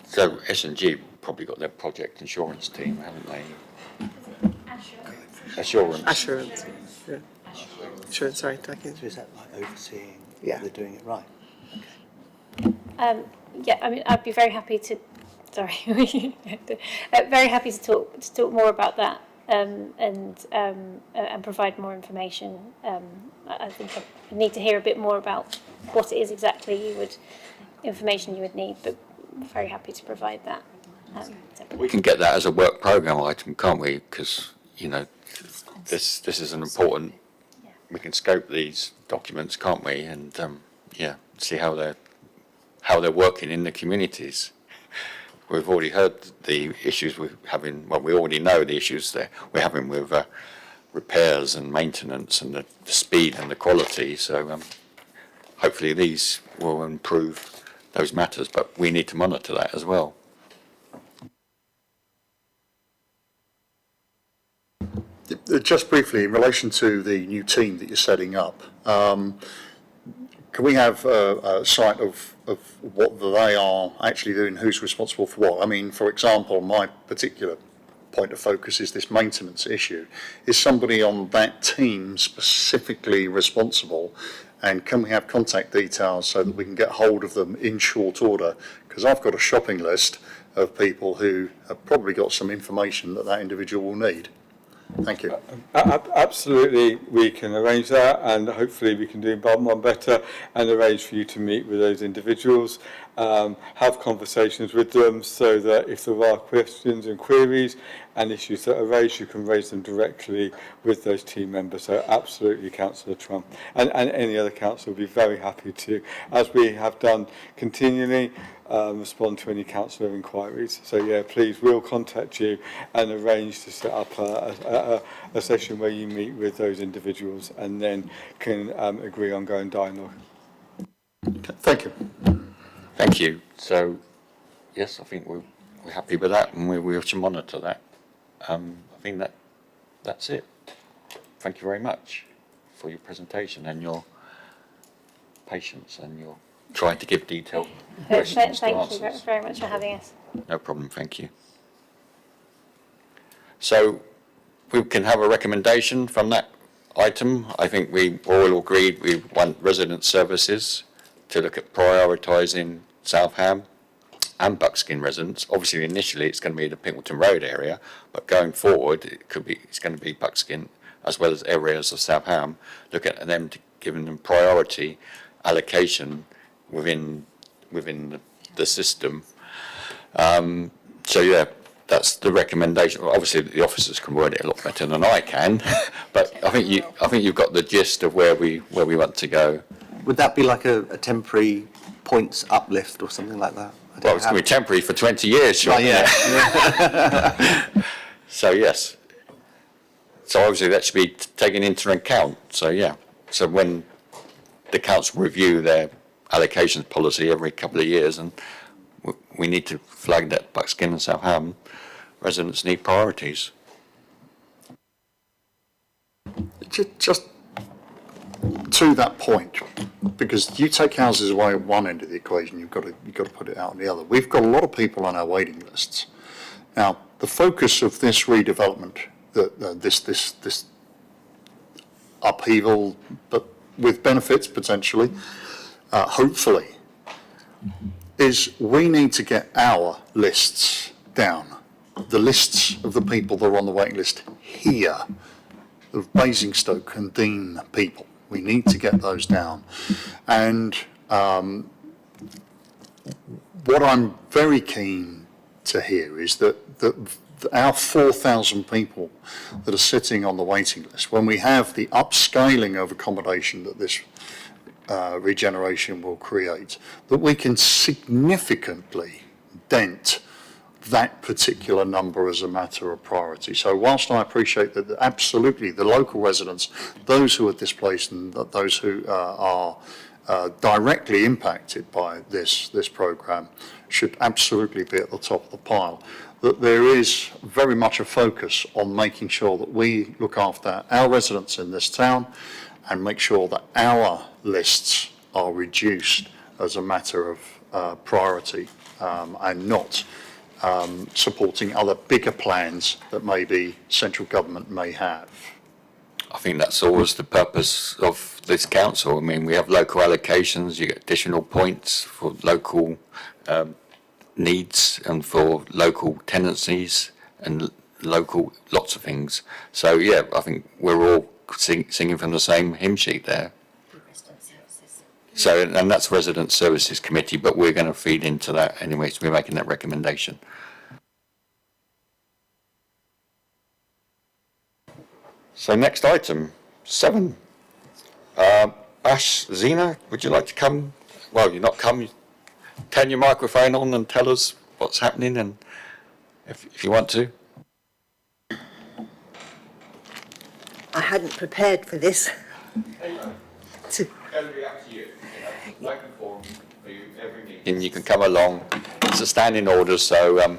So S&G probably got their project insurance team, haven't they? Assurance. Assurance. Yeah. Assurance, sorry, taking. So is that like overseeing Yeah. they're doing it right? Yeah, I mean, I'd be very happy to. Sorry, very happy to talk more about that and provide more information. I think I need to hear a bit more about what it is exactly information you would need, but very happy to provide that. We can get that as a work programme item, can't we? Because, you know, this is an important, we can scope these documents, can't we? And, yeah, see how they're working in the communities. We've already heard the issues we're having, well, we already know the issues that we're having with repairs and maintenance and the speed and the quality. So hopefully these will improve those matters, but we need to monitor that as well. Just briefly, in relation to the new team that you're setting up, can we have a sight of what they are actually doing, who's responsible for what? I mean, for example, my particular point of focus is this maintenance issue. Is somebody on that team specifically responsible? And can we have contact details so that we can get hold of them in short order? Because I've got a shopping list of people who have probably got some information that individual will need. Thank you. Absolutely, we can arrange that, and hopefully we can do one better and arrange for you to meet with those individuals, have conversations with them so that if there are questions and queries and issues that are raised, you can raise them directly with those team members. So absolutely, Councillor Trump, and any other councillor will be very happy to, as we have done continually, respond to any councillor inquiries. So yeah, please, we'll contact you and arrange to set up a session where you meet with those individuals and then can agree on ongoing dialogue. Thank you. Thank you. So, yes, I think we're happy with that, and we should monitor that. I think that's it. Thank you very much for your presentation and your patience and your trying to give detailed questions to answers. Thank you very much for having us. No problem, thank you. So we can have a recommendation from that item. I think we all agreed we want resident services to look at prioritising South Ham and Buckskin residents. Obviously, initially it's going to be the Pinkleton Road area, but going forward it's going to be Buckskin as well as areas of South Ham. Look at them, giving them priority allocation within the system. So yeah, that's the recommendation. Well, obviously the officers can word it a lot better than I can, but I think you've got the gist of where we want to go. Would that be like a temporary points uplift or something like that? Well, it's going to be temporary for 20 years, sure. Yeah. So yes. So obviously that should be taken into account. So yeah. So when the council review their allocations policy every couple of years, and we need to flag that Buckskin and South Ham residents need priorities. Just to that point, because you take houses away at one end of the equation, you've got to put it out on the other. We've got a lot of people on our waiting lists. Now, the focus of this redevelopment, this upheaval, but with benefits potentially, hopefully, is we need to get our lists down. The lists of the people that are on the waiting list here, of Basingstoke and Dean people. We need to get those down. And what I'm very keen to hear is that our 4,000 people that are sitting on the waiting list, when we have the upscaling of accommodation that this regeneration will create, that we can significantly dent that particular number as a matter of priority. So whilst I appreciate that absolutely the local residents, those who are displaced and those who are directly impacted by this programme should absolutely be at the top of the pile, that there is very much a focus on making sure that we look after our residents in this town and make sure that our lists are reduced as a matter of priority and not supporting other bigger plans that maybe central government may have. I think that's always the purpose of this council. I mean, we have local allocations, you get additional points for local needs and for local tenancies and local lots of things. So yeah, I think we're all singing from the same hymn sheet there. So, and that's Resident Services Committee, but we're going to feed into that anyway, so we're making that recommendation. So next item, 7. Ash, Zena, would you like to come? Well, you're not come. Turn your microphone on and tell us what's happening, and if you want to. I hadn't prepared for this. And you can come along. It's a standing order, so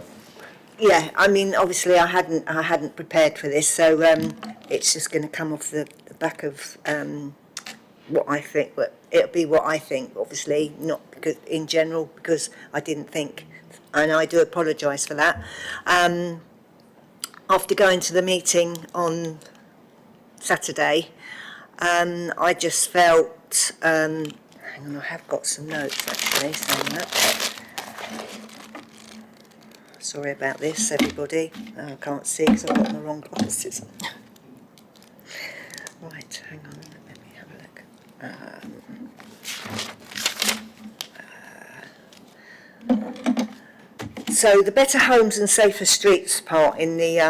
Yeah, I mean, obviously I hadn't prepared for this, so it's just going to come off the back of what I think. But it'll be what I think, obviously, not because in general, because I didn't think, and I do apologise for that. After going to the meeting on Saturday, I just felt. Hang on, I have got some notes actually saying that. Sorry about this, everybody. I can't see because I've got the wrong glasses. Right, hang on, let me have a look. So the Better Homes and Safer Streets part in the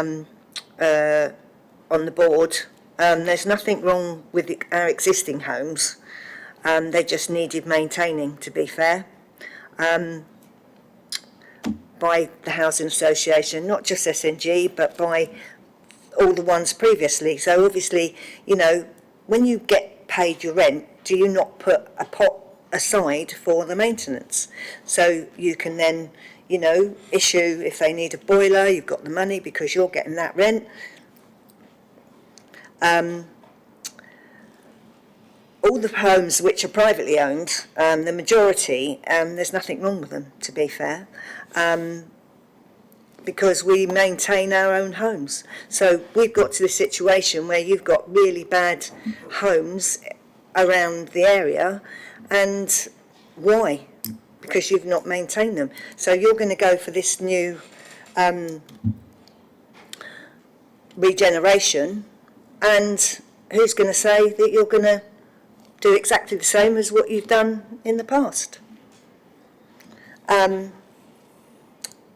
on the board, there's nothing wrong with our existing homes. They just needed maintaining, to be fair. By the Housing Association, not just SNG, but by all the ones previously. So obviously, you know, when you get paid your rent, do you not put a pot aside for the maintenance? So you can then, you know, issue, if they need a boiler, you've got the money because you're getting that rent. All the homes which are privately owned, the majority, there's nothing wrong with them, to be fair, because we maintain our own homes. So we've got to the situation where you've got really bad homes around the area, and why? Because you've not maintained them. So you're going to go for this new regeneration, and who's going to say that you're going to do exactly the same as what you've done in the past?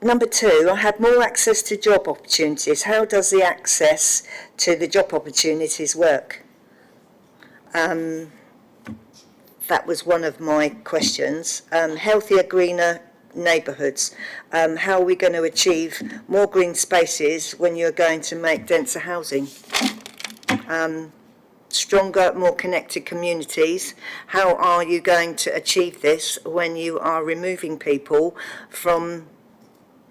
Number 2, I had more access to job opportunities. How does the access to the job opportunities work? That was one of my questions. Healthier, greener neighbourhoods. How are we going to achieve more green spaces when you're going to make denser housing? Stronger, more connected communities. How are you going to achieve this when you are removing people from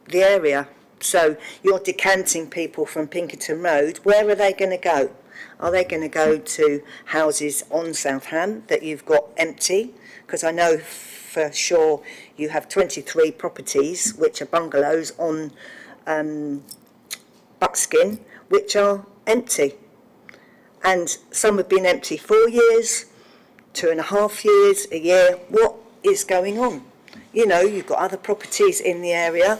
the area? So you're decanting people from Pinkerton Road. Where are they going to go? Are they going to go to houses on Southam that you've got empty? Because I know for sure you have 23 properties which are bungalows on Buckskin which are empty. And some have been empty 4 years, 2.5 years, a year. What is going on? You know, you've got other properties in the area.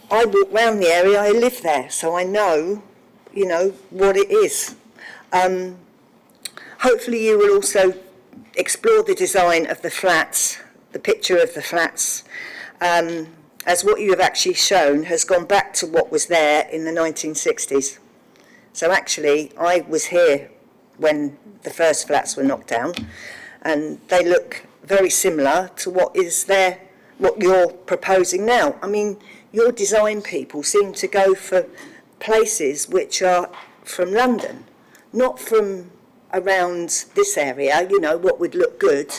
I walk around the area, I live there, so I know, you know, what it is. Hopefully you will also explore the design of the flats, the picture of the flats, as what you have actually shown has gone back to what was there in the 1960s. So actually, I was here when the first flats were knocked down, and they look very similar to what is there, what you're proposing now. I mean, your design people seem to go for places which are from London, not from around this area, you know, what would look good.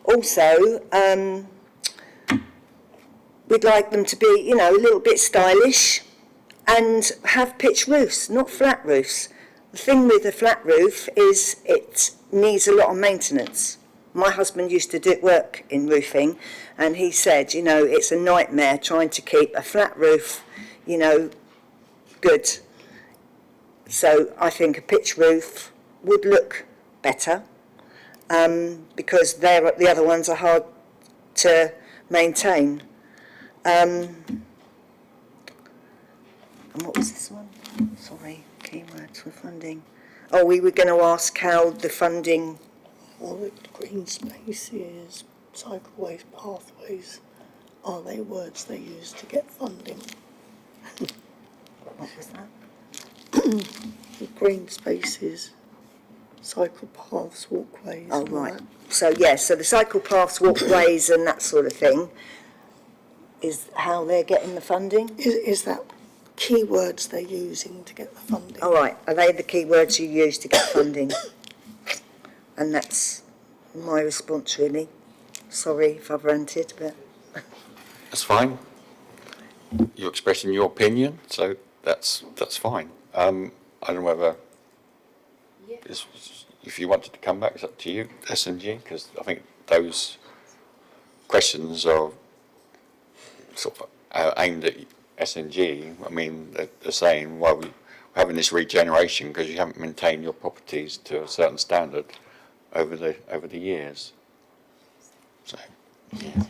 Also, we'd like them to be, you know, a little bit stylish and have pitch roofs, not flat roofs. The thing with a flat roof is it needs a lot of maintenance. My husband used to do work in roofing, and he said, you know, it's a nightmare trying to keep a flat roof, you know, good. So I think a pitch roof would look better, because the other ones are hard to maintain. And what was this one? Sorry, keywords for funding. Oh, we were going to ask how the funding... Well, the green spaces, cycleways, pathways, are they words they use to get funding? What was that? The green spaces, cycle paths, walkways. Oh, and all right. that. So, yes, so the cycle paths, walkways and that sort of thing is how they're getting the funding? Is that keywords they're using to get the funding? All right, are they the keywords you use to get funding? And that's my response, really. Sorry if I've ranted, but... That's fine. You're expressing your opinion, so that's fine. I don't know whether, if you wanted to come back, it's up to you, S&G, because I think those questions are sort of aimed at S&G. I mean, they're saying, well, we're having this regeneration because you haven't maintained your properties to a certain standard over the years. So, yeah.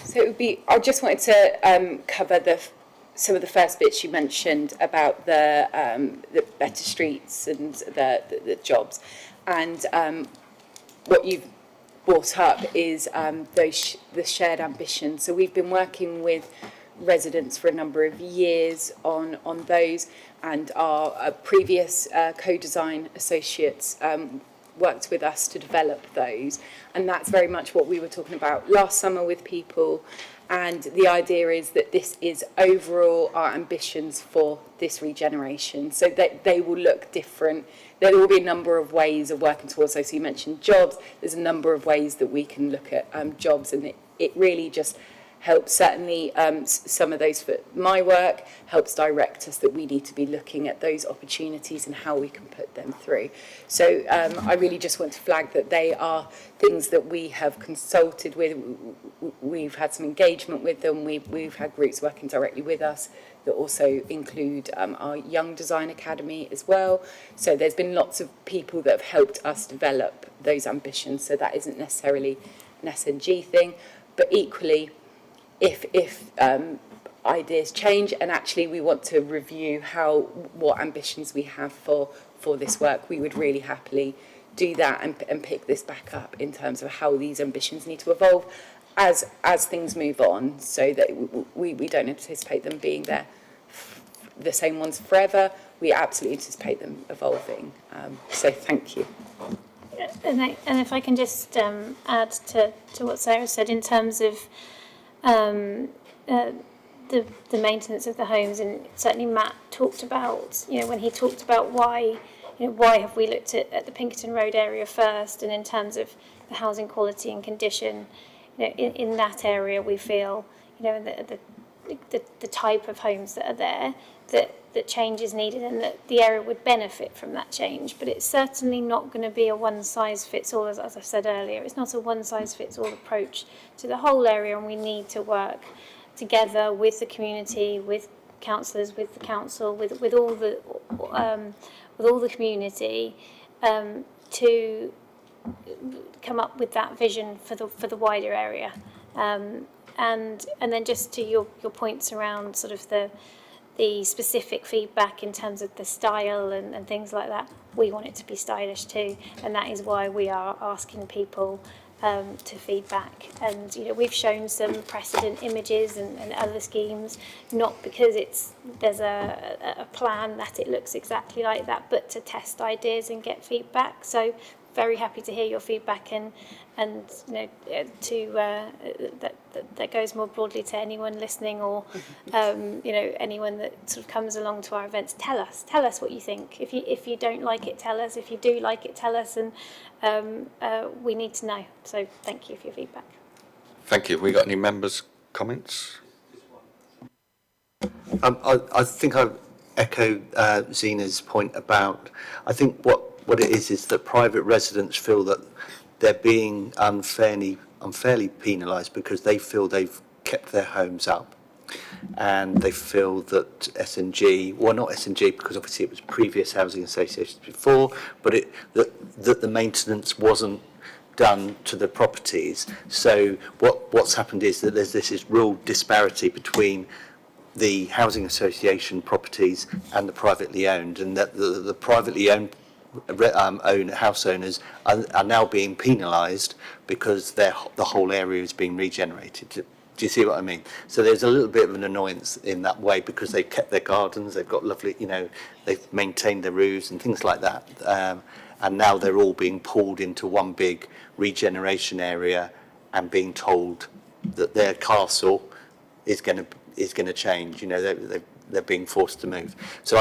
So it would be, I just wanted to cover some of the first bits you mentioned about the better streets and the jobs, and what you've brought up is the shared ambition. So we've been working with residents for a number of years on those, and our previous co-design associates worked with us to develop those, and that's very much what we were talking about last summer with people. And the idea is that this is overall our ambitions for this regeneration, so that they will look different. There will be a number of ways of working towards those. So you mentioned jobs. There's a number of ways that we can look at jobs, and it really just helps, certainly some of those for my work, helps direct us that we need to be looking at those opportunities and how we can put them through. So I really just want to flag that they are things that we have consulted with. We've had some engagement with them. We've had groups working directly with us that also include our Young Design Academy as well. So there's been lots of people that have helped us develop those ambitions. So that isn't necessarily an S&G thing, but equally, if ideas change and actually we want to review what ambitions we have for this work, we would really happily do that and pick this back up in terms of how these ambitions need to evolve as things move on, so that we don't anticipate them being the same ones forever. We absolutely anticipate them evolving. So thank you. And if I can just add to what Sarah said in terms of the maintenance of the homes, and certainly Matt talked about, when he talked about why have we looked at the Pinkerton Road area first, and in terms of the housing quality and condition, in that area we feel, the type of homes that are there, that change is needed and that the area would benefit from that change. But it's certainly not going to be a one-size-fits-all, as I said earlier. It's not a one-size-fits-all approach to the whole area, and we need to work together with the community, with councillors, with the council, with all the community, to come up with that vision for the wider area. And then just to your points around sort of the specific feedback in terms of the style and things like that, we want it to be stylish too, and that is why we are asking people to feedback. And we've shown some precedent images and other schemes, not because there's a plan that it looks exactly like that, but to test ideas and get feedback. So very happy to hear your feedback, and that goes more broadly to anyone listening, or anyone that sort of comes along to our events. Tell us what you think. If you don't like it, tell us. If you do like it, tell us, and we need to know. So thank you for your feedback. Thank you. Have we got any members' comments? I think I echo Zina's point about, I think what it is that private residents feel that they're being unfairly penalised because they feel they've kept their homes up, and they feel that SNG, well, not SNG because obviously it was previous housing associations before, but that the maintenance wasn't done to the properties. So what's happened is that there's this real disparity between the housing association properties and the privately owned, and that the privately owned house owners are now being penalised because the whole area is being regenerated. Do you see what I mean? So there's a little bit of an annoyance in that way because they've kept their gardens, they've got lovely, they've maintained their roofs and things like that, and now they're all being pulled into one big regeneration area and being told that their castle is going to change. They're being forced to move. So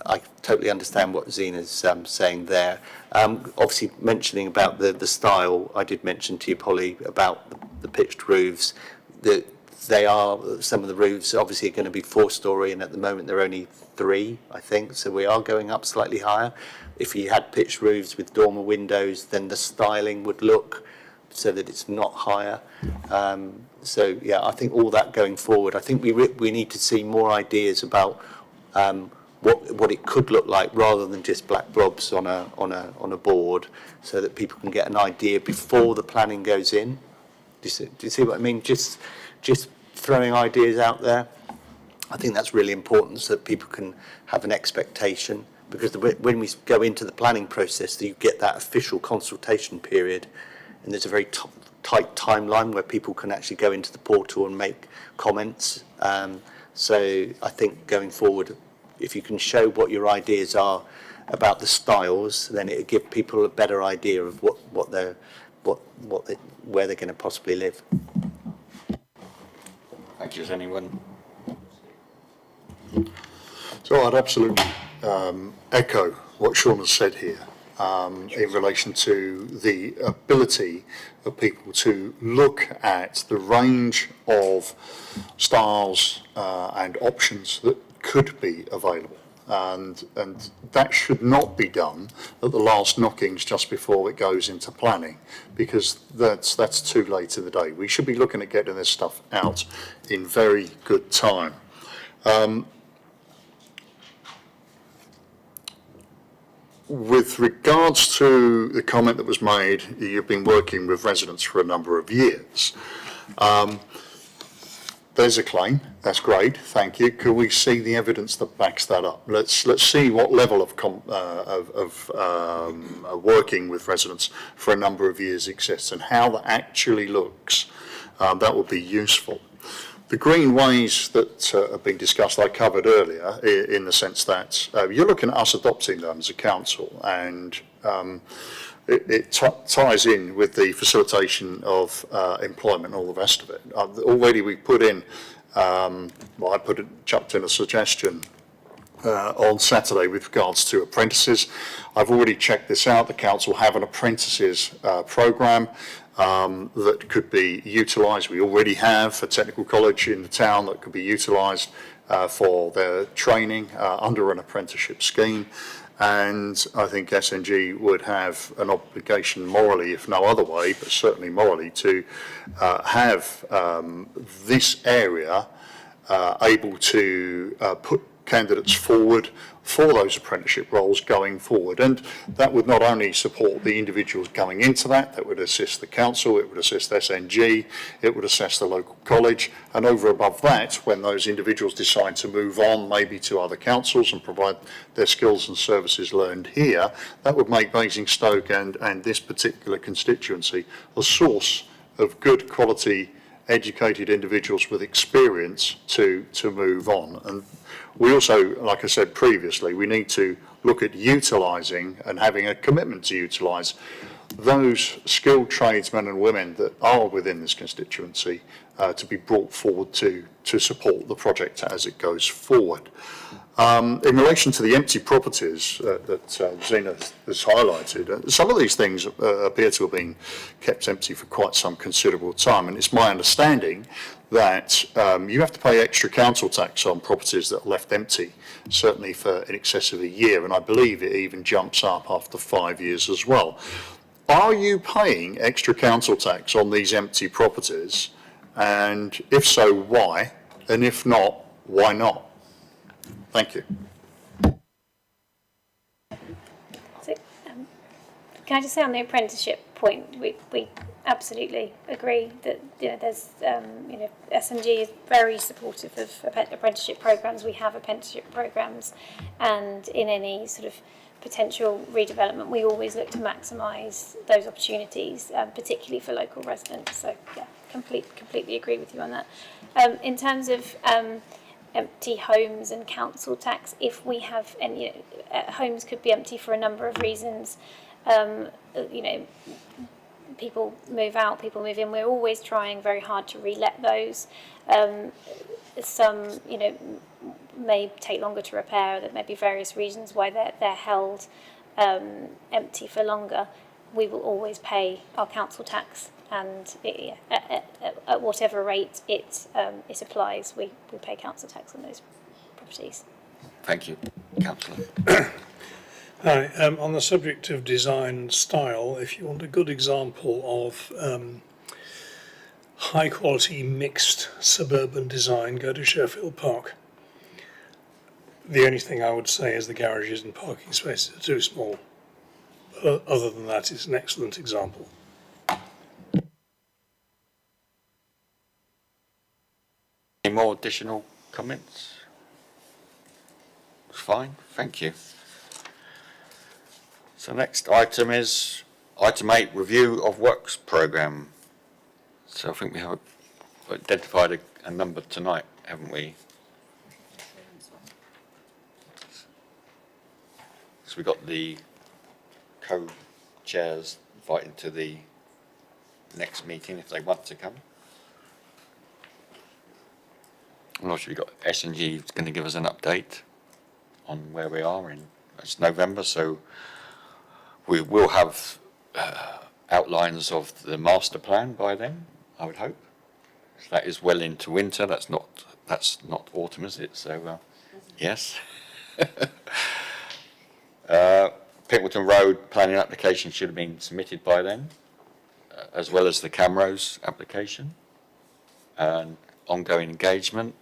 I totally understand what Zina's saying there. Obviously, mentioning about the style, I did mention to you, Polly, about the pitched roofs. That some of the roofs obviously are going to be 4-storey, and at the moment they're only 3, I think. So we are going up slightly higher. If you had pitched roofs with dormer windows, then the styling would look so that it's not higher. So yeah, I think all that going forward, I think we need to see more ideas about what it could look like, rather than just black blobs on a board, so that people can get an idea before the planning goes in. Do you see what I mean? Just throwing ideas out there. I think that's really important, so that people can have an expectation, because when we go into the planning process, you get that official consultation period, and there's a very tight timeline where people can actually go into the portal and make comments. So I think going forward, if you can show what your ideas are about the styles, then it'll give people a better idea of where they're going to possibly live. Thank you. Is anyone? So I'd absolutely echo what Sean has said here in relation to the ability of people to look at the range of styles and options that could be available. And that should not be done at the last knockings just before it goes into planning, because that's too late in the day. We should be looking at getting this stuff out in very good time. With regards to the comment that was made, you've been working with residents for a number of years. There's a claim. That's great. Thank you. Could we see the evidence that backs that up? Let's see what level of working with residents for a number of years exists, and how that actually looks. That would be useful. The greenways that have been discussed, I covered earlier, in the sense that you're looking at us adopting them as a council, and it ties in with the facilitation of employment and all the rest of it. Already we put in, I chucked in a suggestion on Saturday with regards to apprentices. I've already checked this out. The council have an apprentices programme that could be utilised. We already have a technical college in the town that could be utilised for their training under an apprenticeship scheme. And I think SNG would have an obligation morally, if no other way, but certainly morally, to have this area able to put candidates forward for those apprenticeship roles going forward. And that would not only support the individuals going into that would assist the council, it would assist SNG, it would assess the local college, and over above that, when those individuals decide to move on maybe to other councils and provide their skills and services learned here, that would make Basingstoke and this particular constituency a source of good quality educated individuals with experience to move on. And we also, like I said previously, we need to look at utilising and having a commitment to utilise those skilled tradesmen and women that are within this constituency to be brought forward to support the project as it goes forward. In relation to the empty properties that Zena has highlighted, some of these things appear to have been kept empty for quite some considerable time, and it's my understanding that you have to pay extra council tax on properties that are left empty, certainly for in excess of a year, and I believe it even jumps up after 5 years as well. Are you paying extra council tax on these empty properties? And if so, why? And if not, why not? Thank you. So, can I just say on the apprenticeship point, we absolutely agree that there's SNG is very supportive of apprenticeship programs. We have apprenticeship programs, and in any sort of potential redevelopment, we always look to maximise those opportunities, particularly for local residents. So yeah, completely agree with you on that. In terms of empty homes and council tax, if we have any, homes could be empty for a number of reasons. People move out, people move in. We're always trying very hard to re-let those. Some, may take longer to repair. There may be various reasons why they're held empty for longer. We will always pay our council tax, and at whatever rate it applies, we pay council tax on those properties. Thank you, Councillor. Hi, on the subject of design and style, if you want a good example of high quality mixed suburban design, go to Sheffield Park. The only thing I would say is the garages and parking spaces are too small. Other than that, it's an excellent example. Any more additional comments? Fine, thank you. So next item is item 8, review of works programme. So I think we have identified a number tonight, haven't we? So we got the co-chairs invited to the next meeting if they want to come. I'm not sure we've got S&G is going to give us an update on where we are in, it's November, so we will have outlines of the master plan by then, I would hope. So that is well into winter, that's not autumn, is it? So, yes. Pickelton Road planning application should have been submitted by then, as well as the Camrose application, and ongoing engagement.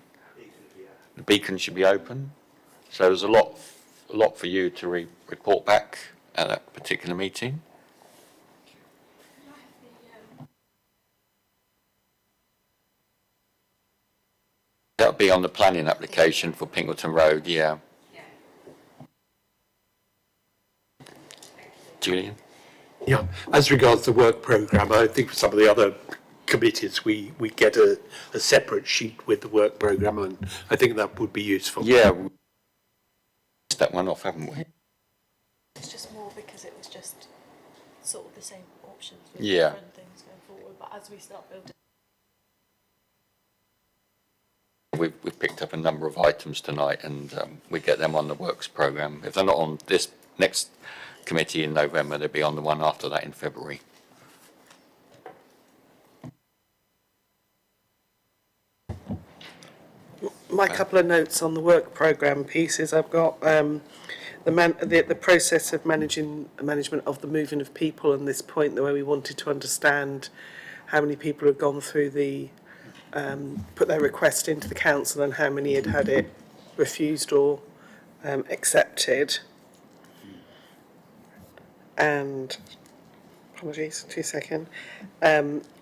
The beacon should be open. So there's a lot for you to report back at that particular meeting. That'll be on the planning application for Pingleton Road, yeah. Julian? Yeah, as regards the work programme, I think for some of the other committees, we get a separate sheet with the work programme, and I think that would be useful. Yeah, we missed that one off, haven't we? It's just more because it was just sort of the same options with Yeah. different things going forward, but as we start building. We've picked up a number of items tonight, and we get them on the works programme. If they're not on this next committee in November, they'll be on the one after that in February. My couple of notes on the work programme pieces, I've got the process of management of the moving of people, and this point where we wanted to understand how many people had gone through the put their request into the council and how many had it refused or accepted. And apologies, 2 seconds.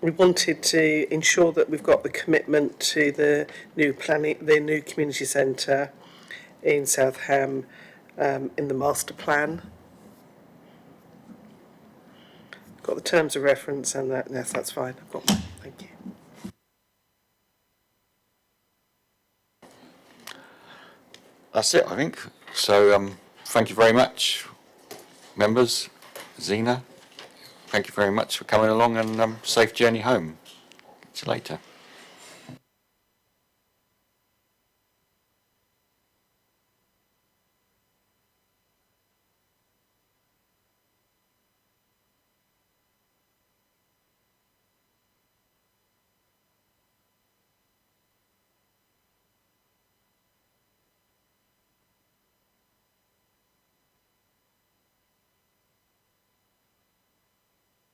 We wanted to ensure that we've got the commitment to the new community centre in South Ham in the master plan. Got the terms of reference and that. Yes, that's fine. I've got that. Thank you. That's it, I think. So thank you very much, members. Zena, thank you very much for coming along, and safe journey home. See you later.